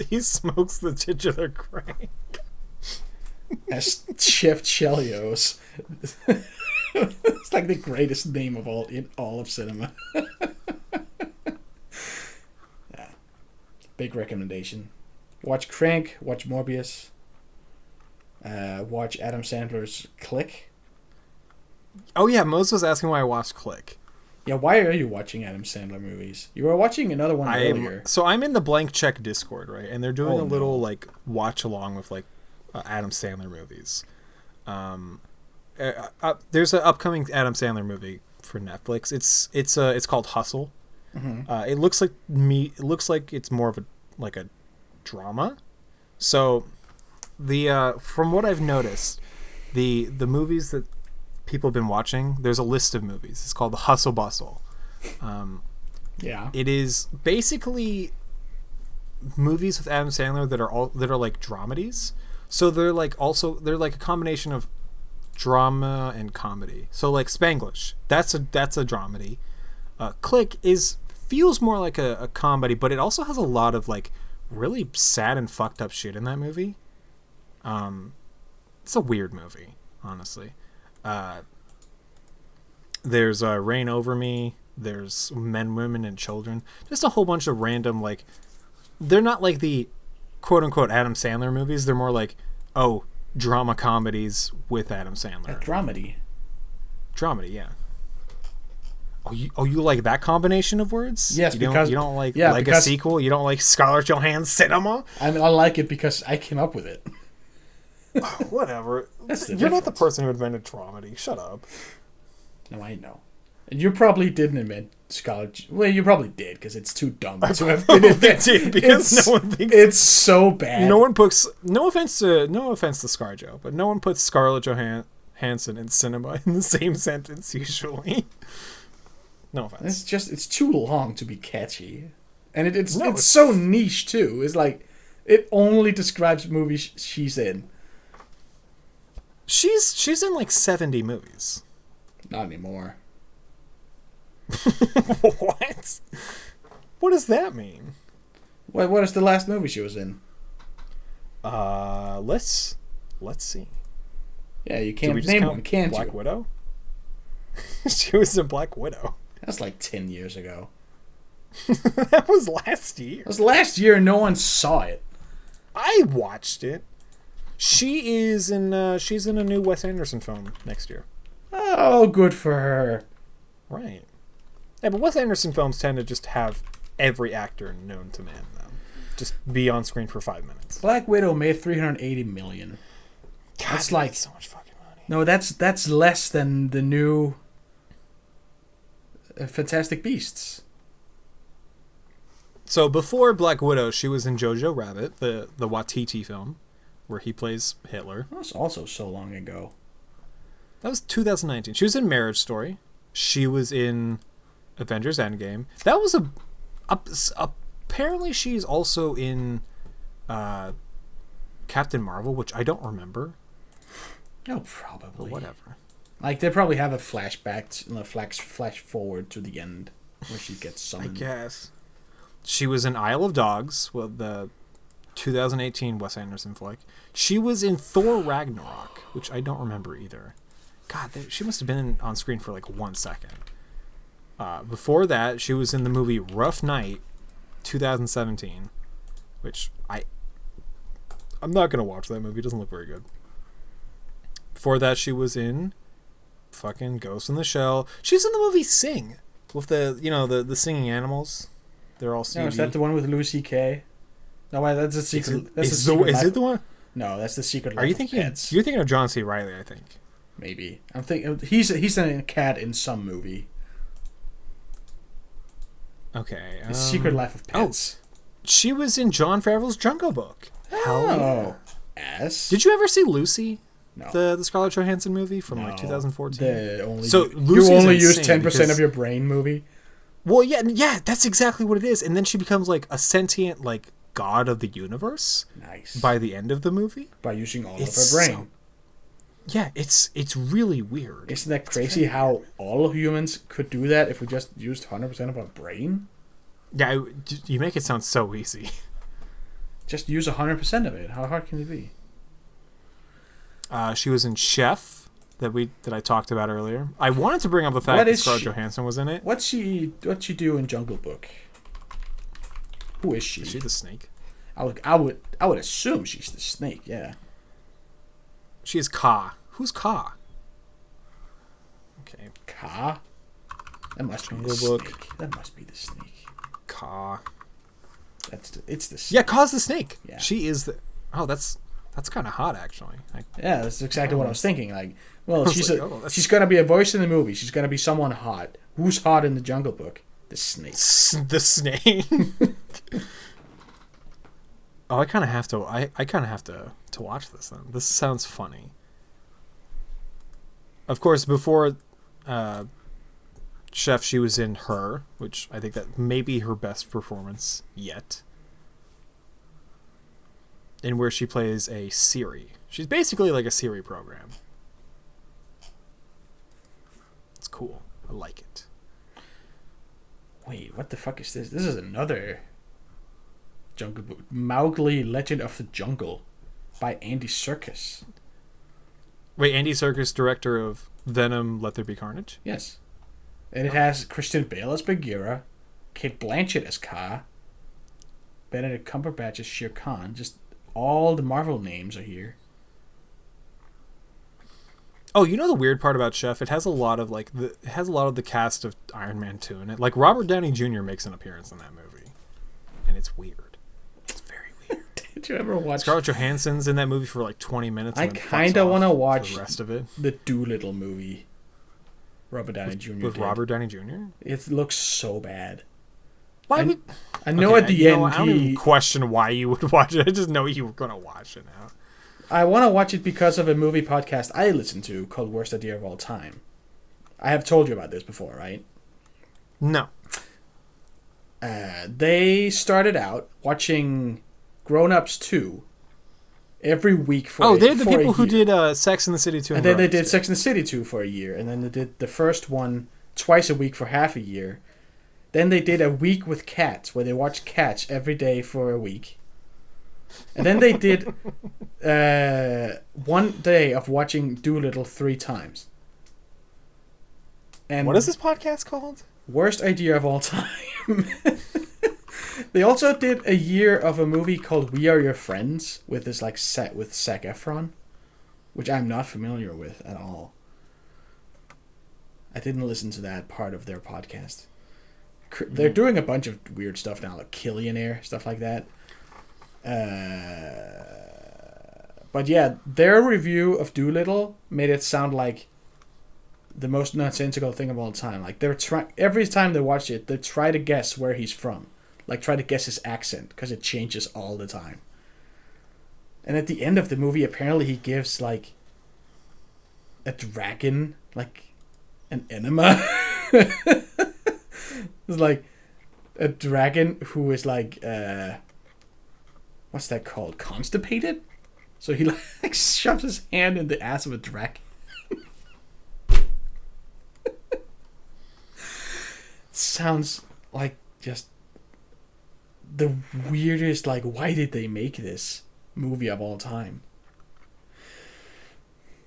He smokes the titular crank. As Chef Chelios. It's like the greatest name of all in all of cinema. Yeah. Big recommendation. Watch Crank, watch Morbius. Watch Adam Sandler's Click. Oh yeah, Mose was asking why I watched Click. Yeah, why are you watching Adam Sandler movies? You were watching another one earlier. So I'm in the Blank Check Discord, right? And they're doing Oh, a little no. like watch along with like Adam Sandler movies. There's an upcoming Adam Sandler movie for Netflix. It's called Hustle. Mm-hmm. It looks like it's more of a drama. So the from what I've noticed, the movies that people have been watching, there's a list of movies. It's called the Hustle Bustle. Yeah. It is basically movies with Adam Sandler that are like dramedies. So they're like a combination of drama and comedy. So like Spanglish, that's a dramedy. Click feels more like a comedy, but it also has a lot of like really sad and fucked up shit in that movie. It's a weird movie, honestly. There's Reign Over Me. There's Men, Women, and Children. Just a whole bunch of random, like, they're not like the quote-unquote Adam Sandler movies. They're more like, drama comedies with Adam Sandler. A dramedy. Dramedy, yeah. You like that combination of words? Yes, because you don't like yeah, a because sequel? You don't like Scarlett Johansson's cinema? I like it because I came up with it. Whatever. That's the You're not the difference. person who invented dramedy. Shut up. No, I know. And you probably didn't invent Scarlett. Well, you probably did because it's too dumb to have been invented. Because no one thinks it's so bad. no one puts no offense to ScarJo, but no one puts Scarlett Johansson and cinema in the same sentence usually. No offense. It's too long to be catchy, and it's No, it's so niche too. It's like it only describes movies she's in. She's in like 70 movies. Not anymore. What? What does that mean? What is the last movie she was in? Let's see. Yeah, you Did can't we just name count one, can't Black you? Widow? She was in Black Widow. That's like 10 years ago. That was last year. It was last year and no one saw it. I watched it. She's in a new Wes Anderson film next year. Oh, good for her. Right. Yeah, but Wes Anderson films tend to just have every actor known to man now. Just be on screen for 5 minutes. Black Widow made $380 million. God, That's like so much fucking money. no, that's less than the new Fantastic Beasts. So before Black Widow, she was in Jojo Rabbit, the Watiti film, where he plays Hitler. That was also so long ago. That was 2019. She was in Marriage Story. She was in Avengers Endgame. That was apparently she's also in Captain Marvel, which I don't remember. Oh, probably. But whatever. Like they probably have a flashback, flash forward to the end where she gets I summoned. guess. She was in Isle of Dogs, well, the 2018 Wes Anderson flick. She was in Thor Ragnarok, which I don't remember either. God, she must have been on screen for like 1 second. Before that, she was in the movie Rough Night, 2017, which I'm not gonna watch that movie. It doesn't look very good. Before that, she was in fucking Ghost in the Shell. She's in the movie Sing with the singing animals. They're all CG. No, is that the one with Lucy Kay? No, wait, that's a secret. Is it the one? No, that's the secret. Are you Life of thinking? Pets. You're thinking of John C. Reilly, I think. Maybe I'm thinking he's a cat in some movie. Okay. The Secret Life of Pets. She was in Jon Favreau's Jungle Book. Hell yeah. Oh, yes. Did you ever see Lucy? No. The Scarlett Johansson movie from No. like 2014. So Lucy's you only use insane 10% because- of your brain movie. Well, yeah, that's exactly what it is. And then she becomes like a sentient like god of the universe Nice. by the end of the movie. By using all It's of her brain. Yeah, it's really weird. Isn't that crazy how all humans could do that if we just used 100% of our brain? Yeah, you make it sound so easy. Just use 100% of it. How hard can it be? She was in Chef, that I talked about earlier. I wanted to bring up the fact that Scarlett Johansson was in it. What's she do in Jungle Book? Who is she? Is she the snake? I would assume she's the snake. Yeah. She is Ka. Who's Ka? Okay. Ka. That must be the snake. That must be the snake. Ka. It's the snake. Yeah, Ka's the snake. Yeah. She is the. Oh, that's kind of hot, actually. Yeah, that's exactly what I was thinking. Like, well, she's she's gonna be a voice in the movie. She's gonna be someone hot. Who's hot in the Jungle Book? The snake. The snake. Oh, I kind of have to. I kind of have to watch this then. This sounds funny. Of course, before Chef, she was in Her, which I think that may be her best performance yet. In where she plays a Siri. She's basically like a Siri program. It's cool. I like it. Wait, what the fuck is this? This is another Jungle Book. Mowgli, Legend of the Jungle by Andy Serkis. Wait, Andy Serkis, director of Venom, Let There Be Carnage? Yes. And it has Christian Bale as Bagheera, Kate Blanchett as Kaa, Benedict Cumberbatch as Shere Khan. Just all the Marvel names are here. Oh, you know the weird part about Chef? It has a lot of the cast of Iron Man 2 in it. Like Robert Downey Jr. makes an appearance in that movie. And it's weird. It's very weird. Did you ever watch Scarlett Johansson's in that movie for like 20 minutes. I kind of want to watch the rest of it. The Doolittle movie. Robert Downey Jr. With Robert Downey Jr.? It looks so bad. Why would... I know at the end I don't even question why you would watch it. I just know you were going to watch it now. I want to watch it because of a movie podcast I listen to called Worst Idea of All Time. I have told you about this before, right? No. They started out watching Grown Ups 2 every week for Oh, they're the people who did Sex in the City 2. And then they did Sex in the City 2 for a year. And then they did the first one twice a week for half a year. Then they did a week with Cats, where they watched Cats every day for a week. And then they did 1 day of watching Doolittle 3 times. And what is this podcast called? Worst Idea of All Time. They also did a year of a movie called We Are Your Friends with this like set with Zac Efron, which I'm not familiar with at all. I didn't listen to that part of their podcast. They're doing a bunch of weird stuff now, like Killionaire, stuff like that. But yeah, their review of Doolittle made it sound like the most nonsensical thing of all time. Like they're every time they watch it, they try to guess where he's from, like try to guess his accent because it changes all the time. And at the end of the movie, apparently he gives like a dragon like an enema. It's like a dragon who is like what's that called? Constipated? So he like shoves his hand in the ass of a dragon. Sounds like just the weirdest, like, why did they make this movie of all time?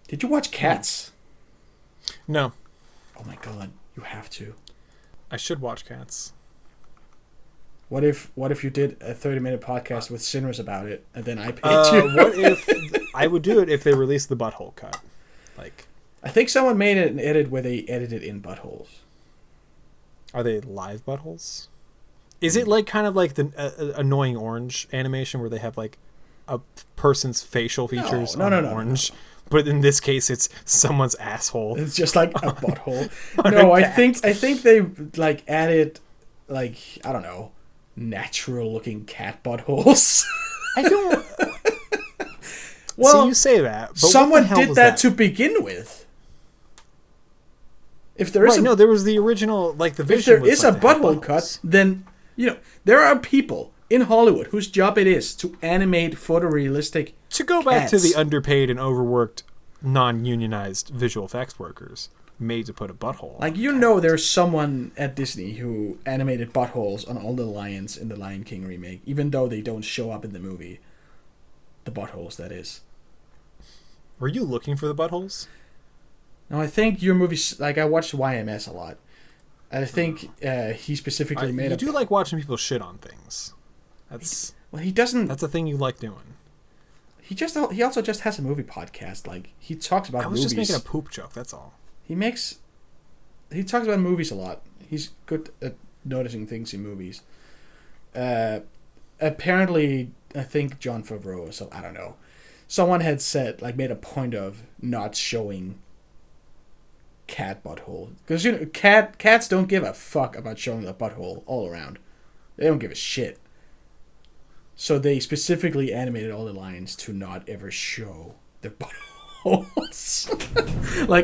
Did you watch Cats? No. Oh my god, you have to. I should watch Cats. What if you did a 30-minute podcast with Sinrus about it, and then I paid you? What if I would do it if they released the butthole cut? Like, I think someone made an edit where they edited in buttholes. Are they live buttholes? Is it like kind of like the Annoying Orange animation where they have like a person's facial features no, orange? No. But in this case, it's someone's asshole. It's just like a butthole. No, I think they like added like, I don't know, natural looking cat buttholes. I don't. Well, so you say that, but someone did that to begin with. If there is there was the original, like the vision. If there is a butthole cut, then there are people in Hollywood whose job it is to animate photorealistic. To go back to the underpaid and overworked, non-unionized visual effects workers made to put a butthole. Like there's someone at Disney who animated buttholes on all the lions in the Lion King remake, even though they don't show up in the movie. The buttholes, that is. Were you looking for the buttholes? No, I think your movies, like I watched YMS a lot. I think he specifically made You do like watching people shit on things. Well, he doesn't. That's a thing you like doing. He also just has a movie podcast. Like he talks about I was movies. just making a poop joke. That's all. He talks about movies a lot. He's good at noticing things in movies. Apparently, I think Jon Favreau. So I don't know. Someone had said made a point of not showing cat butthole because cats don't give a fuck about showing the butthole all around. They don't give a shit. So they specifically animated all the lions to not ever show their buttholes.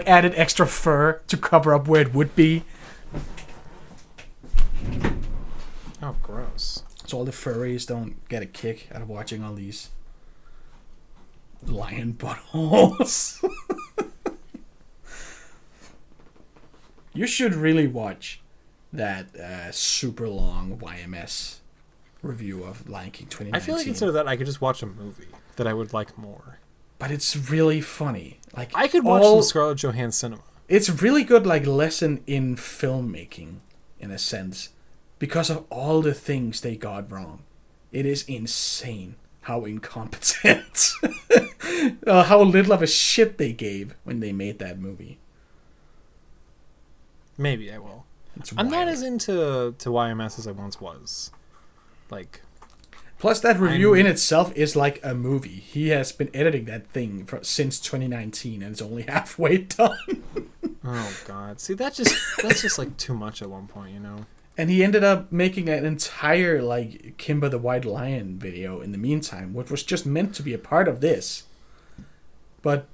Added extra fur to cover up where it would be. Oh, gross. So all the furries don't get a kick out of watching all these lion buttholes. You should really watch that super long YMS review of Lion King 2019. I feel like instead of that, I could just watch a movie that I would like more. But it's really funny. I could watch some Scarlett Johansson cinema. It's really good, lesson in filmmaking, in a sense, because of all the things they got wrong. It is insane how incompetent, how little of a shit they gave when they made that movie. Maybe I will. It's I'm not wild. as into YMS as I once was. Plus, that review in itself is like a movie. He has been editing that thing since 2019, and it's only halfway done. Oh God! See, that's just too much at one point, you know. And he ended up making an entire Kimba the White Lion video in the meantime, which was just meant to be a part of this. But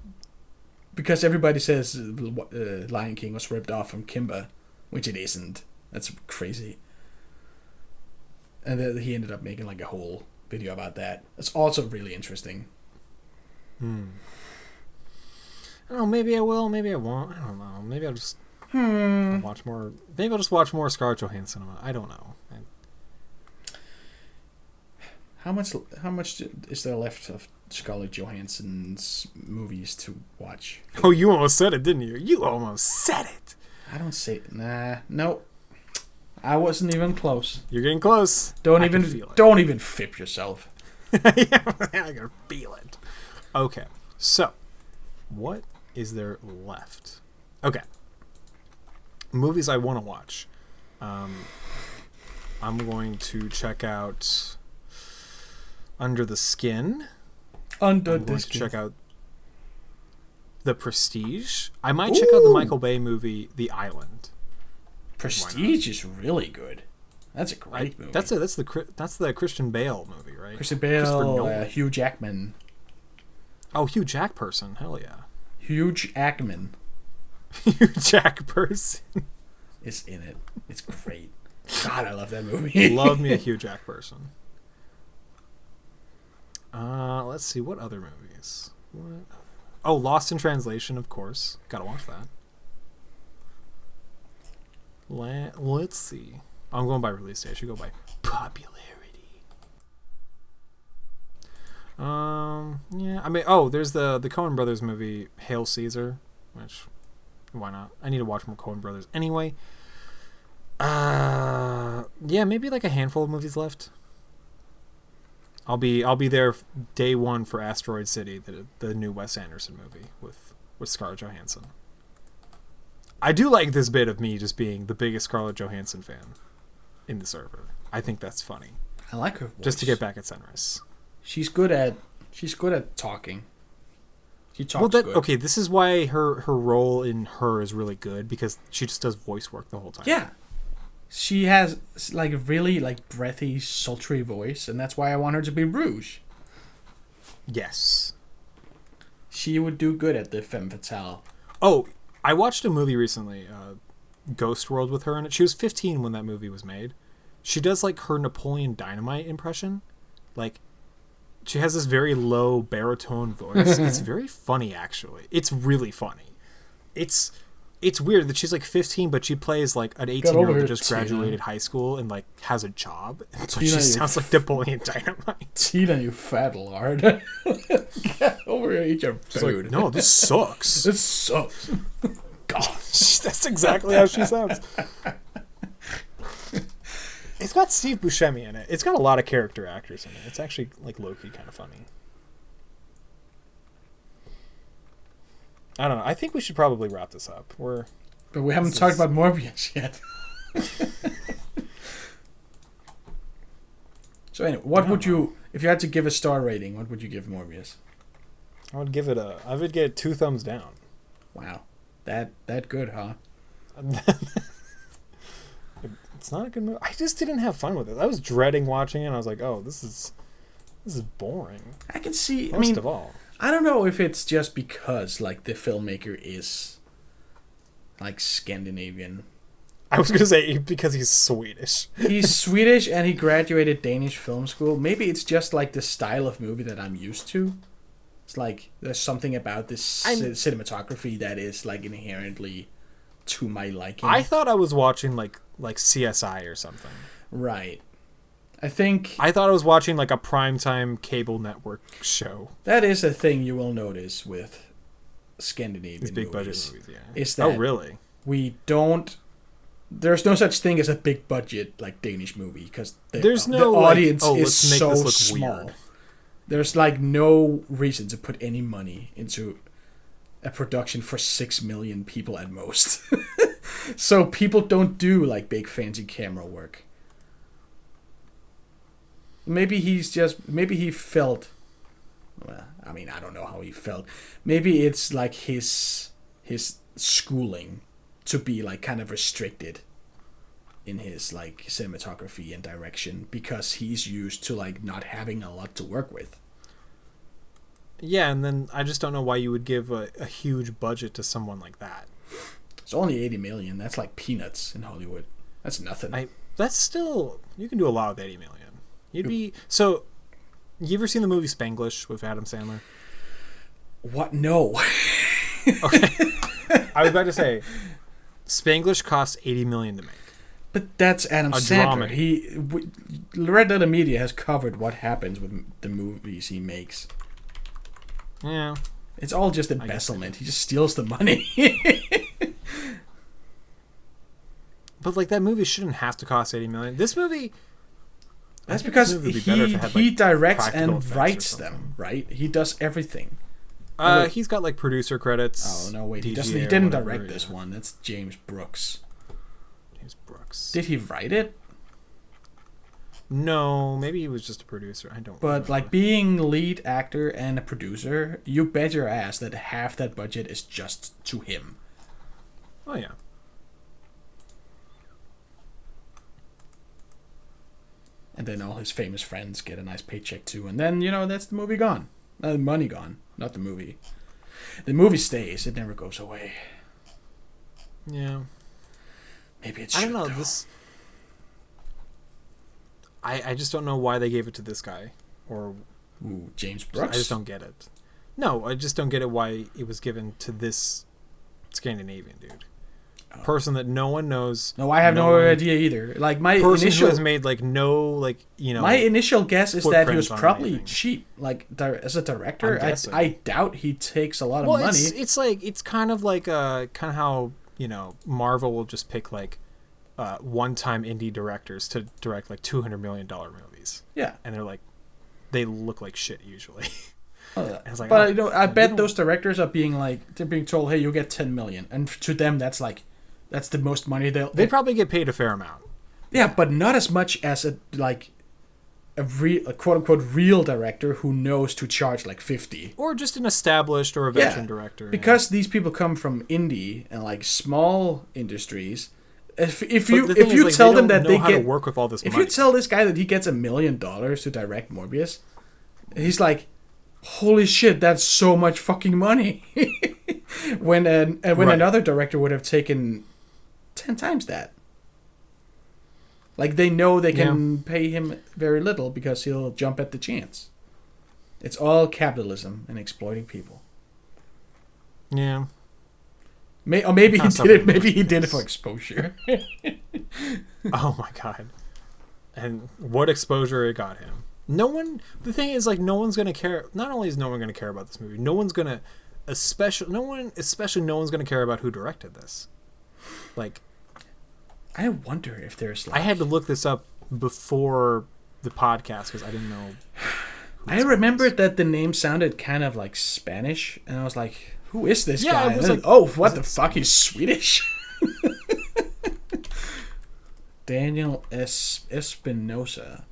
because everybody says Lion King was ripped off from Kimba, which it isn't. That's crazy. And then he ended up making a whole video about that. It's also really interesting. I don't know, maybe I will, maybe I won't. I don't know. Maybe I'll just watch more. Maybe I'll just watch more Scarlett Johansson cinema. I don't know. How much is there left of Scarlett Johansson's movies to watch? Oh, you almost said it, didn't you? You almost said it. I don't say no. I wasn't even close. You're getting close. Don't even fib yourself. Yeah, I can feel it. Okay, so what is there left? Okay, movies I want to watch. I'm going to check out Under the Skin. I'm going to check out The Prestige. I might check out the Michael Bay movie The Island. Prestige is really good. That's a great movie. That's the Christian Bale movie, right? Christian Bale, Hugh Jackman. Oh, Hugh Jackperson. Hell yeah. Hugh Jackman Hugh Jackperson is in it. It's great. God, I love that movie. Love me a Hugh Jackperson. Let's see, what other movies? Oh, Lost in Translation, of course. Gotta watch that. Let's see. I'm going by release date. I should go by popularity. Yeah. I mean, there's the Coen Brothers movie Hail Caesar, which why not? I need to watch more Coen Brothers anyway. Yeah, maybe a handful of movies left. I'll be there day one for Asteroid City, the new Wes Anderson movie with Scarlett Johansson. I do like this bit of me just being the biggest Scarlett Johansson fan in the server. I think that's funny. I like her voice. Just to get back at Sinrus. She's good at talking. She talks good. Okay, this is why her role in Her is really good, because she just does voice work the whole time. Yeah. She has a really breathy, sultry voice, and that's why I want her to be Rouge. Yes. She would do good at the femme fatale. Oh, I watched a movie recently, Ghost World, with her in it. She was 15 when that movie was made. She does her Napoleon Dynamite impression. She has this very low baritone voice. It's very funny, actually. It's really funny. It's it's weird that she's like 15, but she plays like an over 18-year-old here, that just Tina. graduated high school and like has a job. So Tina, she you sounds like Napoleon Dynamite. Tina, you fat lard. Get over here, eat your She's food. like, no, this sucks. This sucks. Gosh, that's exactly how she sounds. It's got Steve Buscemi in it. It's got a lot of character actors in it. It's actually like low-key kind of funny. I don't know. I think we should probably wrap this up. But we haven't talked about Morbius yet. So anyway, what would you, if you had to give a star rating, what would you give Morbius? I would give it 2 thumbs down. Wow, that good, huh? It's not a good movie. I just didn't have fun with it. I was dreading watching it, and I was like, oh, this is boring. I can see. Most of all. I don't know if it's just because like the filmmaker is like Scandinavian. I was gonna say because he's Swedish. He's Swedish and he graduated Danish film school. Maybe it's just like the style of movie that I'm used to. It's like there's something about this cinematography that is like inherently to my liking. I thought I was watching like CSI or something. Right. I thought I was watching like a primetime cable network show. that is a thing you will notice with Scandinavian These big movies. budget movies, yeah. Is that really? There's no such thing as a big budget like Danish movie because the no audience like, is let's make so this look small. weird. There's like no reason to put any money into a production for 6 million people at most. So people don't do like big fancy camera work. Maybe he felt, well, I mean, I don't know how he felt. Maybe it's like his schooling to be like kind of restricted in his like cinematography and direction because he's used to like not having a lot to work with. Yeah, and then I just don't know why you would give a huge budget to someone like that. It's only 80 million. That's like peanuts in Hollywood. That's nothing. That's still, you can do a lot with 80 million. So, you ever seen the movie Spanglish with Adam Sandler? What? No. Okay. I was about to say, Spanglish costs $80 million to make. But that's Adam Sandler. Red Letter Media has covered what happens with the movies he makes. Yeah. It's all just embezzlement. He just steals the money. But like that movie shouldn't have to cost $80 million. This movie. That's because he directs and effects or writes something. them, right? He does everything. He's got like producer credits. Oh no, wait, he DGA didn't or direct whatever, this one. That's James Brooks. James Brooks. Did he write it? No, maybe he was just a producer. I don't. But remember. like being lead actor and a producer, you bet your ass that half that budget is just to him. Oh yeah. And then all his famous friends get a nice paycheck too. And then, that's the movie gone. Money gone. Not the movie. The movie stays. It never goes away. Yeah. Maybe it should, I don't know. though. I just don't know why they gave it to this guy. Or Ooh, James Brooks? I just don't get it. No, I just don't get it why it was given to this Scandinavian dude. Person that no one knows. No, I have no idea either. Like my person initial who has made like no like my initial guess is that he was footprint on probably anything. cheap. Like as a director, I'm guessing. I doubt he takes a lot of well, money. it's kind of like kind of how Marvel will just pick like one-time indie directors to direct like $200 million movies. Yeah, and they're like they look like shit usually. but like, I bet those directors are being told, hey, you'll get 10 million, and to them that's the most money they probably get paid a fair amount. Yeah, but not as much as a quote unquote real director who knows to charge like 50. Or just an established or a veteran director. Because these people come from indie and like small industries. If you like, tell them that they how get to work with all this if money. you tell this guy that he gets $1 million to direct Morbius, he's like, holy shit, that's so much fucking money. when another director would have taken 10 times that. Like they know they can pay him very little because he'll jump at the chance. It's all capitalism and exploiting people. Yeah. Or maybe he Not did something it. Maybe he did it yes. for exposure. Oh my god. And what exposure it got him. No one, the thing is, like, no one's gonna care. Not only is no one gonna care about this movie, no one's gonna, especially no one's gonna care about who directed this. Like, I wonder if there's like... I had to look this up before the podcast because I didn't know. I remembered that the name sounded kind of like Spanish, and I was like, who is this Yeah, guy? it was And like- then, oh, what the fuck? He's Swedish? Daniel Espinosa.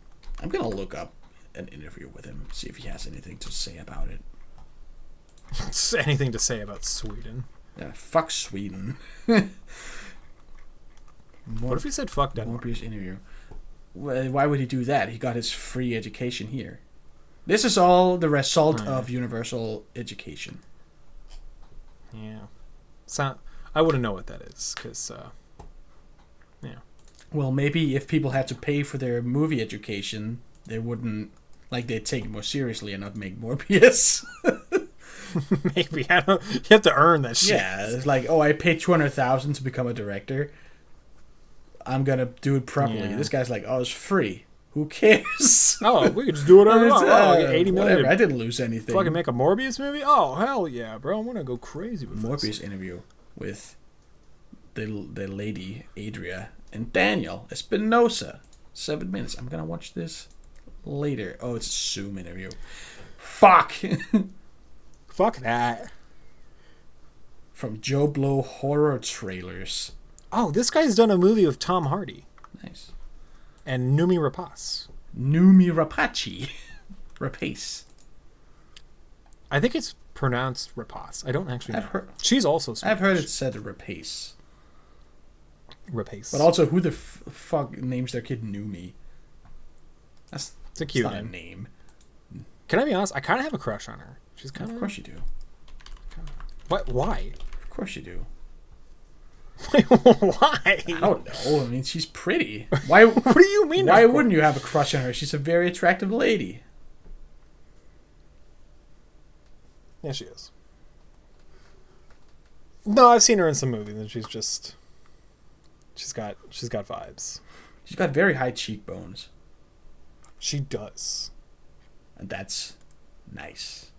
I'm gonna look up an interview with him, see if he has anything to say about it. Anything to say about Sweden? Yeah, fuck Sweden. What if he said fuck Denmark? Morbius interview. Why would he do that? He got his free education here. This is all the result of universal education. Yeah. I wouldn't know what that is because, yeah. Well, maybe if people had to pay for their movie education, they wouldn't, like, they'd take it more seriously and not make Morbius. Maybe I don't. You have to earn that shit. Yeah, it's like, oh, I paid $200,000 to become a director. I'm gonna do it properly. Yeah. This guy's like, oh, it's free. Who cares? Oh, we could just do whatever we want. Oh, I get 80 million. Whatever. I didn't lose anything. Fucking make a Morbius movie? Oh, hell yeah, bro. I'm gonna go crazy with Morbius this. interview with the lady Adria and Daniel Espinosa. 7 minutes. I'm gonna watch this later. Oh, it's a Zoom interview. Fuck. Fuck that. From Joe Blow horror trailers. Oh, this guy's done a movie with Tom Hardy Nice. and Numi Rapace. Numi Rapace. Rapace. I think it's pronounced Rapace. I don't actually know. I've heard. She's also Swedish. I've heard it said Rapace. Rapace. But also, who the fuck names their kid Numi? That's It's a cute not a name. name. Can I be honest? I kind of have a crush on her. She's kind Of course you do. What? Why? Of course you do. Why? I don't know. I mean, she's pretty. Why? What do you mean? Why of course? wouldn't you have a crush on her? She's a very attractive lady. Yeah, she is. No, I've seen her in some movies, and she's got vibes. She's got very high cheekbones, She does. and that's nice.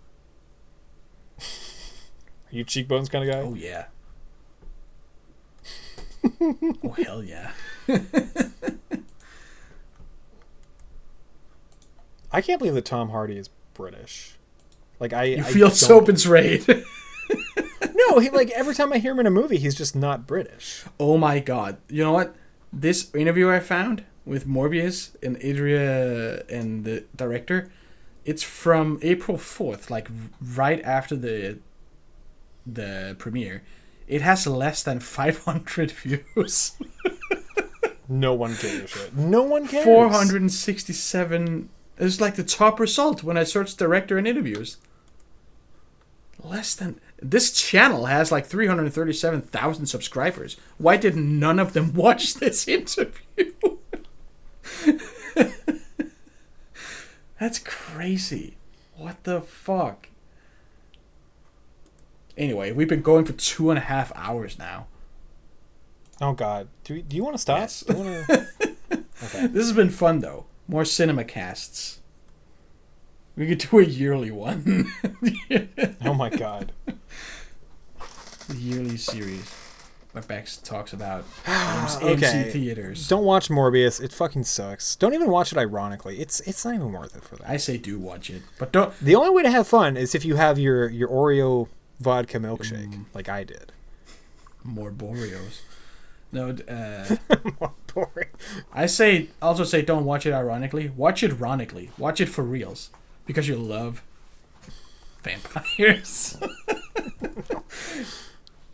Are you cheekbones kind of guy? Oh yeah. Oh hell yeah. I can't believe that Tom Hardy is British. Like You I feel don't- soap and raid. No, he like every time I hear him in a movie, he's just not British. Oh my god. You know what? This interview I found with Morbius and Adria and the director, it's from April 4th, like right after the premiere. It has less than 500 views. No one gives a shit. No one cares. 467. It's like the top result when I search director and interviews. Less than... This channel has like 337,000 subscribers. Why did none of them watch this interview? That's crazy. What the fuck? Anyway, we've been going for 2.5 hours now. Oh God, do you want to stop? Yes. Do you wanna... Okay. This has been fun though. More cinema casts. We could do a yearly one. Oh my God. The yearly series where Bex talks about Okay. AMC theaters. Don't watch Morbius. It fucking sucks. Don't even watch it ironically. It's not even worth it for that. I say do watch it, but don't. The only way to have fun is if you have your Oreo vodka milkshake, like I did. More Boreos. No, More boring. I say also say don't watch it ironically. Watch it ironically. Watch it for reals because you love vampires.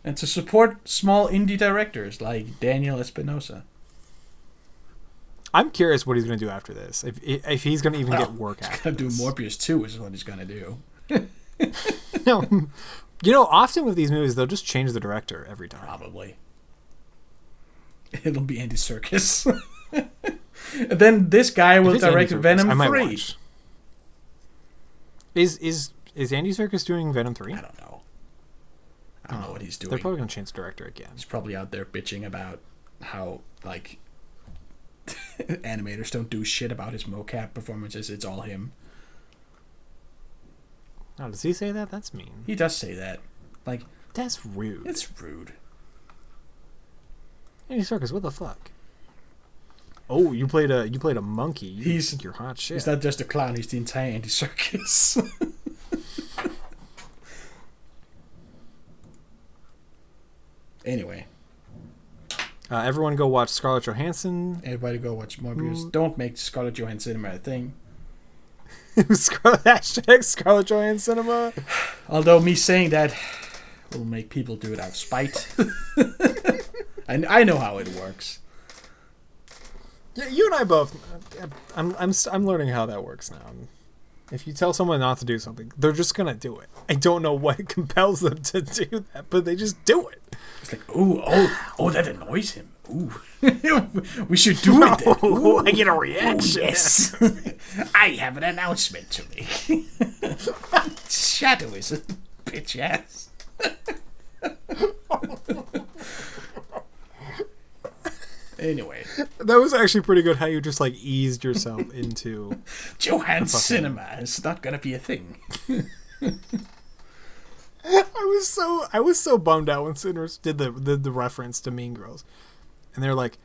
And to support small indie directors like Daniel Espinosa. I'm curious what he's gonna do after this. If he's gonna even get work He's after gonna do this. Morbius 2 is what he's gonna do. No. You know, often with these movies, they'll just change the director every time. Probably. It'll be Andy Serkis. And then this guy will If it's Andy direct Serkis, Venom I might 3. watch. Is Andy Serkis doing Venom 3? I don't know. I don't know what he's doing. They're probably gonna change director again. He's probably out there bitching about how like animators don't do shit about his mocap performances. It's all him. Oh, does he say that? That's mean. He does say that. Like, That's rude. it's rude. Andy Serkis, what the fuck? Oh, you played a monkey. You think you're hot shit. He's not just a clown. He's the entire Andy Serkis. Anyway, everyone go watch Scarlett Johansson. everybody go watch Morbius. Don't make Scarlett Johansson cinema a thing. Hashtag Scarlett Johansson cinema. Although me saying that will make people do it out of spite. And I know how it works. Yeah, you and I both. I'm learning how that works now. If you tell someone not to do something, they're just gonna do it. I don't know what compels them to do that, but they just do it. It's like, oh, that annoys him. Ooh, we should do it. Then. Ooh, I get a reaction. Ooh, yes, I have an announcement to make. Shadow is a bitch ass. Anyway, that was actually pretty good. How you just like eased yourself into Johan's cinema is not gonna be a thing. I was so bummed out when Sinrus did the reference to Mean Girls, and they're like,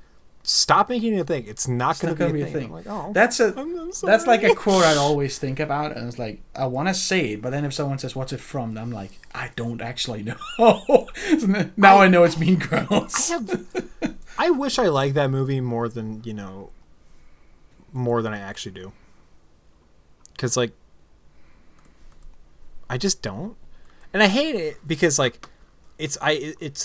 "Stop making it a thing. It's not going to be a thing." I'm like, "Oh, that's I'm sorry. that's like a quote I'd always think about, and it's like I want to say it, but then if someone says what's it from, I'm like, I don't actually know. So now I know it's Mean Girls. I wish I liked that movie more than I actually do, because like I just don't. And I hate it because like it's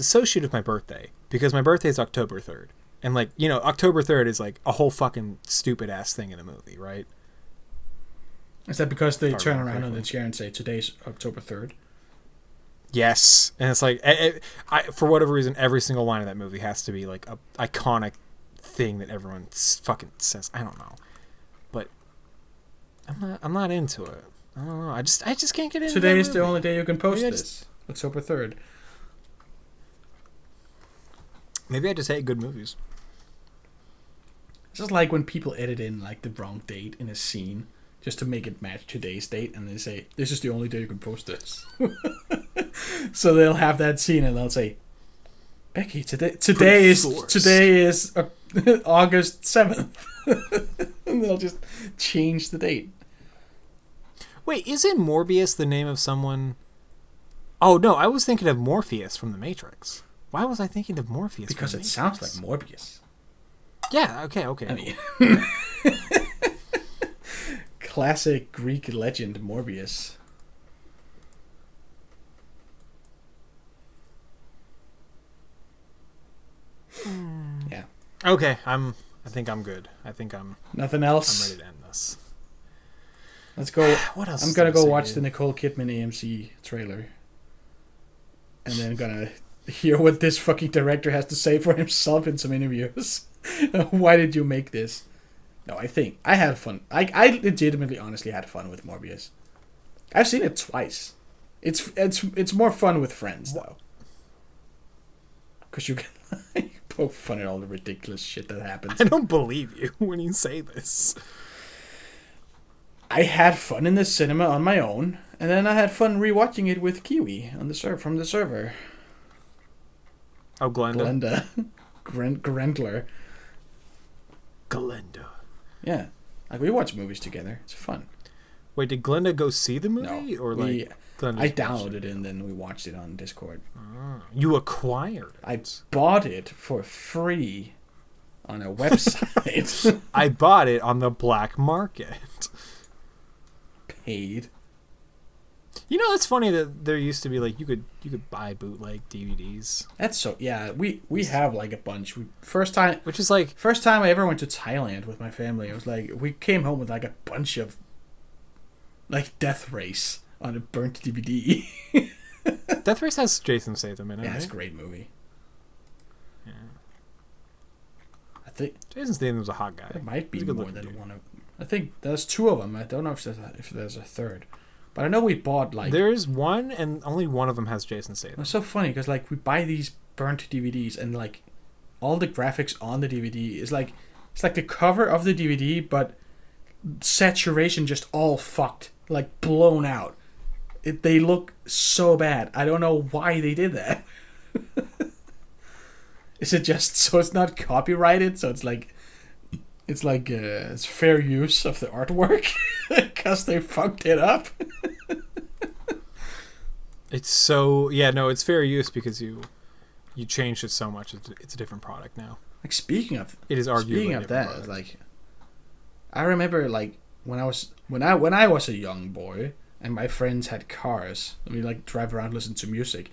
associated with my birthday, because my birthday is October 3rd. And like, October 3rd is like a whole fucking stupid ass thing in a movie, right? Is that because they turn around on the chair and say today's October 3rd? Yes. And it's like for whatever reason every single line of that movie has to be like a iconic thing that everyone fucking says. I don't know. But I'm not into it. I don't know. I just can't get into it. Today is the only day you can post this. October 3rd. Maybe I just hate good movies. It's just like when people edit in like the wrong date in a scene just to make it match today's date, and they say, this is the only day you can post this. So they'll have that scene and they'll say, Becky, today is August 7th. And they'll just change the date. Wait, isn't Morbius the name of someone? Oh, no, I was thinking of Morpheus from The Matrix. Why was I thinking of Morpheus? Because it sounds like Morbius. Yeah, okay. I mean, classic Greek legend Morbius. Yeah. Okay, I think I'm good. I think Nothing else? I'm ready to end this. Let's go. What else? I'm gonna go watch the Nicole Kidman AMC trailer, and then gonna hear what this fucking director has to say for himself in some interviews. Why did you make this? No, I think I had fun. I legitimately, honestly had fun with Morbius. I've seen it twice. It's more fun with friends though, because you can poke fun at all the ridiculous shit that happens. I don't believe you when you say this. I had fun in the cinema on my own, and then I had fun rewatching it with Kiwi on the from the server. Oh, Glenda. Grendler. Glenda. Yeah, like we watch movies together. It's fun. Wait, did Glenda go see the movie, or like I downloaded it and then we watched it on Discord. You acquired it? I bought it for free on a website. I bought it on the black market. Paid. It's funny that there used to be like you could buy bootleg DVDs. That's so we have like a bunch. First time I ever went to Thailand with my family, it was like we came home with like a bunch of like Death Race on a burnt DVD. Death Race has Jason Statham in it. Yeah, it's right? a great movie. Yeah. I think Jason Statham's a hot guy. there might be He's a more good-looking than dude. one of. I think there's two of them. I don't know if there's a third. But I know we bought like. There's one, and only one of them has Jason Statham. It's so funny because like we buy these burnt DVDs and like all the graphics on the DVD is like it's like the cover of the DVD, but saturation just all fucked, like blown out. They look so bad. I don't know why they did that. Is it just so it's not copyrighted? So it's fair use of the artwork because they fucked it up. It's so it's fair use because you changed it so much. It's a different product now. Like speaking of that, product. Like I remember like when I was a young boy and my friends had cars and we like drive around listen to music.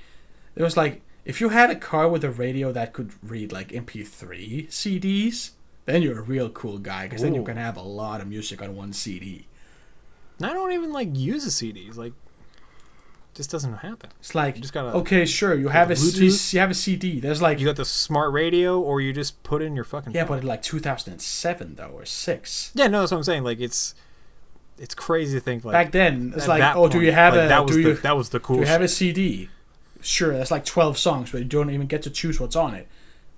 It was like if you had a car with a radio that could read like MP3 CDs, then you're a real cool guy because then you can have a lot of music on one CD. I don't even like use the CDs. Like, just doesn't happen. It's like you just gotta, okay, sure, you have a CD. There's like you got the smart radio, or you just put in your fucking phone. But in like 2007 though or 6. Yeah, no, that's what I'm saying. Like it's crazy to think like back then. It's like point, do you have like, a that was the cool. Do you have a CD? Sure, that's like 12 songs, but you don't even get to choose what's on it.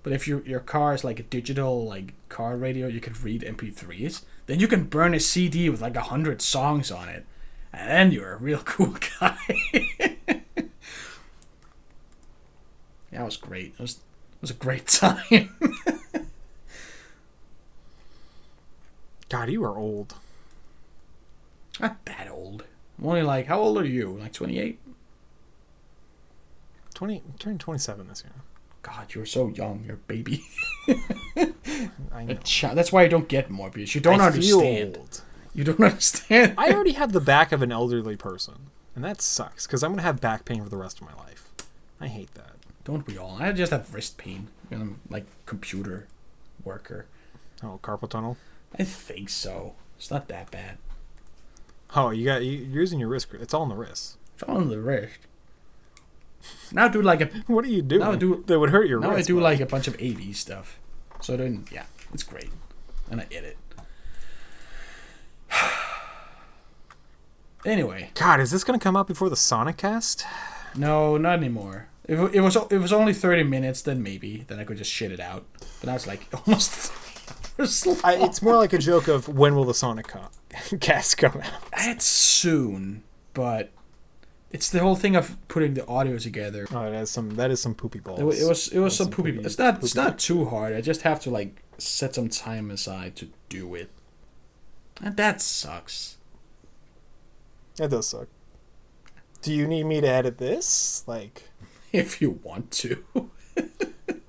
But if your car is like a digital like car radio, you can read MP3s. Then you can burn a CD with like 100 songs on it, and then you're a real cool guy. That was great. It was a great time. God, you are old. Not that old. I'm only like, how old are you? Like 28? 20, turning 27 this year. God, you're so young. You're a baby. I know. That's why I don't get Morbius. You don't understand. Old. You don't understand. I already have the back of an elderly person, and that sucks because I'm gonna have back pain for the rest of my life. I hate that. Don't we all? I just have wrist pain. I'm like computer worker. Oh, carpal tunnel. I think so. It's not that bad. Oh, you're using your wrist. It's all in the wrist. It's all on the wrist. Now do like a. What are you doing? That would hurt your wrist. Now I do like a bunch of AV stuff. So then, yeah, it's great, and I edit. Anyway. God, is this gonna come out before the Sonic cast? No, not anymore. If it was only 30 minutes, then maybe. Then I could just shit it out. But now it's like almost 3 hours long. It's more like a joke of when will the Sonic cast come out? It's soon, but it's the whole thing of putting the audio together. Oh, that is some poopy balls. It was some poopy. It's not too hard. I just have to like set some time aside to do it. And that sucks. That does suck. Do you need me to edit this? Like, if you want to.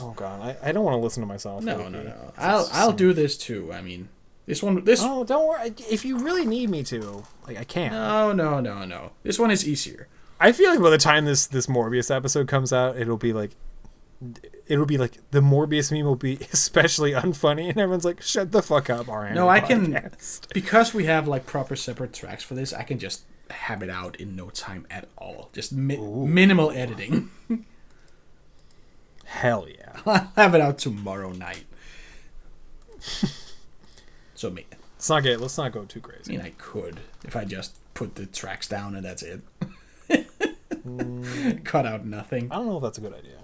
Oh god, I don't want to listen to myself. No. I'll do this too. I mean, this. Oh, don't worry. If you really need me to, like, I can. No. This one is easier. I feel like by the time this Morbius episode comes out, it'll be like the Morbius meme will be especially unfunny, and everyone's like, "Shut the fuck up, our No, I can, because we have like proper separate tracks for this. I can just have it out in no time at all. Just minimal editing. Hell yeah! I'll have it out tomorrow night. So let's not go too crazy. I mean, I could if I just put the tracks down and that's it. Cut out nothing. I don't know if that's a good idea.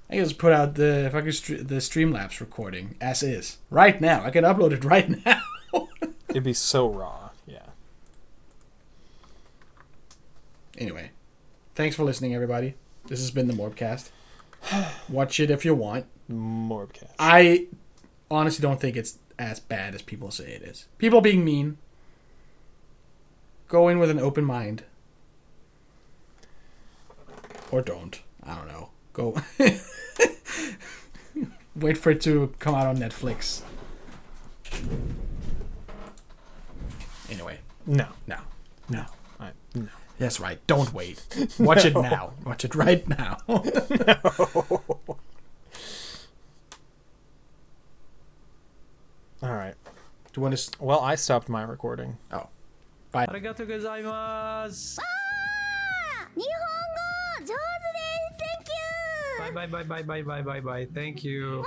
I can just put out the Streamlabs recording as is right now. I can upload it right now. It'd be so raw. Yeah. Anyway, thanks for listening, everybody. This has been the Morbcast. Watch it if you want. Morbcast. I honestly don't think it's as bad as people say it is. People being mean. Go in with an open mind. Or don't. I don't know. Go. Wait for it to come out on Netflix. Anyway. No. No. No. That's right. Don't wait. Watch it now. Watch it right now. No. All right. Do you want to? Well, I stopped my recording. Oh. Bye. ありがとうございます。日本語上手です Thank you Bye bye bye bye bye bye bye bye. Thank you.